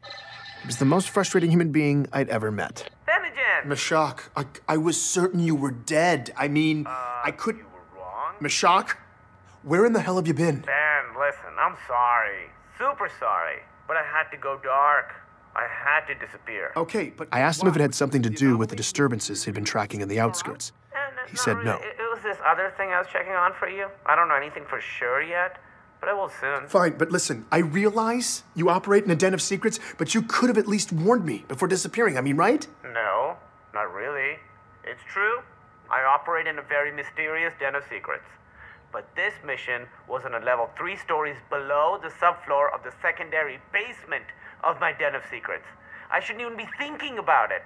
He was the most frustrating human being I'd ever met. Benjamin! Meshach, I was certain you were dead. I mean, I could... You were wrong? Meshach, where in the hell have you been? Ben, listen, I'm sorry. Super sorry. But I had to go dark. I had to disappear. Okay, but... I asked him if it had something to do with the disturbances he'd been tracking in the outskirts. He said no. It was this other thing I was checking on for you. I don't know anything for sure yet, but I will soon. Fine, but listen, I realize you operate in a den of secrets, but you could have at least warned me before disappearing, I mean, right? No, not really. It's true. I operate in a very mysterious den of secrets. But this mission was on a level 3 stories below the subfloor of the secondary basement of my den of secrets. I shouldn't even be thinking about it.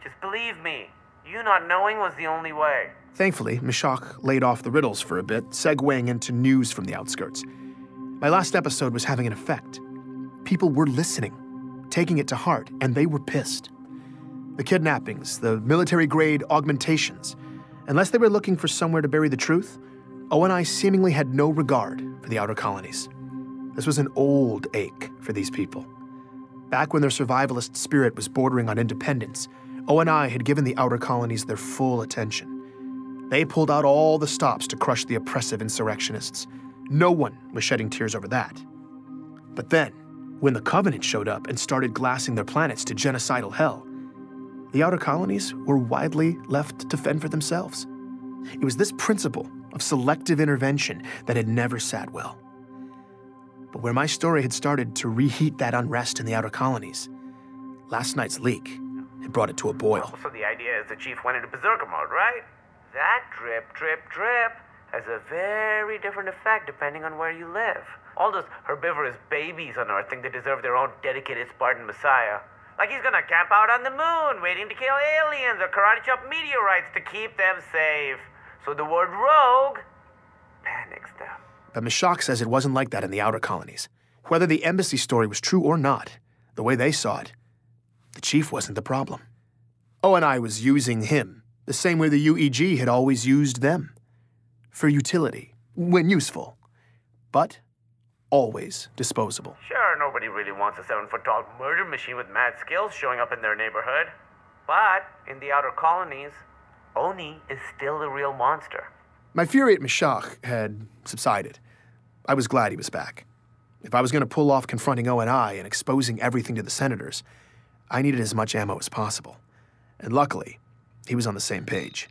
Just believe me, you not knowing was the only way. Thankfully, Meshach laid off the riddles for a bit, segueing into news from the outskirts. My last episode was having an effect. People were listening, taking it to heart, and they were pissed. The kidnappings, the military-grade augmentations, unless they were looking for somewhere to bury the truth, ONI seemingly had no regard for the outer colonies. This was an old ache for these people. Back when their survivalist spirit was bordering on independence, ONI had given the outer colonies their full attention. They pulled out all the stops to crush the oppressive insurrectionists. No one was shedding tears over that. But then, when the Covenant showed up and started glassing their planets to genocidal hell, the outer colonies were widely left to fend for themselves. It was this principle of selective intervention that had never sat well. But where my story had started to reheat that unrest in the outer colonies, last night's leak had brought it to a boil. So the idea is the chief went into berserker mode, right? That drip, drip, drip has a very different effect depending on where you live. All those herbivorous babies on Earth think they deserve their own dedicated Spartan messiah. Like he's gonna camp out on the moon, waiting to kill aliens or karate chop meteorites to keep them safe. So the word rogue panics them. But Meshach says it wasn't like that in the outer colonies. Whether the embassy story was true or not, the way they saw it, the chief wasn't the problem. ONI was using him the same way the UEG had always used them. For utility, when useful, but always disposable. Sure, nobody really wants a 7-foot-tall murder machine with mad skills showing up in their neighborhood. But in the outer colonies, Oni is still the real monster. My fury at Meshach had subsided. I was glad he was back. If I was going to pull off confronting ONI and exposing everything to the senators, I needed as much ammo as possible. And luckily, he was on the same page.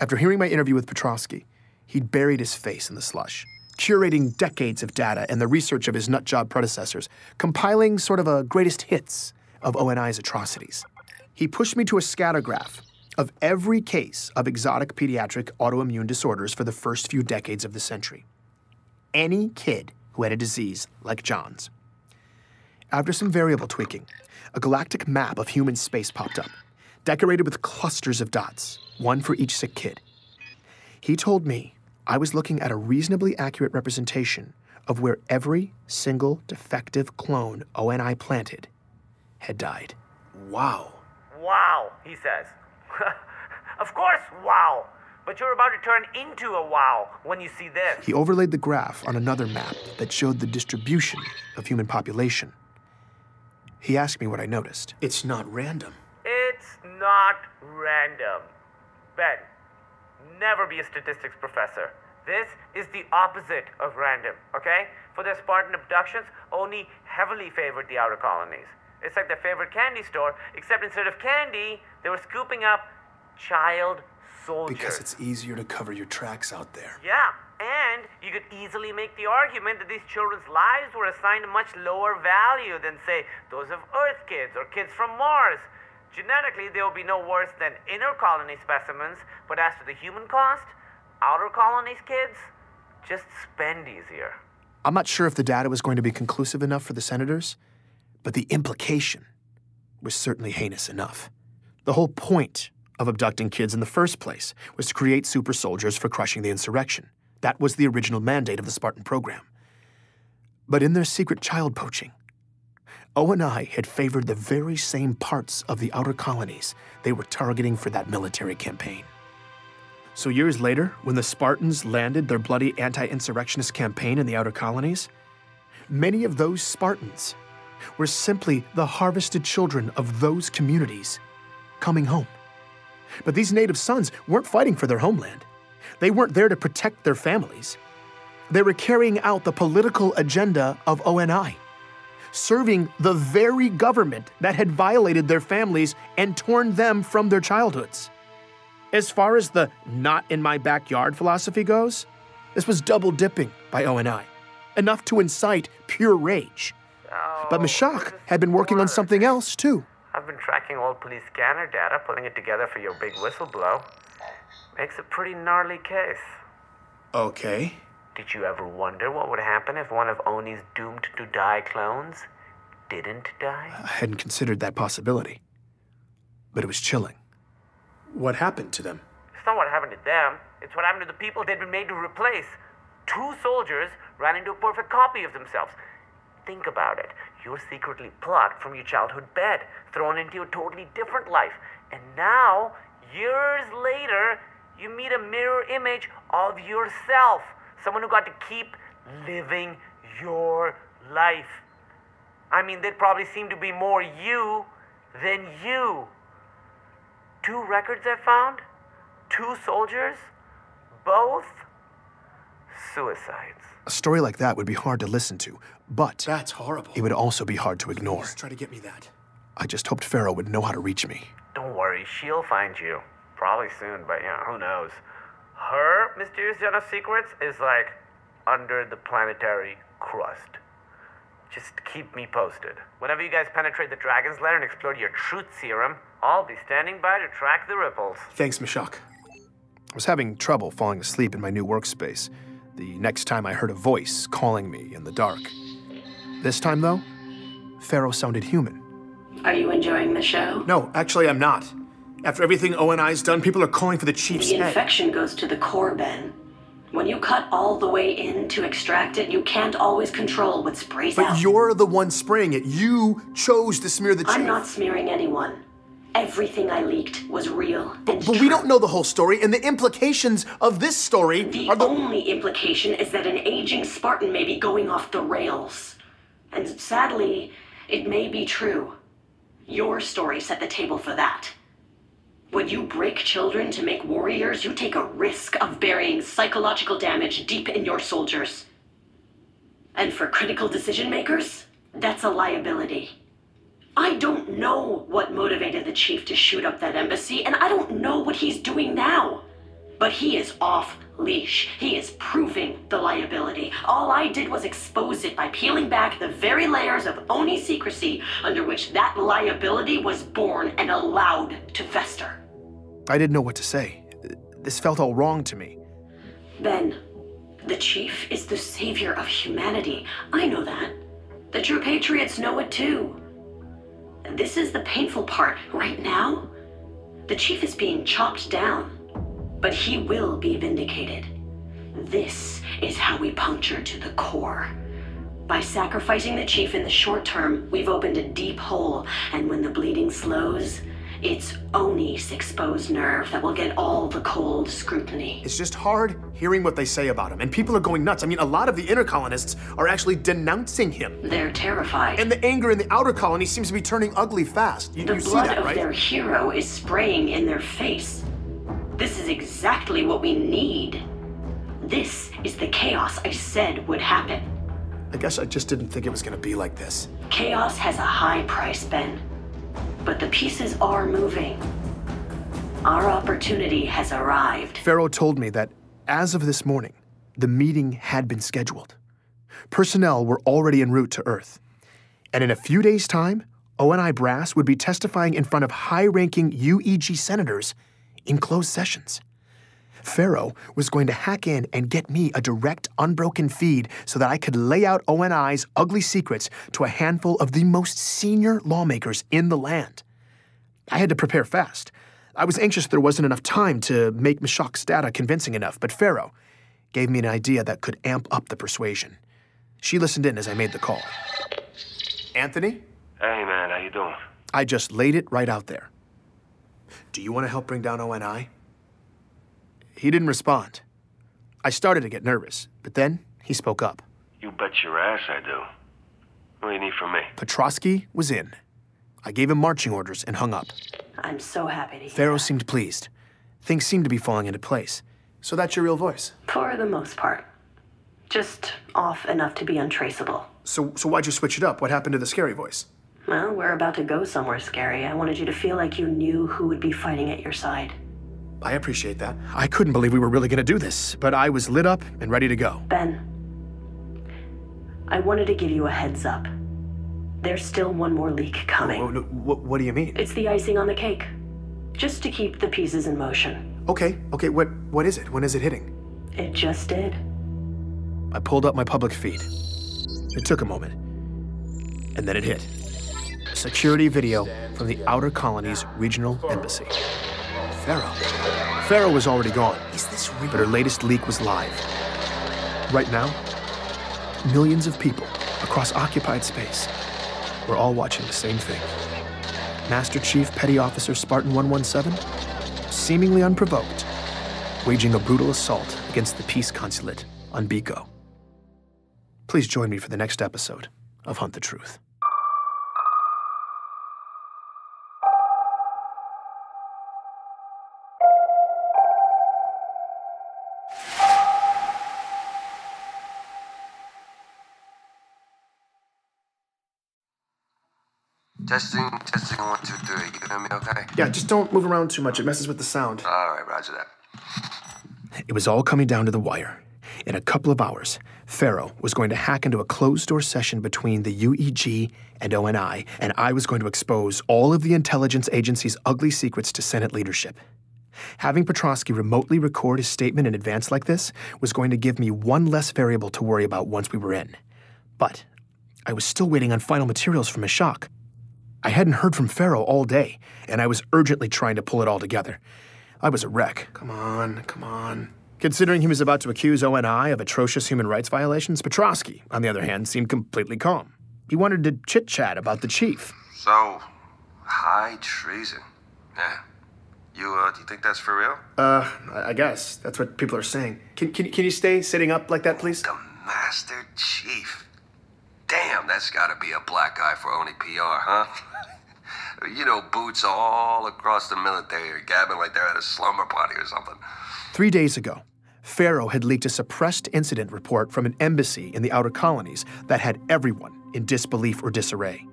After hearing my interview with Petrovsky, he'd buried his face in the slush, curating decades of data and the research of his nutjob predecessors, compiling sort of a greatest hits of ONI's atrocities. He pushed me to a scattergraph of every case of exotic pediatric autoimmune disorders for the first few decades of the century. Any kid who had a disease like John's. After some variable tweaking, a galactic map of human space popped up, decorated with clusters of dots, one for each sick kid. He told me I was looking at a reasonably accurate representation of where every single defective clone ONI planted had died. Wow. Wow, he says. Of course, wow. But you're about to turn into a wow when you see this. He overlaid the graph on another map that showed the distribution of human population. He asked me what I noticed. It's not random. It's not random. Ben, never be a statistics professor. This is the opposite of random, okay? For their Spartan abductions, Oni heavily favored the outer colonies. It's like their favorite candy store, except instead of candy, they were scooping up child soldiers. Because it's easier to cover your tracks out there. Yeah, and you could easily make the argument that these children's lives were assigned a much lower value than, say, those of Earth kids or kids from Mars. Genetically, they will be no worse than inner colony specimens, but as to the human cost, outer colonies kids just spend easier. I'm not sure if the data was going to be conclusive enough for the senators, but the implication was certainly heinous enough. The whole point of abducting kids in the first place was to create super soldiers for crushing the insurrection. That was the original mandate of the Spartan program. But in their secret child poaching, ONI had favored the very same parts of the outer colonies they were targeting for that military campaign. So years later, when the Spartans landed their bloody anti-insurrectionist campaign in the outer colonies, many of those Spartans were simply the harvested children of those communities coming home. But these native sons weren't fighting for their homeland. They weren't there to protect their families. They were carrying out the political agenda of ONI, serving the very government that had violated their families and torn them from their childhoods. As far as the not in my backyard philosophy goes, this was double dipping by ONI, enough to incite pure rage. But Meshach had been working on something else too. I've been tracking old police scanner data, putting it together for your big whistleblow. Makes a pretty gnarly case. Okay. Did you ever wonder what would happen if one of Oni's doomed to die clones didn't die? I hadn't considered that possibility, but it was chilling. What happened to them? It's not what happened to them. It's what happened to the people they'd been made to replace. 2 soldiers ran into a perfect copy of themselves. Think about it. You're secretly plucked from your childhood bed, thrown into a totally different life. And now, years later, you meet a mirror image of yourself. Someone who got to keep living your life. I mean, they'd probably seem to be more you than you. 2 records I found, 2 soldiers, both suicides. A story like that would be hard to listen to, but that's horrible. It would also be hard to ignore. Please try to get me that. I just hoped Pharaoh would know how to reach me. Don't worry, she'll find you. Probably soon, but yeah, who knows. Her mysterious den of secrets is like under the planetary crust. Just keep me posted. Whenever you guys penetrate the Dragon's Lair and explore your truth serum, I'll be standing by to track the ripples. Thanks, Meshach. I was having trouble falling asleep in my new workspace the next time I heard a voice calling me in the dark. This time, though, Pharaoh sounded human. Are you enjoying the show? No, actually, I'm not. After everything ONI's done, people are calling for the chief's The head. infection goes to the core, Ben. When you cut all the way in to extract it, you can't always control what sprays out. But you're the one spraying it. You chose to smear the chief. I'm not smearing anyone. Everything I leaked was real. But we don't know the whole story, and the implications of this story are The only implication is that an aging Spartan may be going off the rails. And sadly, it may be true. Your story set the table for that. When you break children to make warriors, you take a risk of burying psychological damage deep in your soldiers. And for critical decision makers, that's a liability. I don't know what motivated the chief to shoot up that embassy, and I don't know what he's doing now. But he is off leash. He is proving the liability. All I did was expose it by peeling back the very layers of Oni secrecy under which that liability was born and allowed to fester. I didn't know what to say. This felt all wrong to me. Ben, the chief is the savior of humanity. I know that. The true patriots know it too. This is the painful part. Right now, the chief is being chopped down, but he will be vindicated. This is how we puncture to the core. By sacrificing the chief in the short term, we've opened a deep hole, and when the bleeding slows, it's Oni's exposed nerve that will get all the cold scrutiny. It's just hard hearing what they say about him, and people are going nuts. I mean, a lot of the inner colonists are actually denouncing him. They're terrified. And the anger in the outer colony seems to be turning ugly fast. You The see blood that, of right? their hero is spraying in their face. This is exactly what we need. This is the chaos I said would happen. I guess I just didn't think it was going to be like this. Chaos has a high price, Ben. But the pieces are moving. Our opportunity has arrived. Faro told me that as of this morning, the meeting had been scheduled. Personnel were already en route to Earth. And in a few days' time, ONI brass would be testifying in front of high-ranking UEG senators in closed sessions. Faro was going to hack in and get me a direct, unbroken feed so that I could lay out ONI's ugly secrets to a handful of the most senior lawmakers in the land. I had to prepare fast. I was anxious there wasn't enough time to make Meshach's data convincing enough, but Faro gave me an idea that could amp up the persuasion. She listened in as I made the call. Anthony? Hey, man, how you doing? I just laid it right out there. Do you want to help bring down ONI? He didn't respond. I started to get nervous, but then he spoke up. You bet your ass I do. What do you need from me? Petrosky was in. I gave him marching orders and hung up. I'm so happy to hear Faro seemed pleased. Things seemed to be falling into place. So that's your real voice? For the most part. Just off enough to be untraceable. So why'd you switch it up? What happened to the scary voice? Well, we're about to go somewhere scary. I wanted you to feel like you knew who would be fighting at your side. I appreciate that. I couldn't believe we were really going to do this, but I was lit up and ready to go. Ben, I wanted to give you a heads up. There's still one more leak coming. What do you mean? It's the icing on the cake. Just to keep the pieces in motion. Okay, what is it? When is it hitting? It just did. I pulled up my public feed. It took a moment. And then it hit. A security video from the Outer Colonies Regional Embassy. Faro was already gone. Is this real? But her latest leak was live. Right now, millions of people across occupied space were all watching the same thing. Master Chief Petty Officer Spartan 117, seemingly unprovoked, waging a brutal assault against the peace consulate on Biko. Please join me for the next episode of Hunt the Truth. Testing, 1, 2, 3. You hear me okay? Yeah, just don't move around too much. It messes with the sound. All right, roger that. It was all coming down to the wire. In a couple of hours, Faro was going to hack into a closed-door session between the UEG and ONI, and I was going to expose all of the intelligence agency's ugly secrets to Senate leadership. Having Petrosky remotely record his statement in advance like this was going to give me one less variable to worry about once we were in. But I was still waiting on final materials from Meshach. I hadn't heard from Faro all day, and I was urgently trying to pull it all together. I was a wreck. Come on. Considering he was about to accuse ONI of atrocious human rights violations, Petrosky, on the other hand, seemed completely calm. He wanted to chit-chat about the chief. So, high treason. Yeah. Do you think that's for real? I guess. That's what people are saying. Can you stay sitting up like that, please? The Master Chief. Damn, that's gotta be a black eye for Oni PR, huh? You know, boots all across the military are gabbing like they're at a slumber party or something. 3 days ago, Faro had leaked a suppressed incident report from an embassy in the Outer Colonies that had everyone in disbelief or disarray.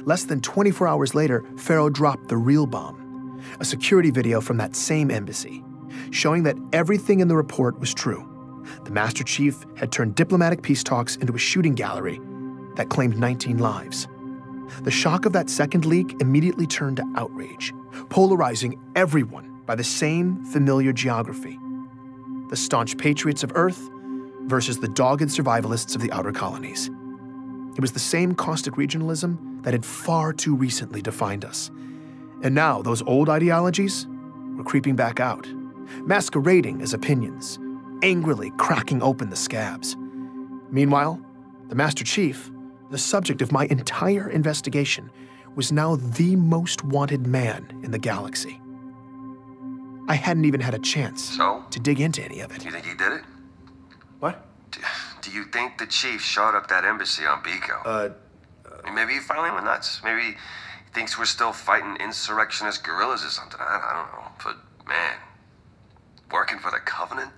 Less than 24 hours later, Faro dropped the real bomb, a security video from that same embassy, showing that everything in the report was true. The Master Chief had turned diplomatic peace talks into a shooting gallery that claimed 19 lives. The shock of that second leak immediately turned to outrage, polarizing everyone by the same familiar geography: the staunch patriots of Earth versus the dogged survivalists of the Outer Colonies. It was the same caustic regionalism that had far too recently defined us. And now those old ideologies were creeping back out, masquerading as opinions, angrily cracking open the scabs. Meanwhile, the Master Chief, the subject of my entire investigation, was now the most wanted man in the galaxy. I hadn't even had a chance to dig into any of it. You think he did it? What? Do you think the chief shot up that embassy on Biko? Maybe he finally went nuts. Maybe he thinks we're still fighting insurrectionist guerrillas or something. I don't know. But, man, working for the Covenant?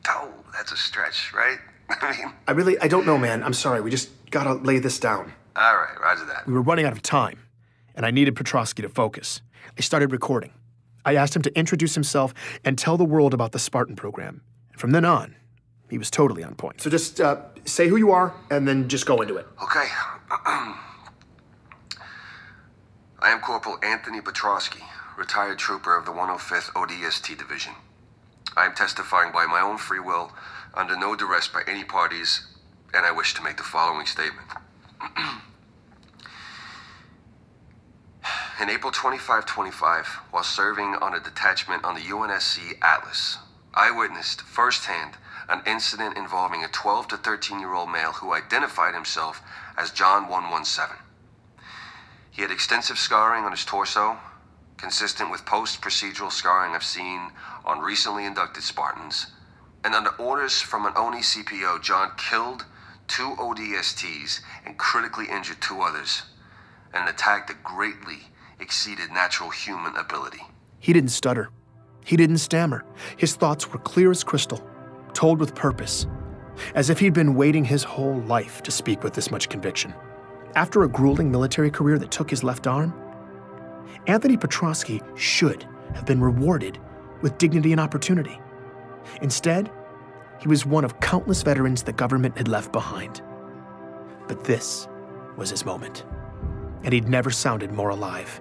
Oh, that's a stretch, right? I mean... I don't know, man. I'm sorry. We just gotta lay this down. All right, roger that. We were running out of time, and I needed Petrosky to focus. I started recording. I asked him to introduce himself and tell the world about the Spartan program. And from then on, he was totally on point. So just say who you are, and then just go into it. Okay. I am Corporal Anthony Petrosky, retired trooper of the 105th ODST Division. I am testifying by my own free will, under no duress by any parties, and I wish to make the following statement. In April 2525, while serving on a detachment on the UNSC Atlas, I witnessed firsthand an incident involving a 12 to 13-year-old male who identified himself as John 117. He had extensive scarring on his torso, consistent with post-procedural scarring I've seen on recently inducted Spartans, and under orders from an ONI CPO, John killed 2 ODSTs and critically injured 2 others, in an attack that greatly exceeded natural human ability. He didn't stutter. He didn't stammer. His thoughts were clear as crystal, told with purpose, as if he'd been waiting his whole life to speak with this much conviction. After a grueling military career that took his left arm, Anthony Petrosky should have been rewarded with dignity and opportunity. Instead, he was one of countless veterans the government had left behind. But this was his moment, and he'd never sounded more alive.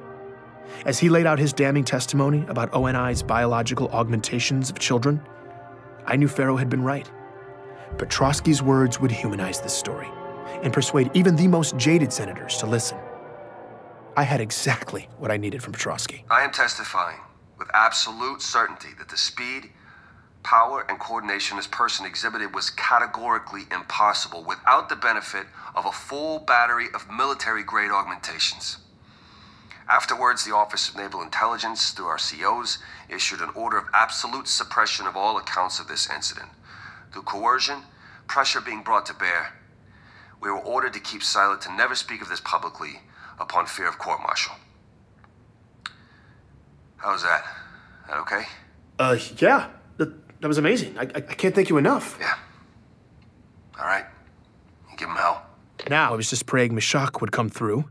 As he laid out his damning testimony about ONI's biological augmentations of children, I knew Faro had been right. Petrosky's words would humanize this story and persuade even the most jaded senators to listen. I had exactly what I needed from Petrosky. I am testifying with absolute certainty that the speed, power, and coordination this person exhibited was categorically impossible without the benefit of a full battery of military-grade augmentations. Afterwards, the Office of Naval Intelligence, through our COs, issued an order of absolute suppression of all accounts of this incident. Through coercion, pressure being brought to bear, we were ordered to keep silent, to never speak of this publicly upon fear of court-martial. How's that? That okay? Yeah. That was amazing. I can't thank you enough. Yeah. All right. You give him hell. Now I was just praying Meshach would come through.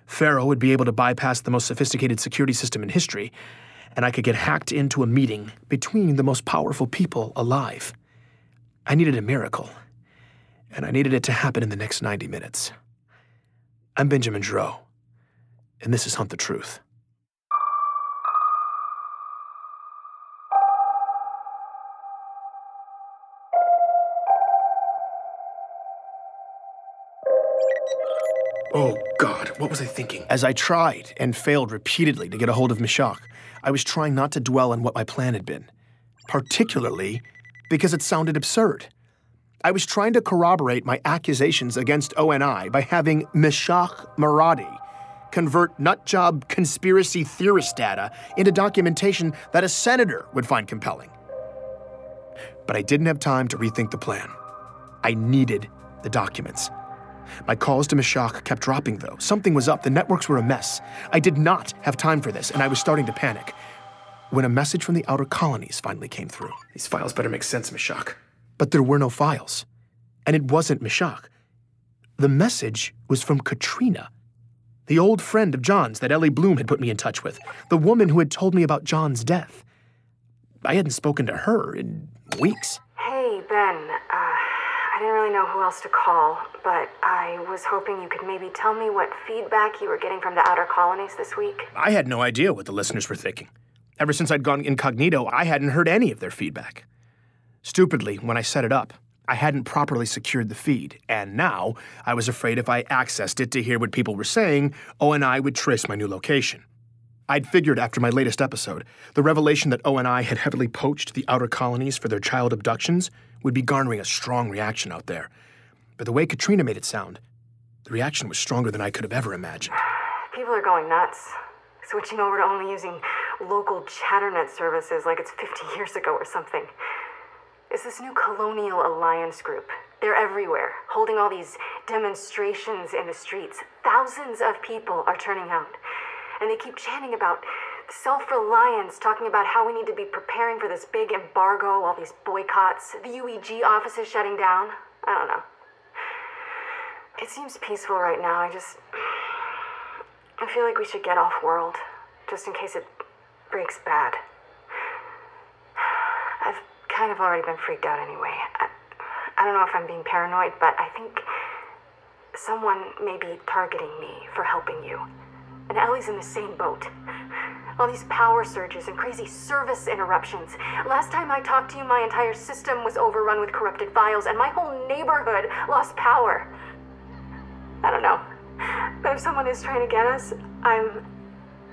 Faro would be able to bypass the most sophisticated security system in history, and I could get hacked into a meeting between the most powerful people alive. I needed a miracle, and I needed it to happen in the next 90 minutes. I'm Benjamin Giroux, and this is Hunt the Truth. Oh, God, what was I thinking? As I tried and failed repeatedly to get a hold of Meshach, I was trying not to dwell on what my plan had been, particularly because it sounded absurd. I was trying to corroborate my accusations against ONI by having Meshach Maradi convert nutjob conspiracy theorist data into documentation that a senator would find compelling. But I didn't have time to rethink the plan. I needed the documents. My calls to Meshach kept dropping, though. Something was up. The networks were a mess. I did not have time for this, and I was starting to panic when a message from the outer colonies finally came through. These files better make sense, Meshach. But there were no files, and it wasn't Meshach. The message was from Katrina, the old friend of John's that Ellie Bloom had put me in touch with, the woman who had told me about John's death. I hadn't spoken to her in weeks. Hey, Ben. I didn't really know who else to call, but I was hoping you could maybe tell me what feedback you were getting from the outer colonies this week. I had no idea what the listeners were thinking. Ever since I'd gone incognito, I hadn't heard any of their feedback. Stupidly, when I set it up, I hadn't properly secured the feed, and now I was afraid if I accessed it to hear what people were saying, ONI would trace my new location. I'd figured after my latest episode, the revelation that ONI had heavily poached the outer colonies for their child abductions would be garnering a strong reaction out there. But the way Katrina made it sound, the reaction was stronger than I could have ever imagined. People are going nuts, switching over to only using local chatternet services like it's 50 years ago or something. It's this new Colonial Alliance group. They're everywhere, holding all these demonstrations in the streets. Thousands of people are turning out. And they keep chanting about self-reliance, talking about how we need to be preparing for this big embargo, all these boycotts, the UEG offices shutting down. I don't know. It seems peaceful right now. I feel like we should get off-world, just in case it breaks bad. I've kind of already been freaked out anyway. I don't know if I'm being paranoid, but I think someone may be targeting me for helping you. And Ellie's in the same boat. All these power surges and crazy service interruptions. Last time I talked to you, my entire system was overrun with corrupted files, and my whole neighborhood lost power. I don't know. But if someone is trying to get us, I'm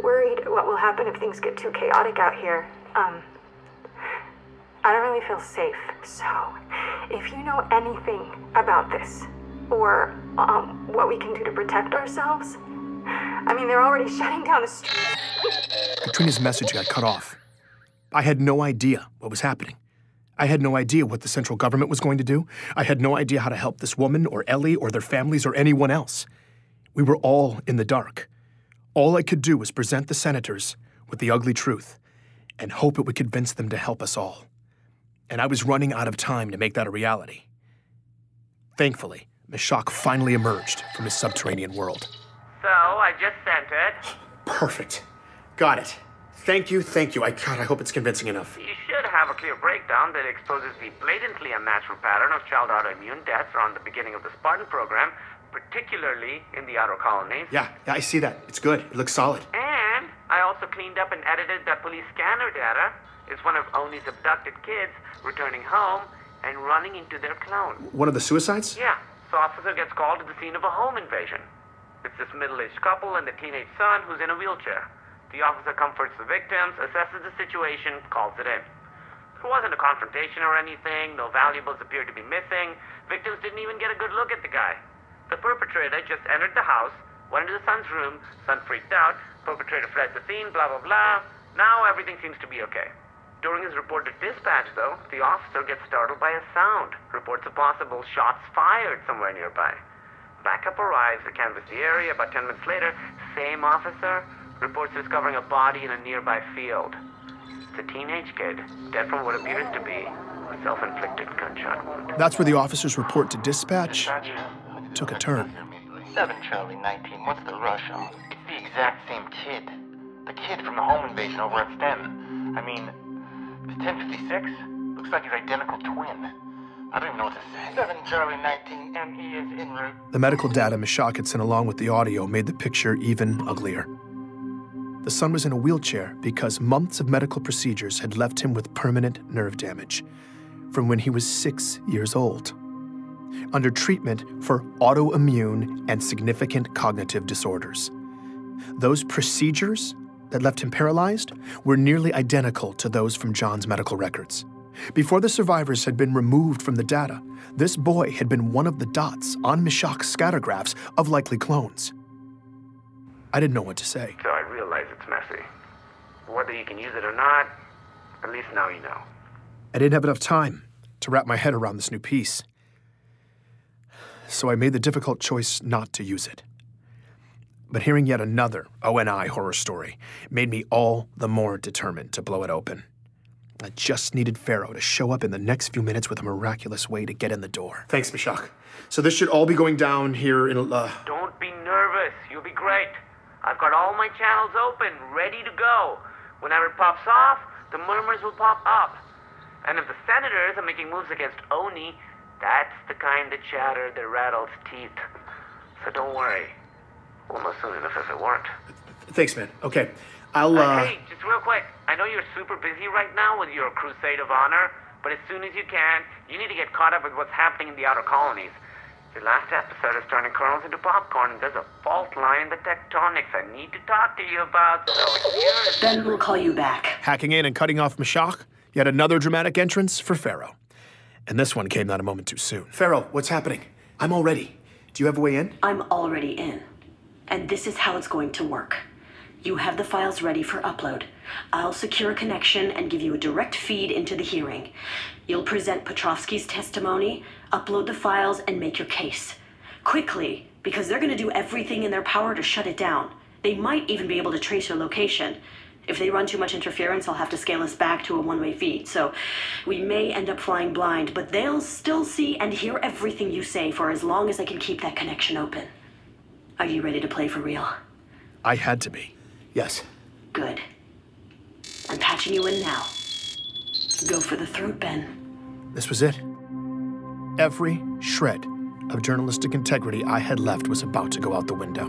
worried what will happen if things get too chaotic out here. I don't really feel safe. So, if you know anything about this, or what we can do to protect ourselves, I mean, they're already shutting down the street. Katrina's message got cut off. I had no idea what was happening. I had no idea what the central government was going to do. I had no idea how to help this woman or Ellie or their families or anyone else. We were all in the dark. All I could do was present the senators with the ugly truth and hope it would convince them to help us all. And I was running out of time to make that a reality. Thankfully, Meshach finally emerged from his subterranean world. So, I just sent it. Perfect. Got it. Thank you. I hope it's convincing enough. You should have a clear breakdown that exposes the blatantly unnatural pattern of child autoimmune deaths around the beginning of the Spartan program, particularly in the outer colonies. Yeah, I see that. It's good. It looks solid. And I also cleaned up and edited that police scanner data. It's one of Oni's abducted kids returning home and running into their clone. One of the suicides? Yeah. So officer gets called to the scene of a home invasion. It's this middle-aged couple and the teenage son who's in a wheelchair. The officer comforts the victims, assesses the situation, calls it in. There wasn't a confrontation or anything, no valuables appeared to be missing, victims didn't even get a good look at the guy. The perpetrator just entered the house, went into the son's room, son freaked out, perpetrator fled the scene, blah blah blah. Now everything seems to be okay. During his report to dispatch, though, the officer gets startled by a sound, reports of possible shots fired somewhere nearby. Backup arrives to canvass the area. About 10 minutes later, same officer reports discovering a body in a nearby field. It's a teenage kid, dead from what appears to be a self-inflicted gunshot wound. That's where the officer's report to dispatch took a turn. 7 Charlie 19, what's the rush on? It's the exact same kid. The kid from the home invasion over at Sten. I mean, it's 1056? Looks like his identical twin. I don't even know what to say. 7 Charlie 19, ME is en route. The medical data Meshach had sent along with the audio made the picture even uglier. The son was in a wheelchair because months of medical procedures had left him with permanent nerve damage from when he was 6 years old, under treatment for autoimmune and significant cognitive disorders. Those procedures that left him paralyzed were nearly identical to those from John's medical records. Before the survivors had been removed from the data, this boy had been one of the dots on Meshach's scattergraphs of likely clones. I didn't know what to say. So I realize it's messy. Whether you can use it or not, at least now you know. I didn't have enough time to wrap my head around this new piece. So I made the difficult choice not to use it. But hearing yet another ONI horror story made me all the more determined to blow it open. I just needed Pharaoh to show up in the next few minutes with a miraculous way to get in the door. Thanks, Meshach. So this should all be going down here in Don't be nervous. You'll be great. I've got all my channels open, ready to go. Whenever it pops off, the murmurs will pop up. And if the senators are making moves against Oni, that's the kind of chatter that rattles teeth. So don't worry. We'll know soon enough if it weren't. Thanks, man. Okay. I'll, Hey, just real quick. I know you're super busy right now with your Crusade of Honor, but as soon as you can, You need to get caught up with what's happening in the outer colonies. Your last episode is turning kernels into popcorn, and there's a fault line in the tectonics I need to talk to you about, so here's... Ben will call you back. Hacking in and cutting off Mashak, yet another dramatic entrance for Pharaoh. And this one came not a moment too soon. Pharaoh, what's happening? I'm all ready. Do you have a way in? I'm already in. And this is how it's going to work. You have the files ready for upload. I'll secure a connection and give you a direct feed into the hearing. You'll present Petrovsky's testimony, upload the files, and make your case. Quickly, because they're going to do everything in their power to shut it down. They might even be able to trace your location. If they run too much interference, I'll have to scale us back to a one-way feed. So we may end up flying blind, but they'll still see and hear everything you say for as long as I can keep that connection open. Are you ready to play for real? I had to be. Yes. Good. I'm patching you in now. Go for the throat, Ben. This was it. Every shred of journalistic integrity I had left was about to go out the window.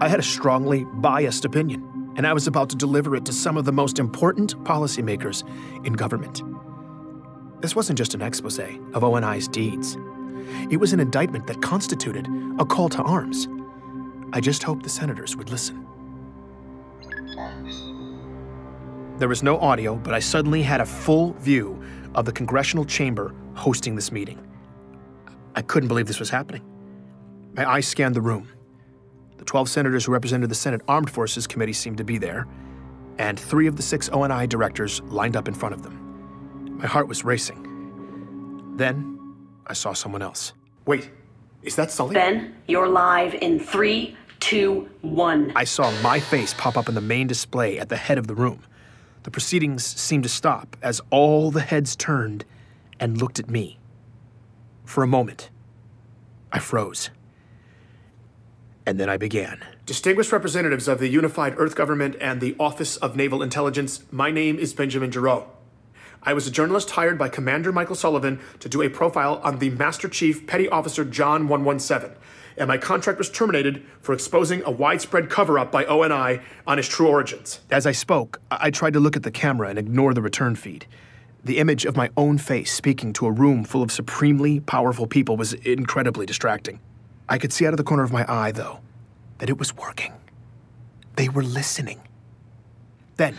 I had a strongly biased opinion, and I was about to deliver it to some of the most important policymakers in government. This wasn't just an expose of ONI's deeds. It was an indictment that constituted a call to arms. I just hoped the senators would listen. There was no audio, but I suddenly had a full view of the congressional chamber hosting this meeting. I couldn't believe this was happening. My eyes scanned the room. The 12 senators who represented the Senate Armed Forces Committee seemed to be there, and 3 of the 6 ONI directors lined up in front of them. My heart was racing. Then, I saw someone else. Wait, is that Sully? Ben, you're live in 3, 2, 1. I saw my face pop up in the main display at the head of the room. The proceedings seemed to stop as all the heads turned and looked at me. For a moment, I froze. And then I began. Distinguished representatives of the Unified Earth Government and the Office of Naval Intelligence, my name is Benjamin Giroux. I was a journalist hired by Commander Michael Sullivan to do a profile on the Master Chief Petty Officer John 117, and my contract was terminated for exposing a widespread cover-up by ONI on his true origins. As I spoke, I tried to look at the camera and ignore the return feed. The image of my own face speaking to a room full of supremely powerful people was incredibly distracting. I could see out of the corner of my eye, though, that it was working. They were listening. Then,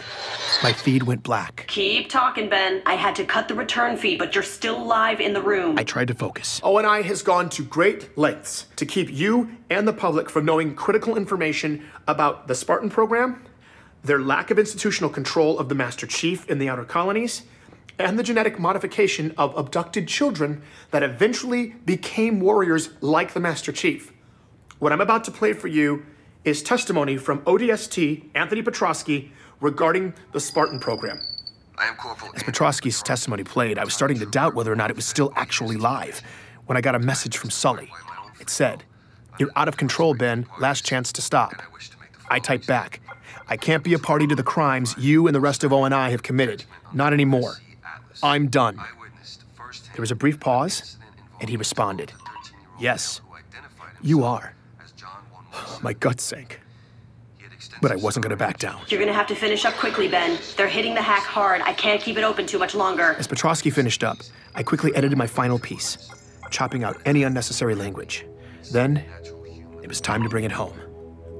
my feed went black. Keep talking, Ben. I had to cut the return feed, but you're still live in the room. I tried to focus. ONI has gone to great lengths to keep you and the public from knowing critical information about the Spartan program, their lack of institutional control of the Master Chief in the outer colonies, and the genetic modification of abducted children that eventually became warriors like the Master Chief. What I'm about to play for you is testimony from ODST Anthony Petrovsky regarding the Spartan program. I am Corporal. As Petrovsky's testimony played, I was starting to doubt whether or not it was still actually live when I got a message from Sully. It said, "You're out of control, Ben. Last chance to stop." I typed back, "I can't be a party to the crimes you and the rest of ONI have committed. Not anymore. I'm done." There was a brief pause, and he responded, "Yes, you are." My gut sank. But I wasn't going to back down. You're going to have to finish up quickly, Ben. They're hitting the hack hard. I can't keep it open too much longer. As Petrovsky finished up, I quickly edited my final piece, chopping out any unnecessary language. Then, it was time to bring it home.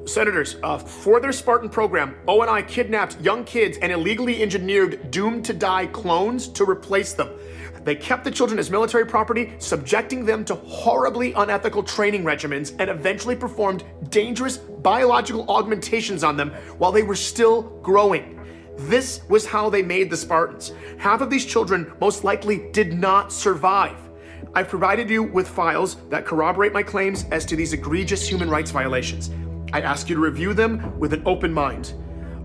Senators, for their Spartan program, ONI kidnapped young kids and illegally engineered doomed-to-die clones to replace them. They kept the children as military property, subjecting them to horribly unethical training regimens, and eventually performed dangerous biological augmentations on them while they were still growing. This was how they made the Spartans. Half of these children most likely did not survive. I've provided you with files that corroborate my claims as to these egregious human rights violations. I ask you to review them with an open mind.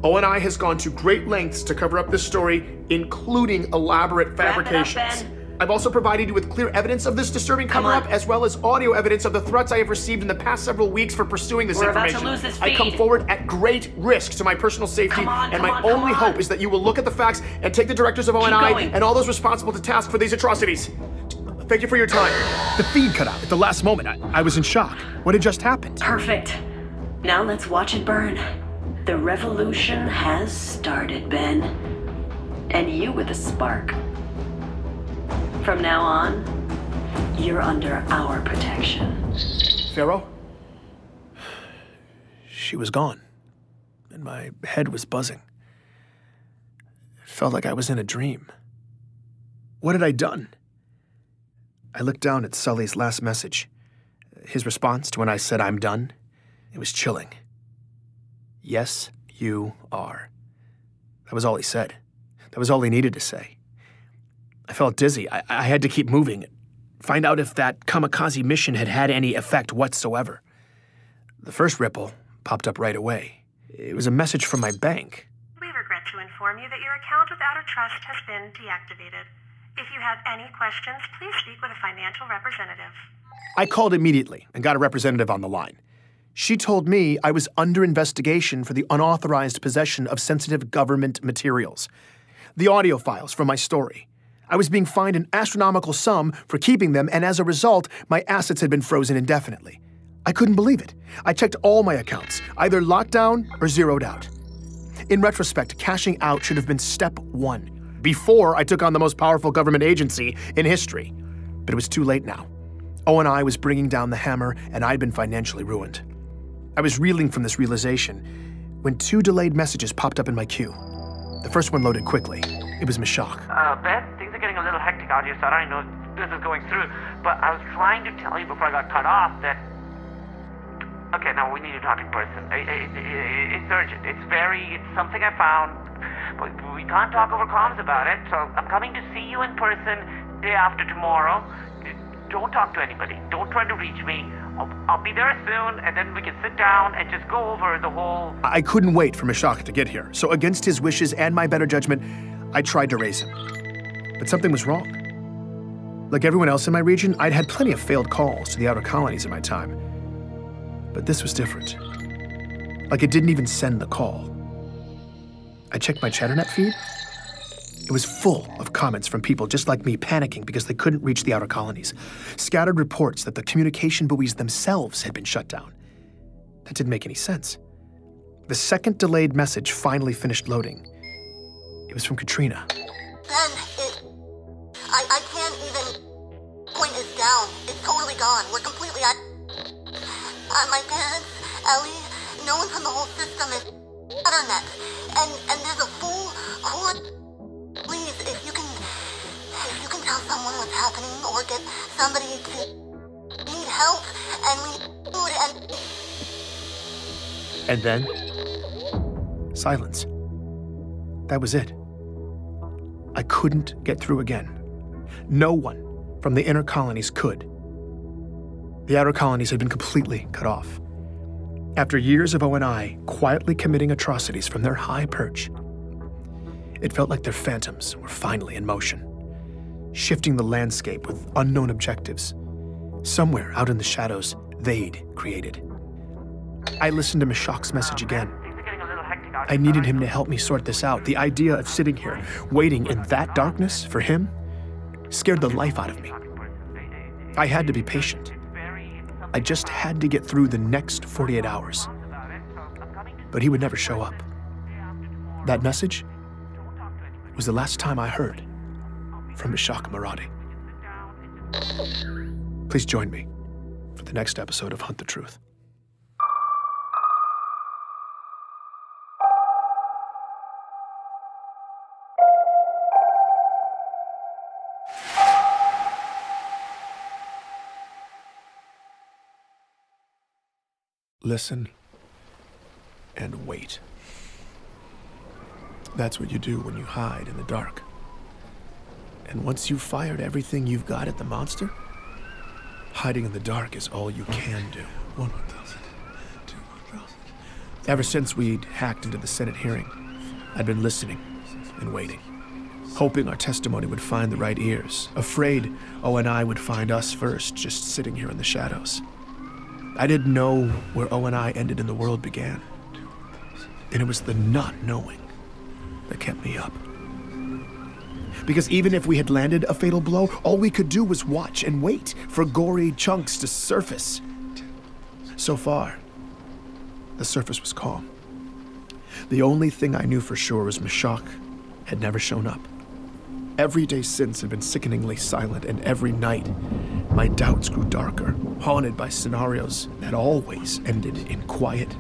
ONI has gone to great lengths to cover up this story, including elaborate fabrications. I've also provided you with clear evidence of this disturbing cover-up, as well as audio evidence of the threats I have received in the past several weeks for pursuing this information. About to lose this I come feed. forward at great risk to my personal safety, and my only hope is that you will look at the facts and take the directors of ONI and all those responsible to task for these atrocities. Thank you for your time. The feed cut out at the last moment. I was in shock. What had just happened? Perfect. Now let's watch it burn. The revolution has started, Ben. And you with a spark. From now on, you're under our protection. Pharaoh? She was gone, and my head was buzzing. It felt like I was in a dream. What had I done? I looked down at Sully's last message. His response to when I said I'm done, it was chilling. Yes, you are. That was all he said. That was all he needed to say. I felt dizzy. I had to keep moving. Find out if that kamikaze mission had had any effect whatsoever. The first ripple popped up right away. It was a message from my bank. We regret to inform you that your account with Outer Trust has been deactivated. If you have any questions, please speak with a financial representative. I called immediately and got a representative on the line. She told me I was under investigation for the unauthorized possession of sensitive government materials. The audio files from my story. I was being fined an astronomical sum for keeping them, and as a result, my assets had been frozen indefinitely. I couldn't believe it. I checked all my accounts, either locked down or zeroed out. In retrospect, cashing out should have been step one, before I took on the most powerful government agency in history. But it was too late now. ONI was bringing down the hammer, and I'd been financially ruined. I was reeling from this realization when 2 delayed messages popped up in my queue. The first one loaded quickly. It was Meshach. Beth, things are getting a little hectic out here, so I don't know if this is going through, but I was trying to tell you before I got cut off that... Okay, now we need to talk in person. It's urgent. It's something I found, but we can't talk over comms about it, so I'm coming to see you in person day after tomorrow. Don't talk to anybody. Don't try to reach me. I'll be there soon, and then we can sit down and just go over the whole... I couldn't wait for Meshach to get here, so against his wishes and my better judgment, I tried to raise him. But something was wrong. Like everyone else in my region, I'd had plenty of failed calls to the outer colonies in my time. But this was different. Like it didn't even send the call. I checked my ChatterNet feed. It was full of comments from people just like me panicking because they couldn't reach the outer colonies. Scattered reports that the communication buoys themselves had been shut down. That didn't make any sense. The second delayed message finally finished loading. It was from Katrina. Ben, I can't even point this down. It's totally gone. We're completely out. My parents, Ellie, no one from the whole system is ChatterNet. And there's a full core. Please, if you can tell someone what's happening or get somebody to need help and we food And then, silence. That was it. I couldn't get through again. No one from the inner colonies could. The outer colonies had been completely cut off. After years of ONI quietly committing atrocities from their high perch, it felt like their phantoms were finally in motion, shifting the landscape with unknown objectives. Somewhere out in the shadows they'd created. I listened to Meshach's message again. I needed him to help me sort this out. The idea of sitting here, waiting in that darkness for him, scared the life out of me. I had to be patient. I just had to get through the next 48 hours. But he would never show up. That message was the last time I heard from Meshach Maradi. Please join me for the next episode of Hunt the Truth. Listen and wait. That's what you do when you hide in the dark. And once you've fired everything you've got at the monster, hiding in the dark is all you can do. 1,000, 2,000. Ever since we'd hacked into the Senate hearing, I'd been listening and waiting, hoping our testimony would find the right ears, afraid ONI would find us first, just sitting here in the shadows. I didn't know where ONI ended and the world began. And it was the not knowing that kept me up. Because even if we had landed a fatal blow, all we could do was watch and wait for gory chunks to surface. So far, the surface was calm. The only thing I knew for sure was Meshach had never shown up. Every day since had been sickeningly silent, and every night, my doubts grew darker, haunted by scenarios that always ended in quiet,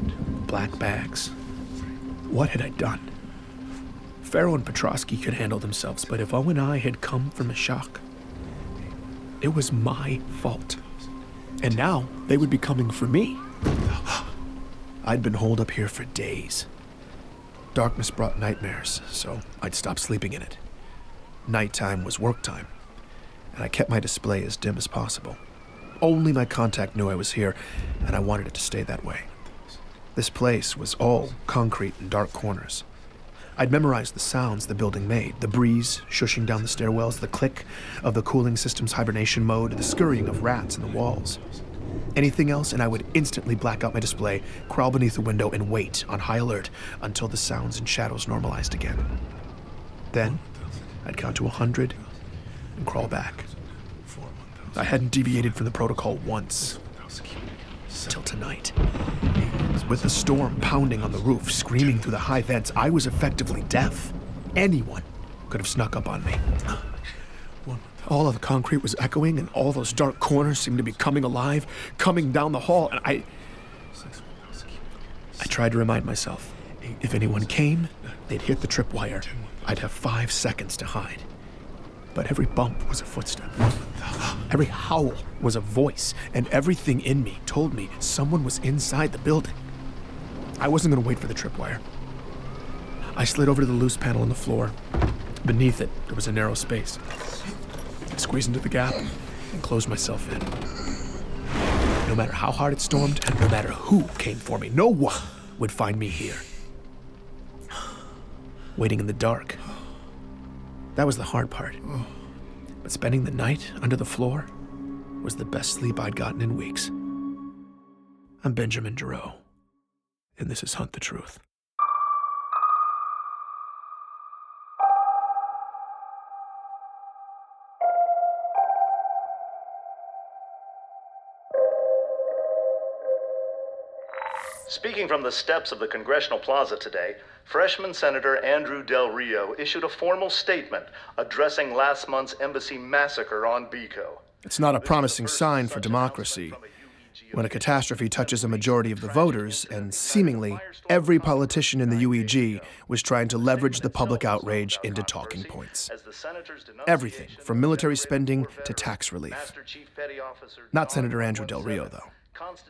black bags. What had I done? Farrow and Petrosky could handle themselves, but if O and I had come from a shock, it was my fault. And now they would be coming for me. I'd been holed up here for days. Darkness brought nightmares, so I'd stop sleeping in it. Nighttime was work time, and I kept my display as dim as possible. Only my contact knew I was here, and I wanted it to stay that way. This place was all concrete and dark corners. I'd memorized the sounds the building made, the breeze shushing down the stairwells, the click of the cooling system's hibernation mode, the scurrying of rats in the walls. Anything else, and I would instantly black out my display, crawl beneath the window, and wait on high alert until the sounds and shadows normalized again. Then, I'd count to 100 and crawl back. I hadn't deviated from the protocol once. Till tonight. With the storm pounding on the roof, screaming through the high vents, I was effectively deaf. Anyone could have snuck up on me. All of the concrete was echoing, and all those dark corners seemed to be coming alive, coming down the hall, and I tried to remind myself, if anyone came, they'd hit the tripwire. I'd have 5 seconds to hide. But every bump was a footstep. Every howl was a voice, and everything in me told me someone was inside the building. I wasn't going to wait for the tripwire. I slid over to the loose panel on the floor. Beneath it, there was a narrow space. I squeezed into the gap and closed myself in. No matter how hard it stormed, and no matter who came for me, no one would find me here. Waiting in the dark. That was the hard part. But spending the night under the floor was the best sleep I'd gotten in weeks. I'm Benjamin Giroux, and this is Hunt the Truth. Speaking from the steps of the Congressional Plaza today, freshman Senator Andrew Del Rio issued a formal statement addressing last month's embassy massacre on Bico. It's not a promising sign for democracy when a catastrophe touches a majority of the voters, and seemingly every politician in the UEG was trying to leverage the public outrage into talking points. Everything from military spending to tax relief. Not Senator Andrew Del Rio, though.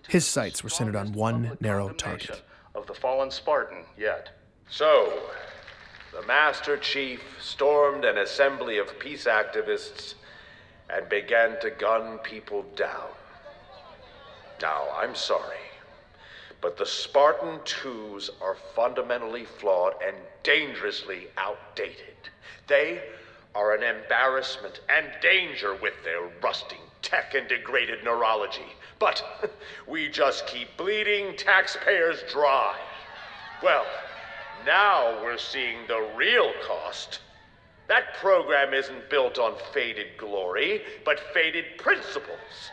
His sights were centered on one narrow target. Of the fallen Spartan yet. So, the Master Chief stormed an assembly of peace activists and began to gun people down. Now, I'm sorry, but the Spartan 2s are fundamentally flawed and dangerously outdated. They are an embarrassment and danger with their rusting tech and degraded neurology. But we just keep bleeding taxpayers dry. Well, now we're seeing the real cost. That program isn't built on faded glory, but faded principles.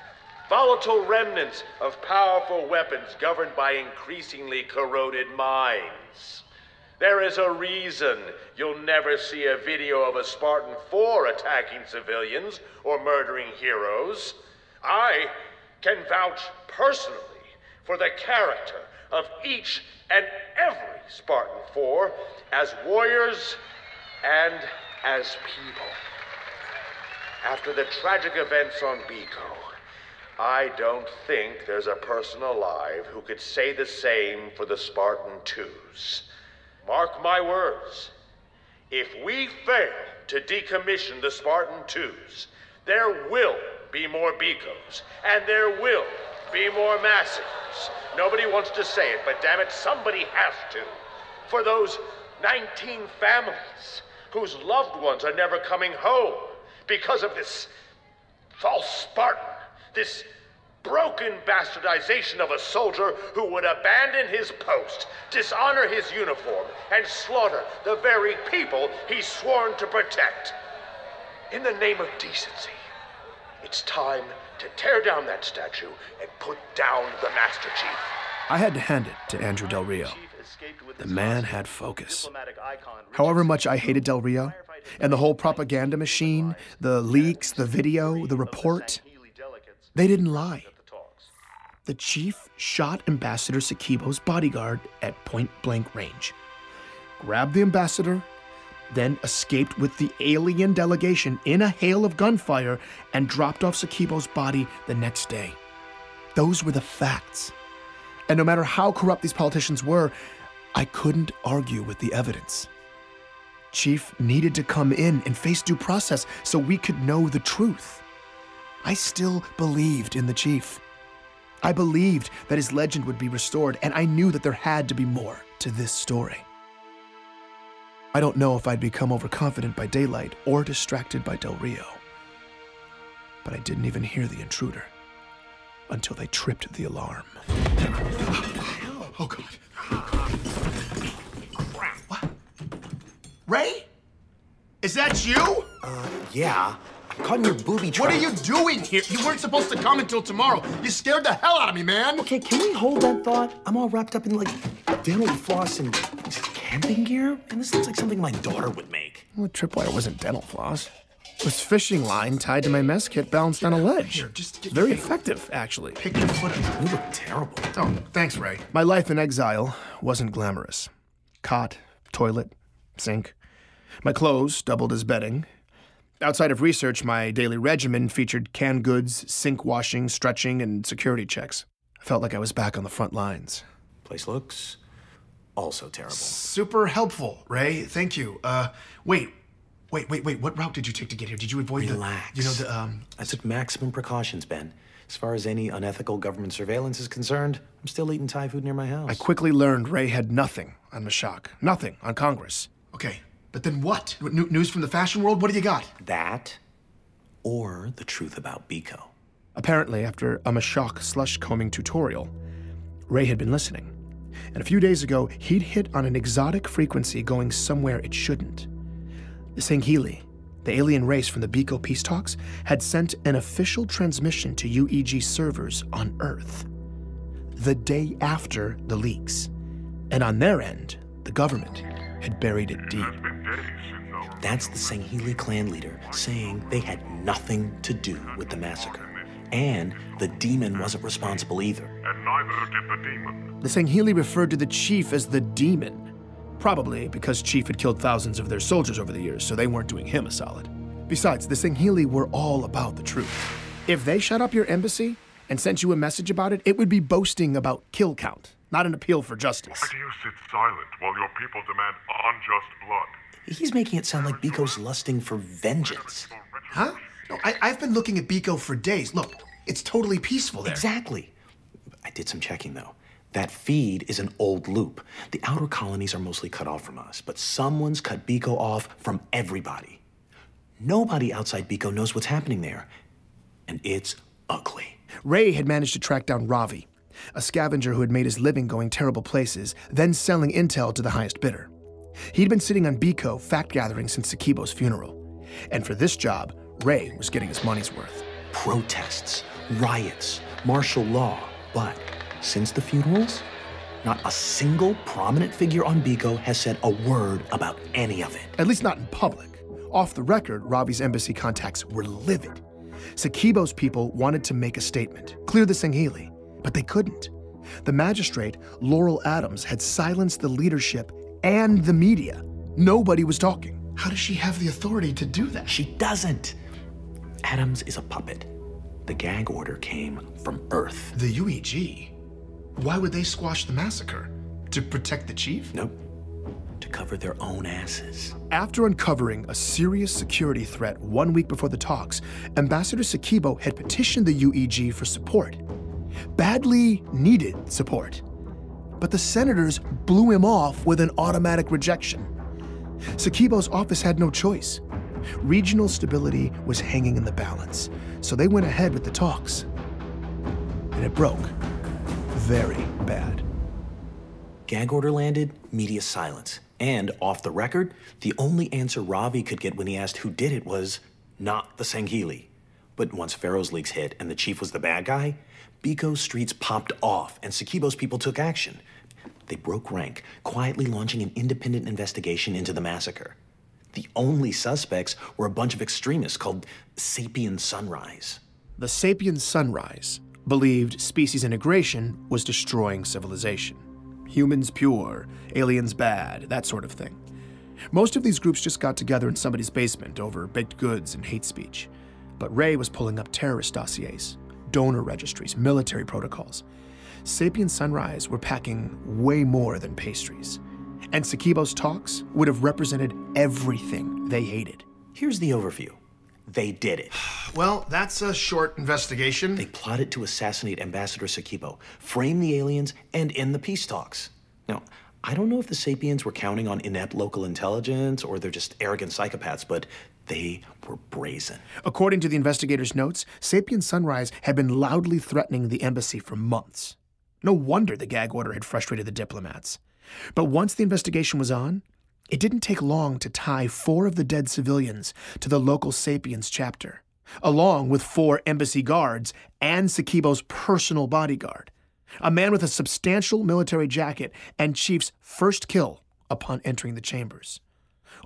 Volatile remnants of powerful weapons governed by increasingly corroded minds. There is a reason you'll never see a video of a Spartan 4 attacking civilians or murdering heroes. I can vouch personally for the character of each and every Spartan 4 as warriors and as people. After the tragic events on Bico, I don't think there's a person alive who could say the same for the Spartan 2s. Mark my words, if we fail to decommission the Spartan 2s, there will be more Bicos, and there will be more massacres. Nobody wants to say it, but damn it, somebody has to. For those 19 families whose loved ones are never coming home because of this false Spartan, this broken bastardization of a soldier who would abandon his post, dishonor his uniform, and slaughter the very people he's sworn to protect. In the name of decency, it's time to tear down that statue and put down the Master Chief. I had to hand it to Andrew Del Rio. escaped with The his man hostage. had focus. Diplomatic icon However much I hated Del Rio, and the whole propaganda machine, the leaks, the video, the report, they didn't lie. The chief shot Ambassador Sakibo's bodyguard at point-blank range, grabbed the ambassador, then escaped with the alien delegation in a hail of gunfire and dropped off Sakibo's body the next day. Those were the facts. And no matter how corrupt these politicians were, I couldn't argue with the evidence. Chief needed to come in and face due process so we could know the truth. I still believed in the chief. I believed that his legend would be restored, and I knew that there had to be more to this story. I don't know if I'd become overconfident by daylight or distracted by Del Rio, but I didn't even hear the intruder until they tripped the alarm. Oh, God. Crap. What? Ray? Is that you? Yeah. I'm caught in your booby trap. What are you doing here? You weren't supposed to come until tomorrow. You scared the hell out of me, man. Okay, can we hold that thought? I'm all wrapped up in, like, dental floss and camping gear, and this looks like something my daughter would make. Well, the tripwire wasn't dental floss. It was fishing line tied to my mess kit balanced on a ledge. Here, just get Very effective, actually. Pick your foot up. You look terrible. Oh, thanks, Ray. My life in exile wasn't glamorous. Cot, toilet, sink. My clothes doubled as bedding. Outside of research, my daily regimen featured canned goods, sink washing, stretching, and security checks. I felt like I was back on the front lines. Place looks also terrible. Super helpful, Ray. Thank you. Wait. What route did you take to get here? Did you avoid Relax. I took maximum precautions, Ben. As far as any unethical government surveillance is concerned, I'm still eating Thai food near my house. I quickly learned Ray had nothing on Mashak. Nothing on Congress. Okay, but then what? News from the fashion world? What do you got? That, or the truth about Biko. Apparently, after a Mashak slush combing tutorial, Ray had been listening. And a few days ago, he'd hit on an exotic frequency going somewhere it shouldn't. The Sangheili, the alien race from the Biko peace talks, had sent an official transmission to UEG servers on Earth the day after the leaks. And on their end, the government had buried it deep. That's the Sangheili clan leader saying they had nothing to do with the massacre. And the demon wasn't responsible either. And neither did the demon. The Sangheili referred to the chief as the demon. Probably because Chief had killed thousands of their soldiers over the years, so they weren't doing him a solid. Besides, the Sangheili were all about the truth. If they shut up your embassy and sent you a message about it, it would be boasting about kill count, not an appeal for justice. Why do you sit silent while your people demand unjust blood? He's making it sound like Biko's lusting for vengeance. Huh? No, I've been looking at Biko for days. Look, it's totally peaceful there. Exactly. I did some checking, though. That feed is an old loop. The outer colonies are mostly cut off from us, but someone's cut Biko off from everybody. Nobody outside Biko knows what's happening there, and it's ugly. Ray had managed to track down Ravi, a scavenger who had made his living going terrible places, then selling intel to the highest bidder. He'd been sitting on Biko fact-gathering since Sakibo's funeral. And for this job, Ray was getting his money's worth. Protests, riots, martial law, but since the funerals, not a single prominent figure on Biko has said a word about any of it. At least not in public. Off the record, Ravi's embassy contacts were livid. Sakibo's people wanted to make a statement, clear the Sangheili, but they couldn't. The magistrate, Laurel Adams, had silenced the leadership and the media. Nobody was talking. How does she have the authority to do that? She doesn't. Adams is a puppet. The gag order came from Earth. The UEG? Why would they squash the massacre? To protect the chief? Nope. To cover their own asses. After uncovering a serious security threat 1 week before the talks, Ambassador Sakibo had petitioned the UEG for support. Badly needed support. But the senators blew him off with an automatic rejection. Sakibo's office had no choice. Regional stability was hanging in the balance, so they went ahead with the talks. And it broke. Very bad. Gag order landed, media silence. And off the record, the only answer Ravi could get when he asked who did it was not the Sangheili. But once Pharaoh's leaks hit and the chief was the bad guy, Biko's streets popped off and Sakibo's people took action. They broke rank, quietly launching an independent investigation into the massacre. The only suspects were a bunch of extremists called Sapien Sunrise. The Sapien Sunrise believed species integration was destroying civilization. Humans pure, aliens bad, that sort of thing. Most of these groups just got together in somebody's basement over baked goods and hate speech. But Ray was pulling up terrorist dossiers, donor registries, military protocols. Sapien Sunrise were packing way more than pastries. And Sakibo's talks would have represented everything they hated. Here's the overview. They did it. Well, that's a short investigation. They plotted to assassinate Ambassador Sakibo, frame the aliens, and end the peace talks. Now, I don't know if the Sapiens were counting on inept local intelligence or they're just arrogant psychopaths, but they were brazen. According to the investigators' notes, Sapien Sunrise had been loudly threatening the embassy for months. No wonder the gag order had frustrated the diplomats. But once the investigation was on, it didn't take long to tie 4 of the dead civilians to the local Sapiens chapter, along with 4 embassy guards and Sakibo's personal bodyguard, a man with a substantial military jacket and Chief's first kill upon entering the chambers.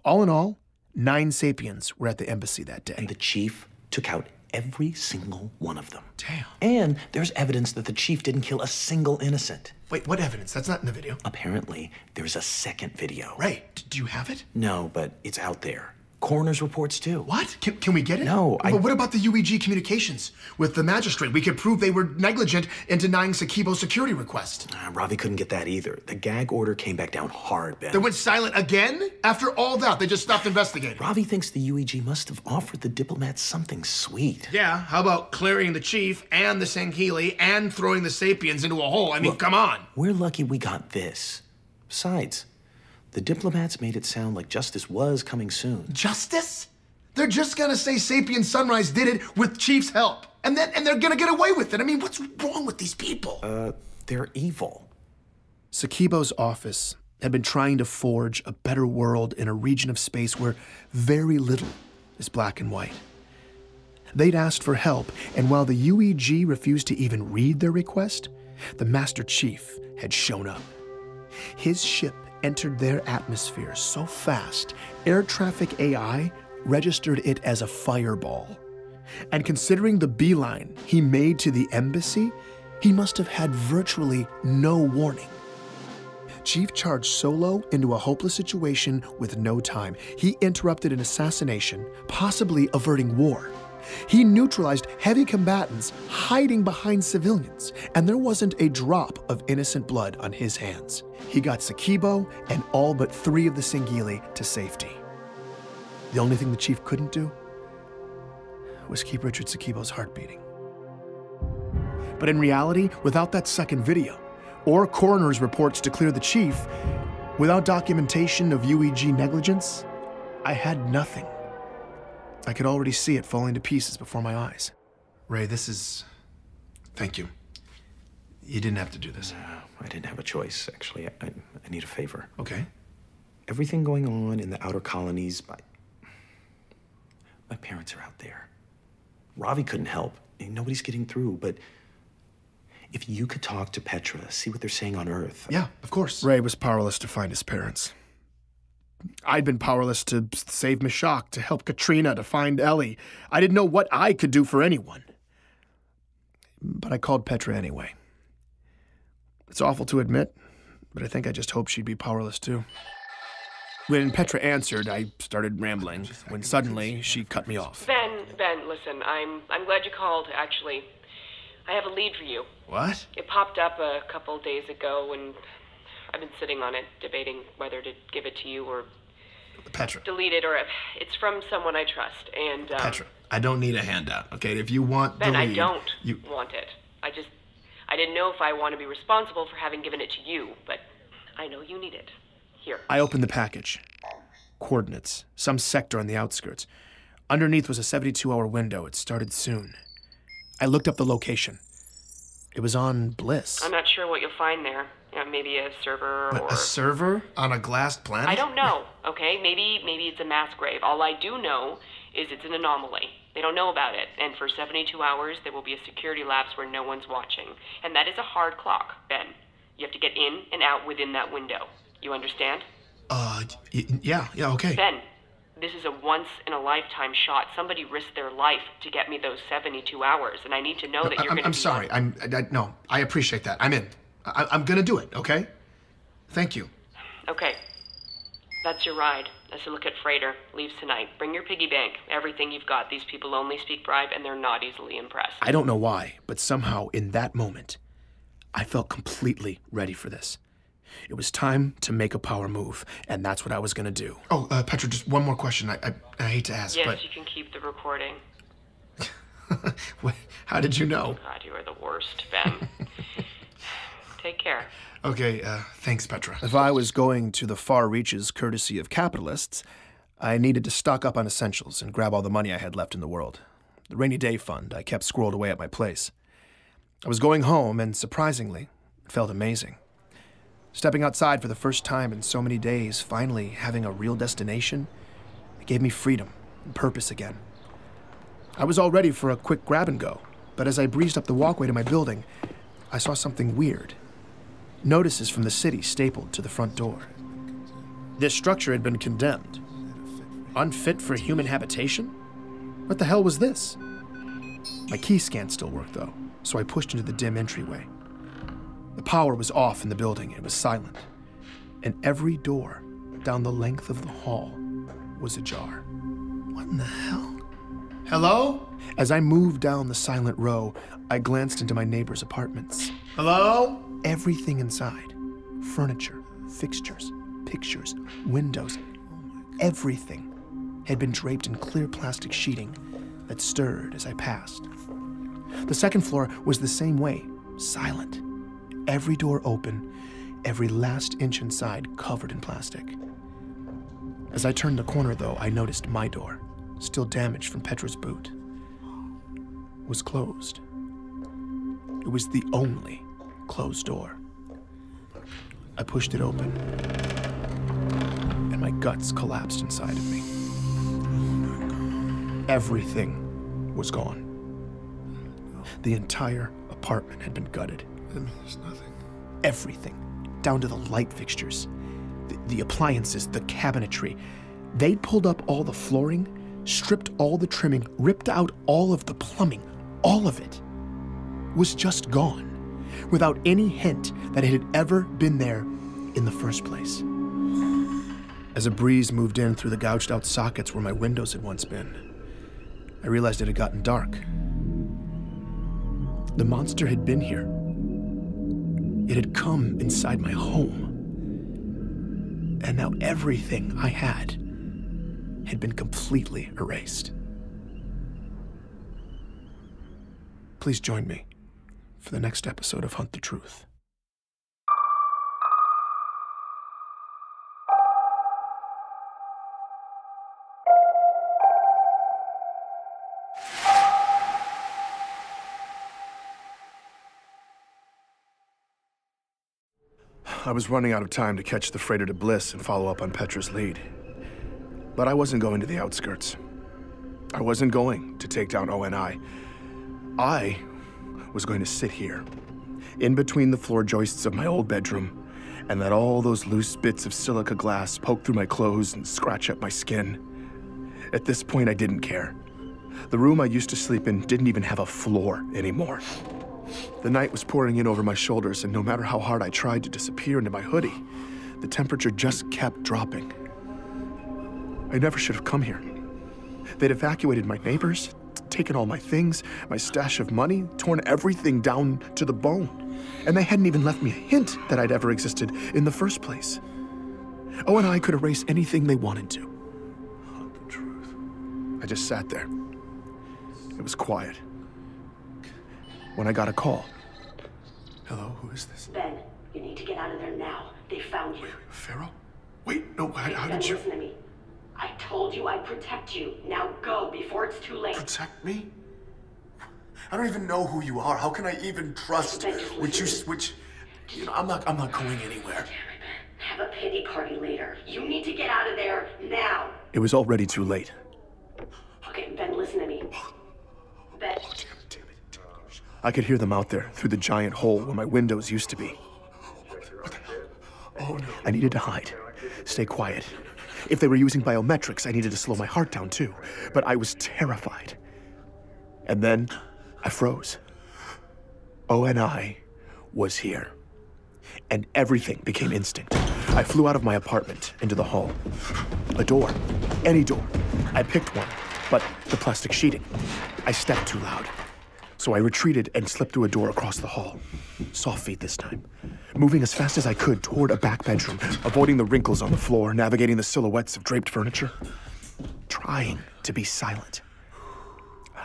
All in all, 9 Sapiens were at the embassy that day. And the Chief took out every single one of them. Damn. And there's evidence that the Chief didn't kill a single innocent. Wait, what evidence? That's not in the video. Apparently, there's a second video. Ray, do you have it? No, but it's out there. Coroner's reports, too. What? Can we get it? No, But what about the UEG communications with the magistrate? We could prove they were negligent in denying Sakibo's security request. Ravi couldn't get that either. The gag order came back down hard, Ben. They went silent again? After all that, they just stopped investigating. Ravi thinks the UEG must have offered the diplomats something sweet. Yeah, how about clearing the Chief and the Sangheili and throwing the Sapiens into a hole? I mean, come on. We're lucky we got this. Besides, the diplomats made it sound like justice was coming soon. Justice? They're just gonna say Sapien Sunrise did it with Chief's help. And they're gonna get away with it. I mean, what's wrong with these people? They're evil. Sakibo's office had been trying to forge a better world in a region of space where very little is black and white. They'd asked for help, and while the UEG refused to even read their request, the Master Chief had shown up. His ship entered their atmosphere so fast, air traffic AI registered it as a fireball. And considering the beeline he made to the embassy, he must have had virtually no warning. Chief charged solo into a hopeless situation with no time. He interrupted an assassination, possibly averting war. He neutralized heavy combatants hiding behind civilians, and there wasn't a drop of innocent blood on his hands. He got Sakibo and all but 3 of the Sangheili to safety. The only thing the Chief couldn't do was keep Richard Sakibo's heart beating. But in reality, without that second video, or coroner's reports to clear the Chief, without documentation of UEG negligence, I had nothing. I could already see it falling to pieces before my eyes. Ray, this is... Thank you. You didn't have to do this. No, I didn't have a choice, actually. I need a favor. Okay. Everything going on in the outer colonies, my parents are out there. Ravi couldn't help. Nobody's getting through, but if you could talk to Petra, see what they're saying on Earth. Yeah, of course. Ray was powerless to find his parents. I'd been powerless to save Meshach, to help Katrina, to find Ellie. I didn't know what I could do for anyone. But I called Petra anyway. It's awful to admit, but I think I just hoped she'd be powerless too. When Petra answered, I started rambling, when suddenly she cut me off. Ben, listen, I'm glad you called, actually. I have a lead for you. What? It popped up a couple days ago, and I've been sitting on it, debating whether to give it to you or Petra. delete it, or it's from someone I trust, and Petra, I don't need a handout, okay? If you want Ben, the lead... I don't want it. I didn't know if I want to be responsible for having given it to you, but I know you need it. Here. I opened the package. Coordinates. Some sector on the outskirts. Underneath was a 72-hour window. It started soon. I looked up the location. It was on Bliss. I'm not sure what you'll find there. Maybe a server But or... a server on a glassed planet? I don't know, okay? Maybe it's a mass grave. All I do know is it's an anomaly. They don't know about it, and for 72 hours there will be a security lapse where no one's watching. And that is a hard clock, Ben. You have to get in and out within that window. You understand? Yeah, okay. Ben, this is a once-in-a-lifetime shot. Somebody risked their life to get me those 72 hours, and I need to know that you're going to I'm sorry. No, I appreciate that. I'm in. I'm gonna do it, okay? Thank you. Okay. That's your ride. A Silicate freighter. Leaves tonight. Bring your piggy bank. Everything you've got. These people only speak bribe, and they're not easily impressed. I don't know why, but somehow in that moment, I felt completely ready for this. It was time to make a power move, and that's what I was gonna do. Oh, Petra, just one more question. I hate to ask, yes, but... you can keep the recording. How did you know? God, you are the worst, Ben. Take care. Okay, thanks, Petra. If I was going to the far reaches courtesy of capitalists, I needed to stock up on essentials and grab all the money I had left in the world. The rainy day fund I kept squirreled away at my place. I was going home, and surprisingly, it felt amazing. Stepping outside for the first time in so many days, finally having a real destination, it gave me freedom and purpose again. I was all ready for a quick grab and go, but as I breezed up the walkway to my building, I saw something weird. Notices from the city stapled to the front door. This structure had been condemned. Unfit for human habitation? What the hell was this? My key scan still worked, though, so I pushed into the dim entryway. The power was off in the building. It was silent. And every door down the length of the hall was ajar. What in the hell? Hello? As I moved down the silent row, I glanced into my neighbor's apartments. Hello? Everything inside. Furniture, fixtures, pictures, windows, everything had been draped in clear plastic sheeting that stirred as I passed. The second floor was the same way, silent. Every door open, every last inch inside covered in plastic. As I turned the corner, though, I noticed my door, still damaged from Petra's boot, was closed. It was the only closed door. I pushed it open, and my guts collapsed inside of me. Everything was gone. The entire apartment had been gutted. There's nothing. Everything, down to the light fixtures, the appliances, the cabinetry. They'd pulled up all the flooring, stripped all the trimming, ripped out all of the plumbing. All of it was just gone, without any hint that it had ever been there in the first place. As a breeze moved in through the gouged out sockets where my windows had once been, I realized it had gotten dark. The monster had been here. It had come inside my home. And now everything I had been completely erased. Please join me for the next episode of Hunt the Truth. I was running out of time to catch the freighter to Bliss and follow up on Petra's lead. But I wasn't going to the outskirts. I wasn't going to take down ONI. I was going to sit here, in between the floor joists of my old bedroom, and let all those loose bits of silica glass poke through my clothes and scratch at my skin. At this point, I didn't care. The room I used to sleep in didn't even have a floor anymore. The night was pouring in over my shoulders, and no matter how hard I tried to disappear into my hoodie, the temperature just kept dropping. I never should have come here. They'd evacuated my neighbors, taken all my things, my stash of money, torn everything down to the bone. And they hadn't even left me a hint that I'd ever existed in the first place. ONI could erase anything they wanted to. Hunt the truth. I just sat there. It was quiet. When I got a call. Hello, who is this? Ben, you need to get out of there now. They found you. Pharaoh? Wait, no, how Ben, did you... listen to me. I told you I'd protect you. Now go before it's too late. Protect me? I don't even know who you are. How can I even trust I'm not going anywhere. Have a pity party later. You need to get out of there now. It was already too late. Okay, Ben, listen to me. Ben. I could hear them out there through the giant hole where my windows used to be. Oh, no. I needed to hide, stay quiet. If they were using biometrics, I needed to slow my heart down too. But I was terrified. And then I froze. ONI was here. And everything became instinct. I flew out of my apartment into the hall. A door, any door. I picked one, but the plastic sheeting. I stepped too loud. So I retreated and slipped through a door across the hall. Soft feet this time. Moving as fast as I could toward a back bedroom, avoiding the wrinkles on the floor, navigating the silhouettes of draped furniture. Trying to be silent.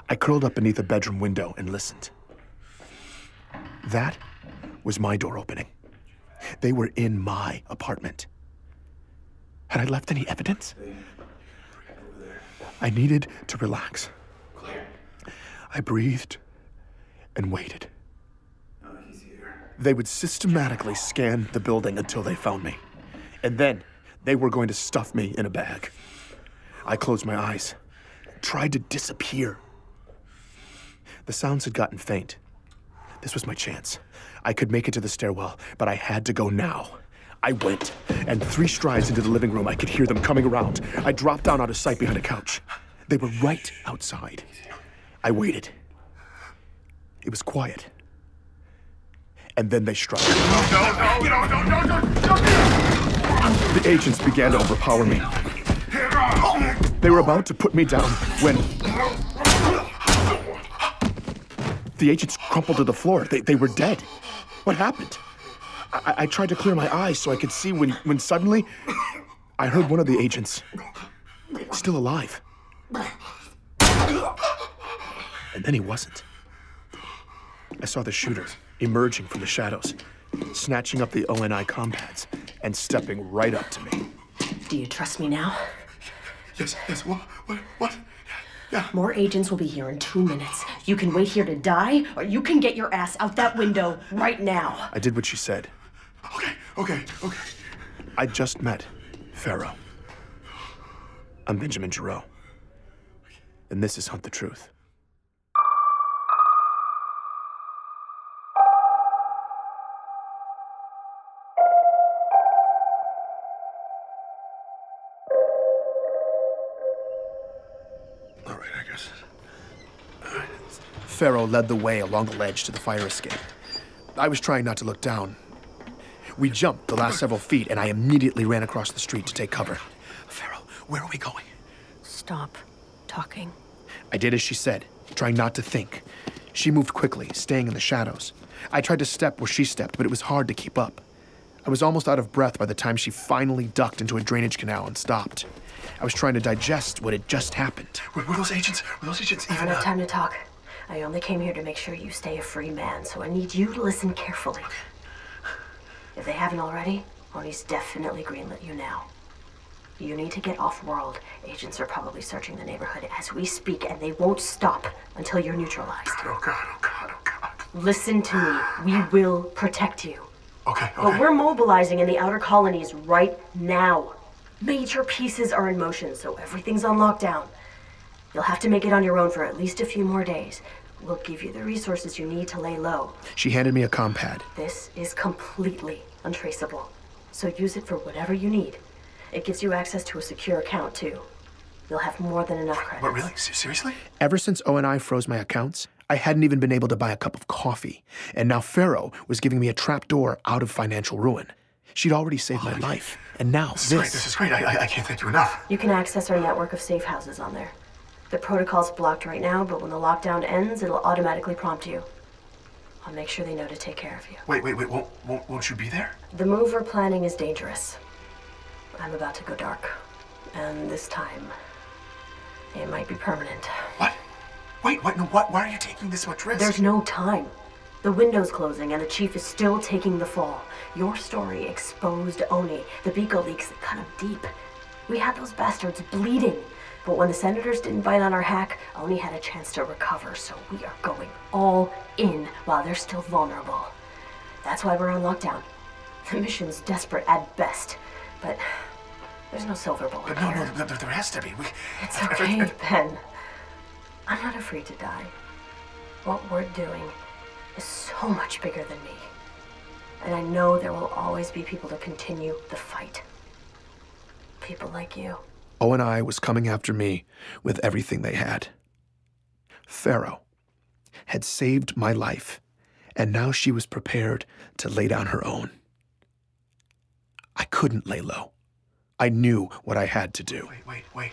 I curled up beneath a bedroom window and listened. That was my door opening. They were in my apartment. Had I left any evidence? I needed to relax. I breathed and waited. They would systematically scan the building until they found me. And then they were going to stuff me in a bag. I closed my eyes, tried to disappear. The sounds had gotten faint. This was my chance. I could make it to the stairwell, but I had to go now. I went, and 3 strides into the living room, I could hear them coming around. I dropped down out of sight behind a couch. They were right outside. I waited. It was quiet. And then they struck. The agents began to overpower me. They were about to put me down when the agents crumpled to the floor. They were dead. What happened? I tried to clear my eyes so I could see when suddenly I heard one of the agents still alive. And then he wasn't. I saw the shooter emerging from the shadows, snatching up the ONI compads and stepping right up to me. Do you trust me now? Yes, what? Yeah. More agents will be here in 2 minutes. You can wait here to die, or you can get your ass out that window right now. I did what she said. Okay. I just met Pharaoh. I'm Benjamin Giraud. And this is Hunt the Truth. Pharaoh led the way along the ledge to the fire escape. I was trying not to look down. We jumped the last several feet, and I immediately ran across the street to take cover. Pharaoh, where are we going? Stop talking. I did as she said, trying not to think. She moved quickly, staying in the shadows. I tried to step where she stepped, but it was hard to keep up. I was almost out of breath by the time she finally ducked into a drainage canal and stopped. I was trying to digest what had just happened. Were those agents I don't have time to talk. I only came here to make sure you stay a free man, so I need you to listen carefully. If they haven't already, Oni's definitely greenlit you now. You need to get off-world. Agents are probably searching the neighborhood as we speak, and they won't stop until you're neutralized. Oh God. Listen to me. We will protect you. Okay. But we're mobilizing in the outer colonies right now. Major pieces are in motion, so everything's on lockdown. You'll have to make it on your own for at least a few more days. We'll give you the resources you need to lay low. She handed me a compad. This is completely untraceable, so use it for whatever you need. It gives you access to a secure account, too. You'll have more than enough credits. What, really? Seriously? Ever since ONI froze my accounts, I hadn't even been able to buy a cup of coffee. And now Pharaoh was giving me a trapdoor out of financial ruin. She'd already saved my life. And now this. This is great. I can't thank you enough. You can access our network of safe houses on there. The protocol's blocked right now, but when the lockdown ends, it'll automatically prompt you. I'll make sure they know to take care of you. Wait. Won't you be there? The move we're planning is dangerous. I'm about to go dark. And this time, it might be permanent. What? Wait, no, why are you taking this much risk? There's no time. The window's closing and the chief is still taking the fall. Your story exposed Oni. The Beaco leaks cut him deep. We had those bastards bleeding. But when the senators didn't bite on our hack, Oni had a chance to recover, so we are going all in while they're still vulnerable. That's why we're on lockdown. The mission's desperate at best, but there's no silver bullet here. No, there has to be. It's okay, Ben. I'm not afraid to die. What we're doing is so much bigger than me. And I know there will always be people to continue the fight. People like you. ONI was coming after me with everything they had. Pharaoh had saved my life, and now she was prepared to lay down her own. I couldn't lay low. I knew what I had to do. Wait.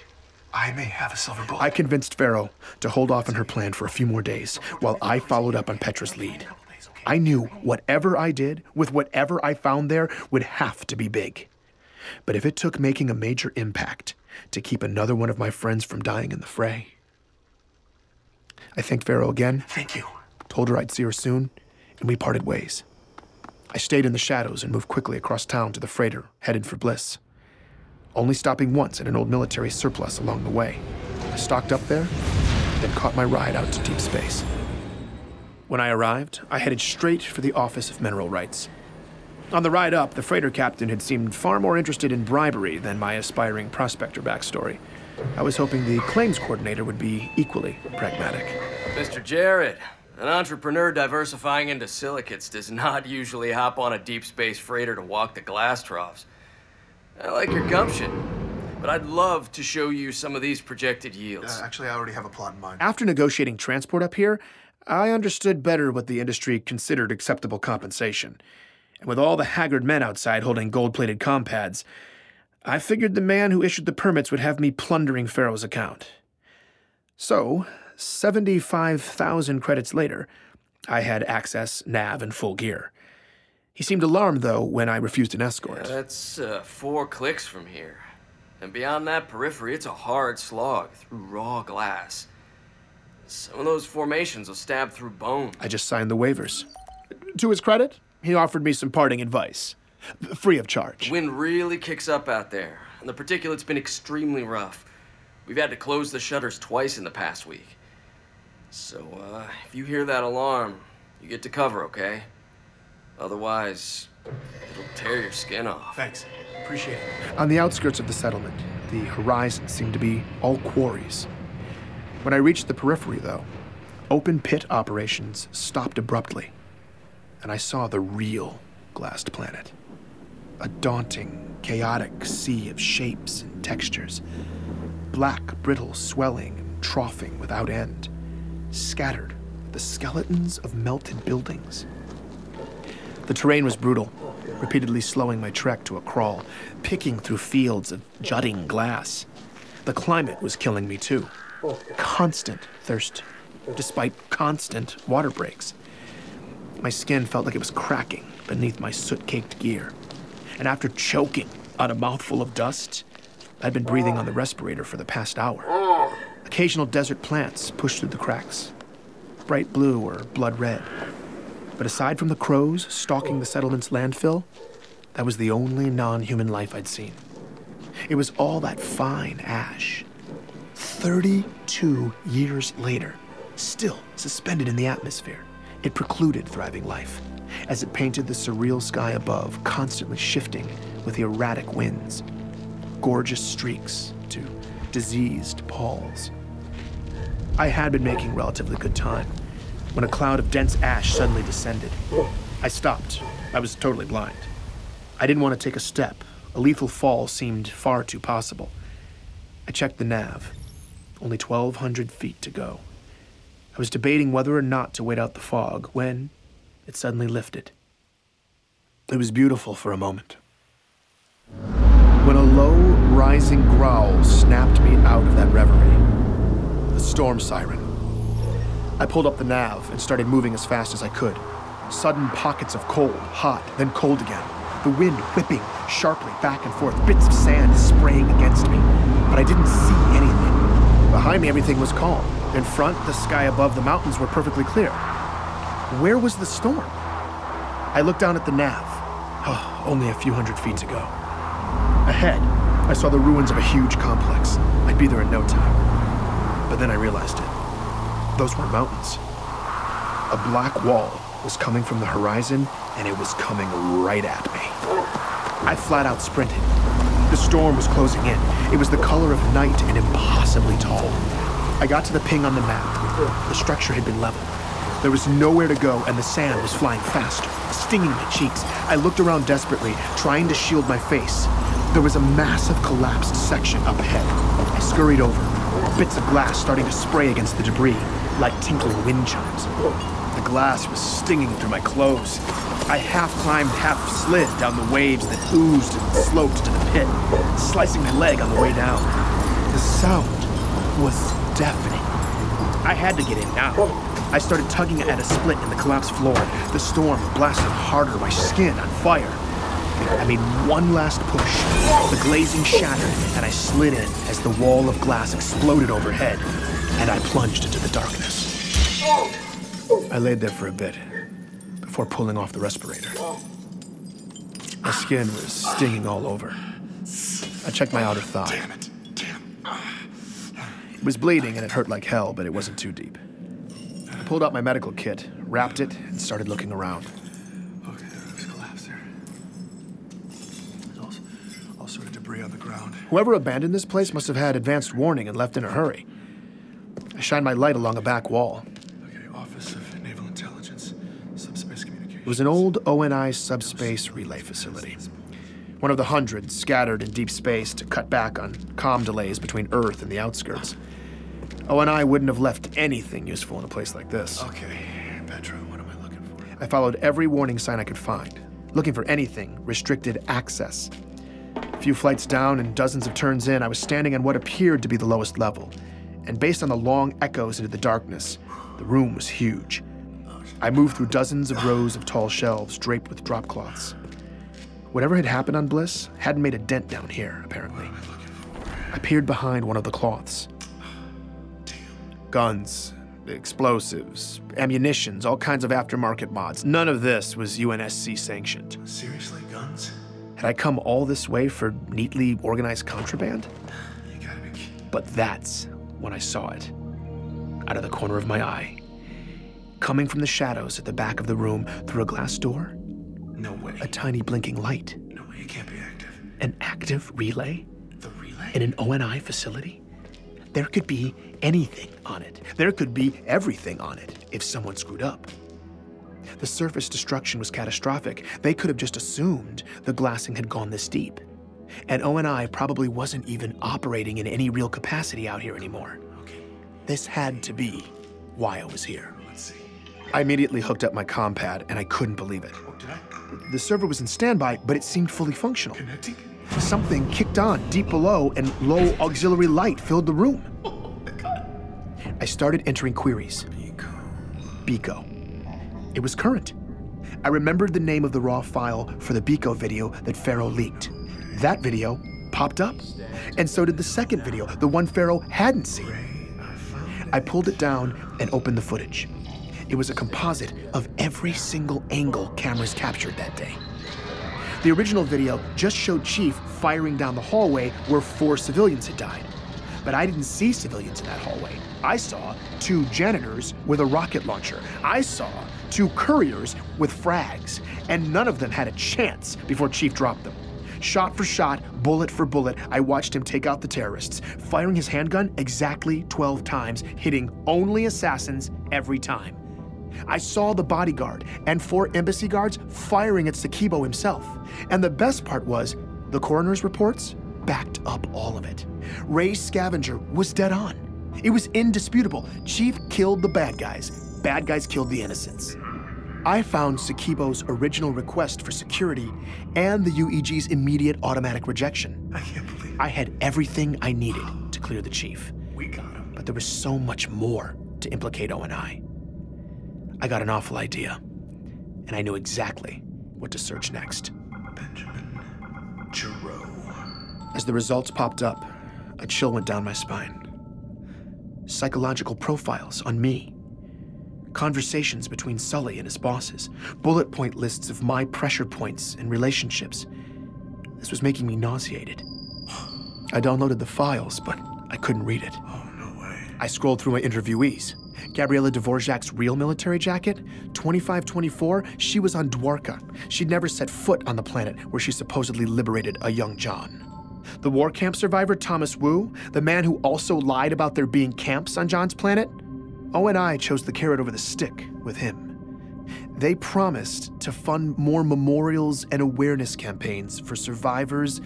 I may have a silver bullet. I convinced Pharaoh to hold off on her plan for a few more days while I followed up on Petra's lead. I knew whatever I did, with whatever I found there, would have to be big. But if it took making a major impact to keep another one of my friends from dying in the fray, I thanked Pharaoh again. Thank you. Told her I'd see her soon, and we parted ways. I stayed in the shadows and moved quickly across town to the freighter, headed for Bliss. Only stopping once at an old military surplus along the way. I stocked up there, then caught my ride out to deep space. When I arrived, I headed straight for the Office of Mineral Rights. On the ride up, the freighter captain had seemed far more interested in bribery than my aspiring prospector backstory. I was hoping the claims coordinator would be equally pragmatic. Mr. Jarrett, an entrepreneur diversifying into silicates does not usually hop on a deep space freighter to walk the glass troughs. I like your gumption, but I'd love to show you some of these projected yields. Actually, I already have a plot in mind. After negotiating transport up here, I understood better what the industry considered acceptable compensation. And with all the haggard men outside holding gold-plated compads, I figured the man who issued the permits would have me plundering Pharaoh's account. So, 75,000 credits later, I had access, nav, and full gear. He seemed alarmed, though, when I refused an escort. Yeah, that's 4 clicks from here. And beyond that periphery, it's a hard slog through raw glass. Some of those formations will stab through bone. I just signed the waivers. To his credit, he offered me some parting advice. Free of charge. The wind really kicks up out there, and the particulate's been extremely rough. We've had to close the shutters twice in the past week. So, if you hear that alarm, you get to cover, okay? Otherwise, it'll tear your skin off. Thanks. Appreciate it. On the outskirts of the settlement, the horizon seemed to be all quarries. When I reached the periphery, though, open pit operations stopped abruptly, and I saw the real glassed planet. A daunting, chaotic sea of shapes and textures. Black, brittle swelling and troughing without end, scattered with the skeletons of melted buildings. The terrain was brutal, repeatedly slowing my trek to a crawl, picking through fields of jutting glass. The climate was killing me too. Constant thirst, despite constant water breaks. My skin felt like it was cracking beneath my soot-caked gear. And after choking on a mouthful of dust, I'd been breathing on the respirator for the past hour. Occasional desert plants pushed through the cracks, bright blue or blood red. But aside from the crows stalking the settlement's landfill, that was the only non-human life I'd seen. It was all that fine ash. 32 years later, still suspended in the atmosphere, it precluded thriving life, as it painted the surreal sky above, constantly shifting with the erratic winds, gorgeous streaks to diseased palls. I had been making relatively good time when a cloud of dense ash suddenly descended. I stopped. I was totally blind. I didn't want to take a step. A lethal fall seemed far too possible. I checked the nav. Only 1,200 feet to go. I was debating whether or not to wait out the fog when it suddenly lifted. It was beautiful for a moment. When a low, rising growl snapped me out of that reverie. The storm siren. I pulled up the nav and started moving as fast as I could. Sudden pockets of cold, hot, then cold again. The wind whipping sharply back and forth, bits of sand spraying against me. But I didn't see anything. Behind me, everything was calm. In front, the sky above the mountains were perfectly clear. Where was the storm? I looked down at the nav. Oh, only a few hundred feet to go. Ahead, I saw the ruins of a huge complex. I'd be there in no time. But then I realized it. Those weren't mountains. A black wall was coming from the horizon, and it was coming right at me. I flat out sprinted. The storm was closing in. It was the color of night and impossibly tall. I got to the ping on the map. The structure had been leveled. There was nowhere to go, and the sand was flying faster, stinging my cheeks. I looked around desperately, trying to shield my face. There was a massive collapsed section up ahead. I scurried over, bits of glass starting to spray against the debris, like tinkling wind chimes. The glass was stinging through my clothes. I half climbed, half slid down the waves that oozed and sloped to the pit, slicing my leg on the way down. The sound was deafening. I had to get in now. I started tugging at a split in the collapsed floor. The storm blasted harder, my skin on fire. I made one last push. The glazing shattered, and I slid in as the wall of glass exploded overhead, and I plunged into the darkness. I laid there for a bit before pulling off the respirator. My skin was stinging all over. I checked my outer thigh. Damn it. It was bleeding and it hurt like hell, but it wasn't too deep. I pulled out my medical kit, wrapped it, and started looking around. Okay, there's collapse there. There's all sort of debris on the ground. Whoever abandoned this place must have had advanced warning and left in a hurry. I shined my light along a back wall. Okay, Office of Naval Intelligence, Subspace Communications. It was an old ONI subspace relay facility. One of the hundreds scattered in deep space to cut back on comm delays between Earth and the outskirts. ONI wouldn't have left anything useful in a place like this. Okay, Petra, what am I looking for? I followed every warning sign I could find, looking for anything restricted access. A few flights down and dozens of turns in, I was standing on what appeared to be the lowest level. And based on the long echoes into the darkness, the room was huge. I moved through dozens of rows of tall shelves draped with drop cloths. Whatever had happened on Bliss hadn't made a dent down here, apparently. What am I looking for? I peered behind one of the cloths. Guns, explosives, ammunitions, all kinds of aftermarket mods. None of this was UNSC sanctioned. Seriously, guns? Had I come all this way for neatly organized contraband? You gotta be kidding. But that's when I saw it. Out of the corner of my eye. Coming from the shadows at the back of the room through a glass door. No way. A tiny blinking light. No way, it can't be active. An active relay? The relay? In an ONI facility? There could be anything on it. There could be everything on it if someone screwed up. The surface destruction was catastrophic. They could have just assumed the glassing had gone this deep. And ONI probably wasn't even operating in any real capacity out here anymore. Okay. This had to be why I was here. Let's see. I immediately hooked up my comm pad, and I couldn't believe it. Oh, did I? The server was in standby, but it seemed fully functional. Connecting? Something kicked on deep below, and low auxiliary light filled the room. Oh, my God. I started entering queries. Biko. It was current. I remembered the name of the raw file for the Biko video that Pharaoh leaked. That video popped up, and so did the second video, the one Pharaoh hadn't seen. I pulled it down and opened the footage. It was a composite of every single angle cameras captured that day. The original video just showed Chief firing down the hallway where 4 civilians had died. But I didn't see civilians in that hallway. I saw 2 janitors with a rocket launcher. I saw 2 couriers with frags, and none of them had a chance before Chief dropped them. Shot for shot, bullet for bullet, I watched him take out the terrorists, firing his handgun exactly 12 times, hitting only assassins every time. I saw the bodyguard and 4 embassy guards firing at Sakibo himself. And the best part was, the coroner's reports backed up all of it. Ray's scavenger was dead on. It was indisputable. Chief killed the bad guys killed the innocents. I found Sakibo's original request for security and the UEG's immediate automatic rejection. I can't believe it. I had everything I needed to clear the chief. We got him. But there was so much more to implicate ONI. I got an awful idea, and I knew exactly what to search next. Benjamin Giroux. As the results popped up, a chill went down my spine. Psychological profiles on me. Conversations between Sully and his bosses. Bullet point lists of my pressure points and relationships. This was making me nauseated. I downloaded the files, but I couldn't read it. Oh, no way. I scrolled through my interviewees. Gabriela Dvorak's real military jacket, 2524, she was on Dwarka. She'd never set foot on the planet where she supposedly liberated a young John. The war camp survivor Thomas Wu, the man who also lied about there being camps on John's planet, ONI chose the carrot over the stick with him. They promised to fund more memorials and awareness campaigns for survivors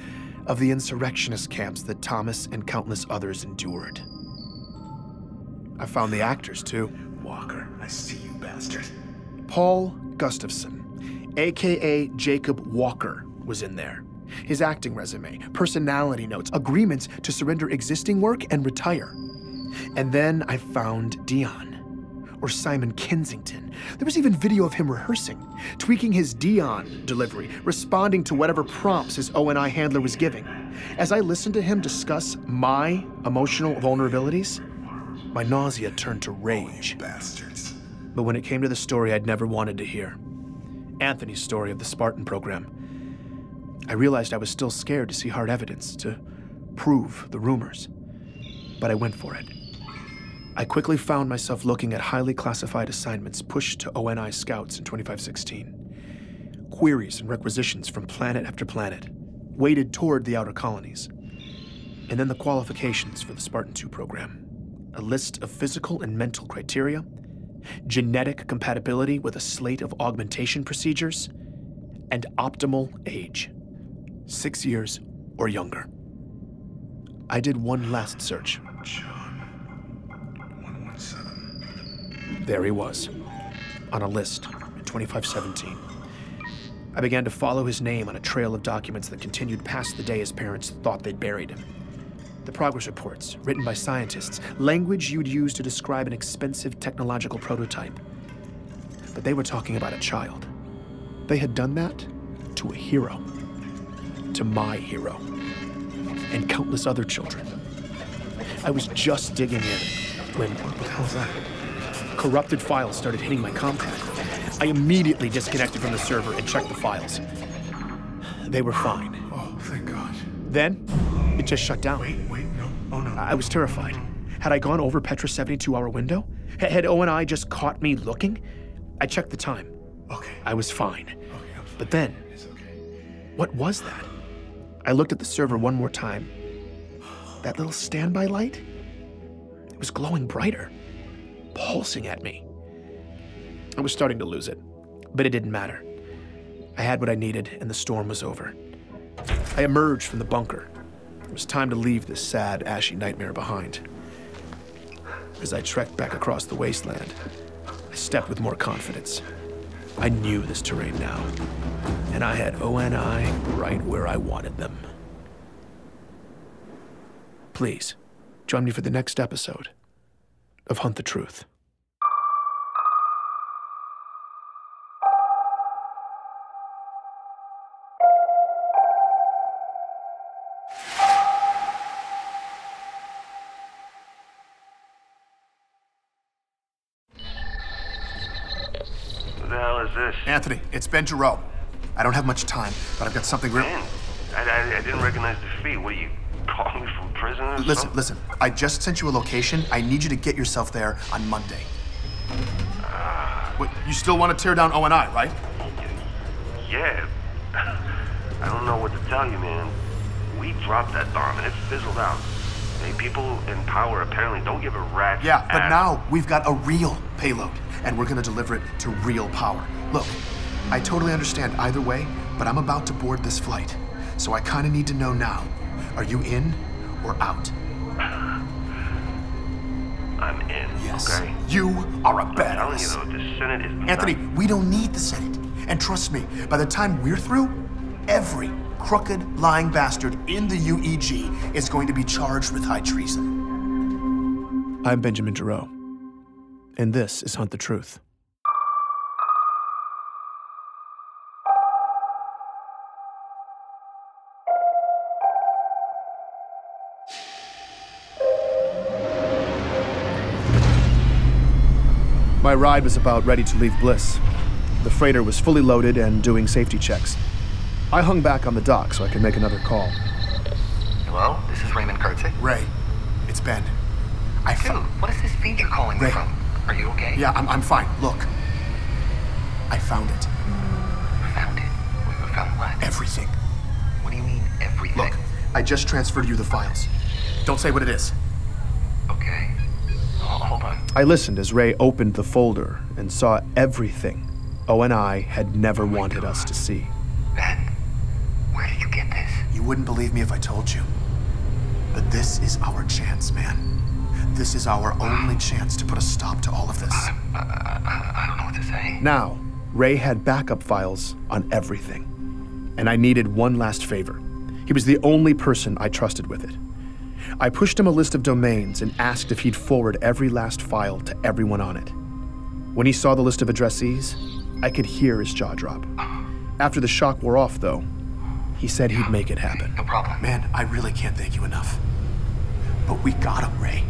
of the insurrectionist camps that Thomas and countless others endured. I found the actors, too. Walker, I see you, bastard. Paul Gustafson, a.k.a. Jacob Walker, was in there. His acting resume, personality notes, agreements to surrender existing work and retire. And then I found Dion, or Simon Kensington. There was even video of him rehearsing, tweaking his Dion delivery, responding to whatever prompts his O&I handler was giving. As I listened to him discuss my emotional vulnerabilities, my nausea turned to rage. Bastards. But when it came to the story I'd never wanted to hear, Anthony's story of the Spartan program, I realized I was still scared to see hard evidence to prove the rumors. But I went for it. I quickly found myself looking at highly classified assignments pushed to ONI scouts in 2516. Queries and requisitions from planet after planet, weighted toward the outer colonies. And then the qualifications for the Spartan 2 program. A list of physical and mental criteria, genetic compatibility with a slate of augmentation procedures, and optimal age. 6 years or younger. I did one last search. John 117. There he was, on a list in 2517. I began to follow his name on a trail of documents that continued past the day his parents thought they'd buried him. The progress reports, written by scientists, language you'd use to describe an expensive technological prototype. But they were talking about a child. They had done that to a hero. To my hero. And countless other children. I was just digging in when, what the hell was that? Corrupted files started hitting my compad. I immediately disconnected from the server and checked the files. They were fine. Oh, thank God. Then, it just shut down. Wait, no. Oh, no. I was terrified. Had I gone over Petra's 72-hour window? Had O&I just caught me looking? I checked the time. Okay. I was fine. Okay, I'm fine. But then, what was that? I looked at the server one more time. That little standby light? It was glowing brighter, pulsing at me. I was starting to lose it, but it didn't matter. I had what I needed, and the storm was over. I emerged from the bunker. It was time to leave this sad, ashy nightmare behind. As I trekked back across the wasteland, I stepped with more confidence. I knew this terrain now, and I had ONI right where I wanted them. Please, join me for the next episode of Hunt the Truth. Who the hell is this? Anthony, it's Ben Jerome. I don't have much time, but I've got something real... Ben, I didn't recognize the feet. What, are you calling me from prison or something? Listen. I just sent you a location. I need you to get yourself there on Monday. Wait, you still want to tear down ONI, right? Yeah. I don't know what to tell you, man. We dropped that bomb and it fizzled out. People in power apparently don't give a rat's Yeah, but ass. now we've got a real payload, and we're gonna deliver it to real power. Look, I totally understand either way, but I'm about to board this flight, so I kinda need to know now. Are you in or out? I'm in, Yes. okay? You are a I'm telling badass. you though, the Senate is Anthony, we don't need the Senate. And trust me, by the time we're through, every crooked, lying bastard in the UEG is going to be charged with high treason. I'm Benjamin Giroux, and this is Hunt the Truth. My ride was about ready to leave Bliss. The freighter was fully loaded and doing safety checks. I hung back on the dock so I could make another call. Hello, this is Raymond Kurtzik. Ray, it's Ben. Dude, what is this feed you're calling me Ray. from? Are you okay? Yeah, I'm fine. Look. I found it. Found it? Found what? Everything. What do you mean, everything? Look, I just transferred you the files. Don't say what it is. Okay. Hold on. I listened as Ray opened the folder and saw everything O and I had never wanted us to see. Ben, where did you get this? You wouldn't believe me if I told you. But this is our chance, man. This is our only chance to put a stop to all of this. I don't know what to say. Now, Ray had backup files on everything, and I needed one last favor. He was the only person I trusted with it. I pushed him a list of domains and asked if he'd forward every last file to everyone on it. When he saw the list of addressees, I could hear his jaw drop. After the shock wore off, though, he said he'd make it happen. No problem. Man, I really can't thank you enough. But we got him, Ray.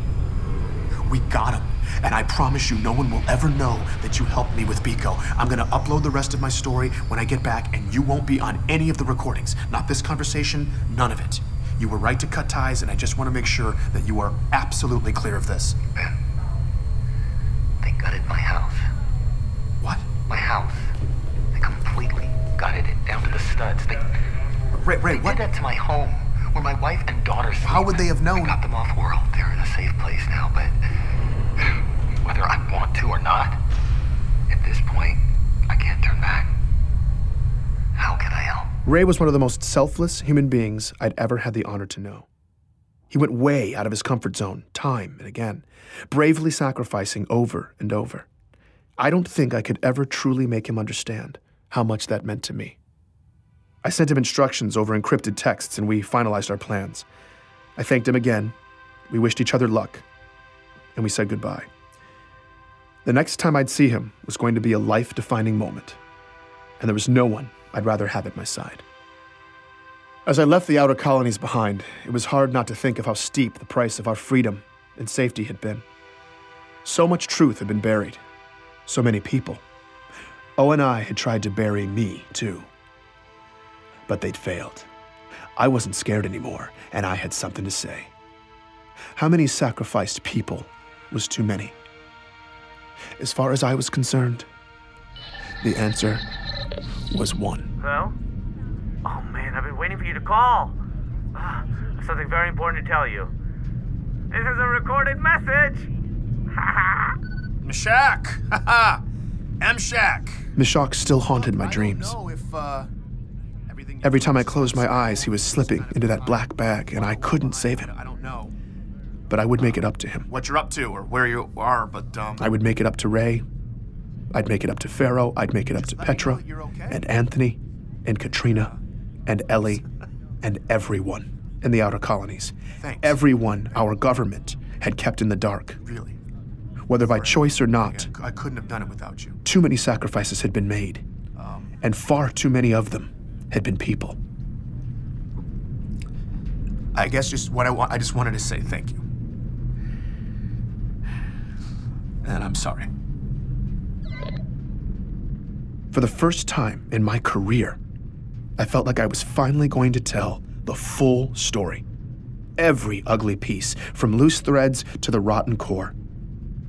We got him. And I promise you, no one will ever know that you helped me with Biko. I'm gonna upload the rest of my story when I get back, and you won't be on any of the recordings. Not this conversation, none of it. You were right to cut ties, and I just want to make sure that you are absolutely clear of this. Ben, they gutted my house. What? My house. They completely gutted it down to the studs. They Ray, what? did that to my home, where my wife and daughter sleep. How would they have known? I got them off world. They're in a safe place now, but whether I want to or not, at this point, I can't turn back. How can I help? Ray was one of the most selfless human beings I'd ever had the honor to know. He went way out of his comfort zone, time and again, bravely sacrificing over and over. I don't think I could ever truly make him understand how much that meant to me. I sent him instructions over encrypted texts, and we finalized our plans. I thanked him again, we wished each other luck, and we said goodbye. The next time I'd see him was going to be a life-defining moment, and there was no one I'd rather have at my side. As I left the outer colonies behind, it was hard not to think of how steep the price of our freedom and safety had been. So much truth had been buried. So many people. O and I had tried to bury me, too. But they'd failed. I wasn't scared anymore, and I had something to say. How many sacrificed people was too many? As far as I was concerned, the answer was one. Hello? Oh man, I've been waiting for you to call. Something very important to tell you. This is a recorded message. Meshach! Haha! M-Shack! Meshach still haunted my dreams. Every time I closed my eyes, he was slipping into that black bag, and I couldn't save him. I don't know But I would make it up to him. what you're up to or where you are, but I would make it up to Ray. I'd make it up to Pharaoh. I'd make it up to Petra, and Anthony, and Katrina, and Ellie, and everyone in the outer colonies. Thanks. Everyone our government had kept in the dark. Really? Whether by choice or not, I couldn't have done it without you. too many sacrifices had been made, and far too many of them had been people. I guess I just wanted to say thank you. And I'm sorry. For the first time in my career, I felt like I was finally going to tell the full story. Every ugly piece, from loose threads to the rotten core.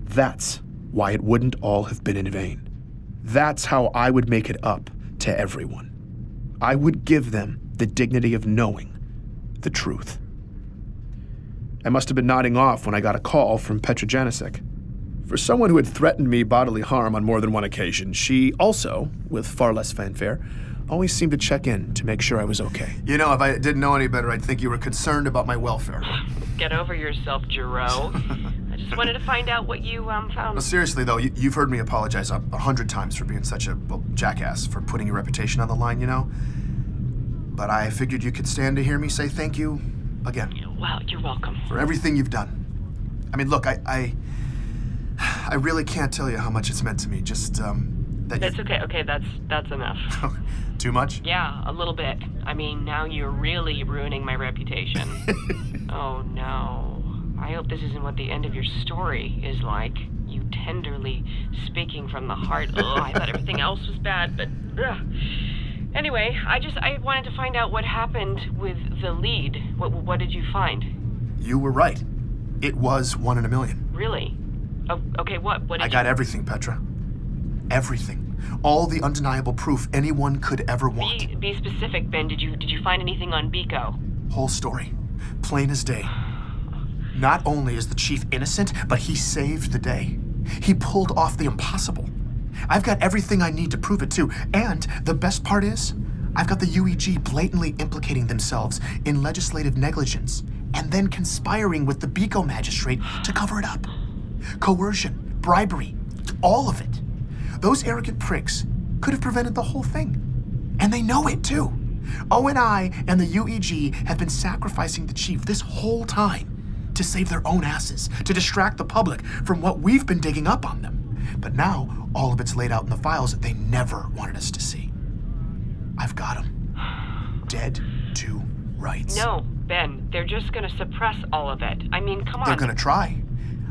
That's why it wouldn't all have been in vain. That's how I would make it up to everyone. I would give them the dignity of knowing the truth. I must have been nodding off when I got a call from Petra Janicek. For someone who had threatened me bodily harm on more than one occasion, she also, with far less fanfare, always seemed to check in to make sure I was okay. You know, if I didn't know any better, I'd think you were concerned about my welfare. Get over yourself, Jero. I just wanted to find out what you found. Well, seriously, though, you've heard me apologize 100 times for being such a jackass, for putting your reputation on the line, you know? But I figured you could stand to hear me say thank you again. Well, you're welcome. For everything you've done. I mean, look, I really can't tell you how much it's meant to me, just, that It's okay, that's enough. Too much? Yeah, a little bit. I mean, now you're really ruining my reputation. Oh no. I hope this isn't what the end of your story is like. You tenderly speaking from the heart. Oh, I thought everything else was bad, but ugh. Anyway, I wanted to find out what happened with the lead. What did you find? You were right. It was 1 in a million. Really? Oh, okay, what did I got everything, Petra. Everything. All the undeniable proof anyone could ever want. Be specific, Ben. Did you find anything on Biko? Whole story. Plain as day. Not only is the chief innocent, but he saved the day. He pulled off the impossible. I've got everything I need to prove it too. And the best part is, I've got the UEG blatantly implicating themselves in legislative negligence and then conspiring with the BICO magistrate to cover it up. Coercion, bribery, all of it. Those arrogant pricks could have prevented the whole thing. And they know it too. ONI and the UEG have been sacrificing the chief this whole time to save their own asses, to distract the public from what we've been digging up on them. But now, all of it's laid out in the files that they never wanted us to see. I've got them. Dead to rights. No, Ben, they're just gonna suppress all of it. I mean, come on. They're gonna try.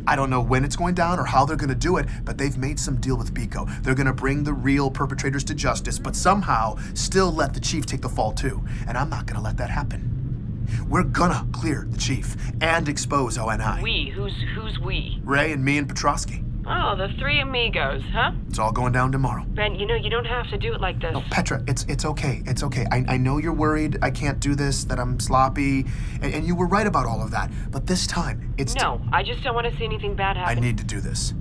I don't know when it's going down or how they're gonna do it, but they've made some deal with BICO. They're gonna bring the real perpetrators to justice, but somehow still let the chief take the fall too. And I'm not gonna let that happen. We're gonna clear the chief and expose ONI. We? Who's we? Ray and me and Petrosky. Oh, the three amigos, huh? It's all going down tomorrow. Ben, you know, you don't have to do it like this. No, Petra, it's okay. It's okay. I know you're worried I can't do this, that I'm sloppy, and you were right about all of that. But this time, it's... No, I just don't want to see anything bad happen. I need to do this.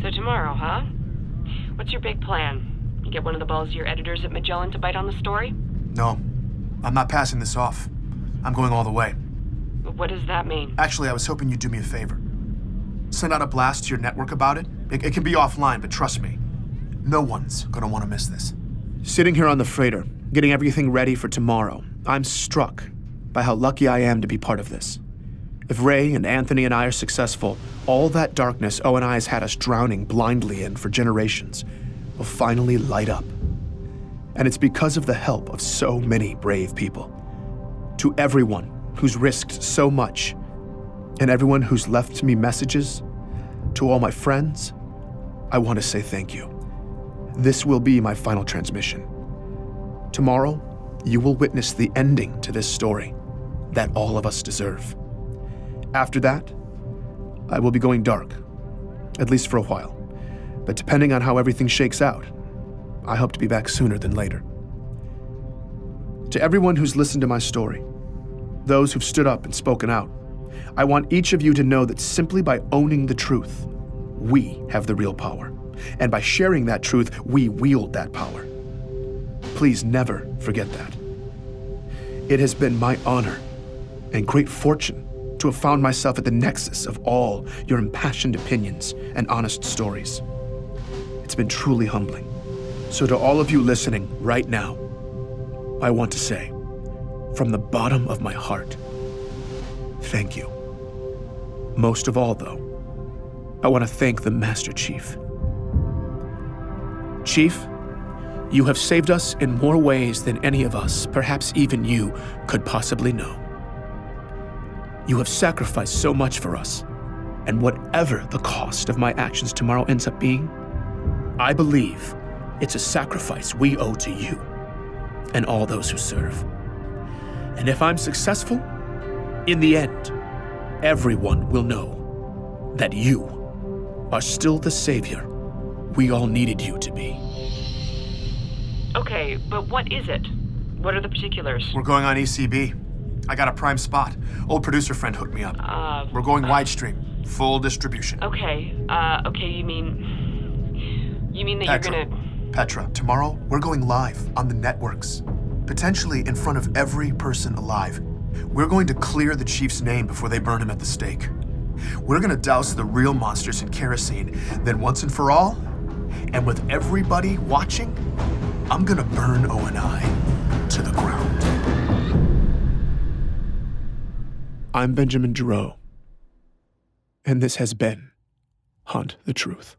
So tomorrow, huh? What's your big plan? You get one of the balls of your editors at Magellan to bite on the story? No, I'm not passing this off. I'm going all the way. What does that mean? Actually, I was hoping you'd do me a favor. Send out a blast to your network about it. It can be offline, but trust me, no one's gonna want to miss this. Sitting here on the freighter, getting everything ready for tomorrow, I'm struck by how lucky I am to be part of this. If Ray and Anthony and I are successful, all that darkness ONI has had us drowning blindly in for generations will finally light up. And it's because of the help of so many brave people. To everyone who's risked so much, and everyone who's left me messages, to all my friends, I want to say thank you. This will be my final transmission. Tomorrow, you will witness the ending to this story that all of us deserve. After that, I will be going dark, at least for a while. But depending on how everything shakes out, I hope to be back sooner than later. To everyone who's listened to my story, those who've stood up and spoken out, I want each of you to know that simply by owning the truth, we have the real power. And by sharing that truth, we wield that power. Please never forget that. It has been my honor and great fortune to have found myself at the nexus of all your impassioned opinions and honest stories. It's been truly humbling. So to all of you listening right now, I want to say, from the bottom of my heart, thank you. Most of all, though, I want to thank the Master Chief. Chief, you have saved us in more ways than any of us, perhaps even you, could possibly know. You have sacrificed so much for us, and whatever the cost of my actions tomorrow ends up being, I believe it's a sacrifice we owe to you and all those who serve. And if I'm successful, in the end, everyone will know that you are still the savior we all needed you to be. Okay, but what is it? What are the particulars? We're going on ECB. I got a prime spot. Old producer friend hooked me up. We're going widestream, full distribution. Okay, you mean that Petra, you're gonna... Petra, tomorrow we're going live on the networks, potentially in front of every person alive. We're going to clear the chief's name before they burn him at the stake. We're gonna douse the real monsters in kerosene, then once and for all, and with everybody watching, I'm gonna burn ONI to the ground. I'm Benjamin Giroux, and this has been Hunt the Truth.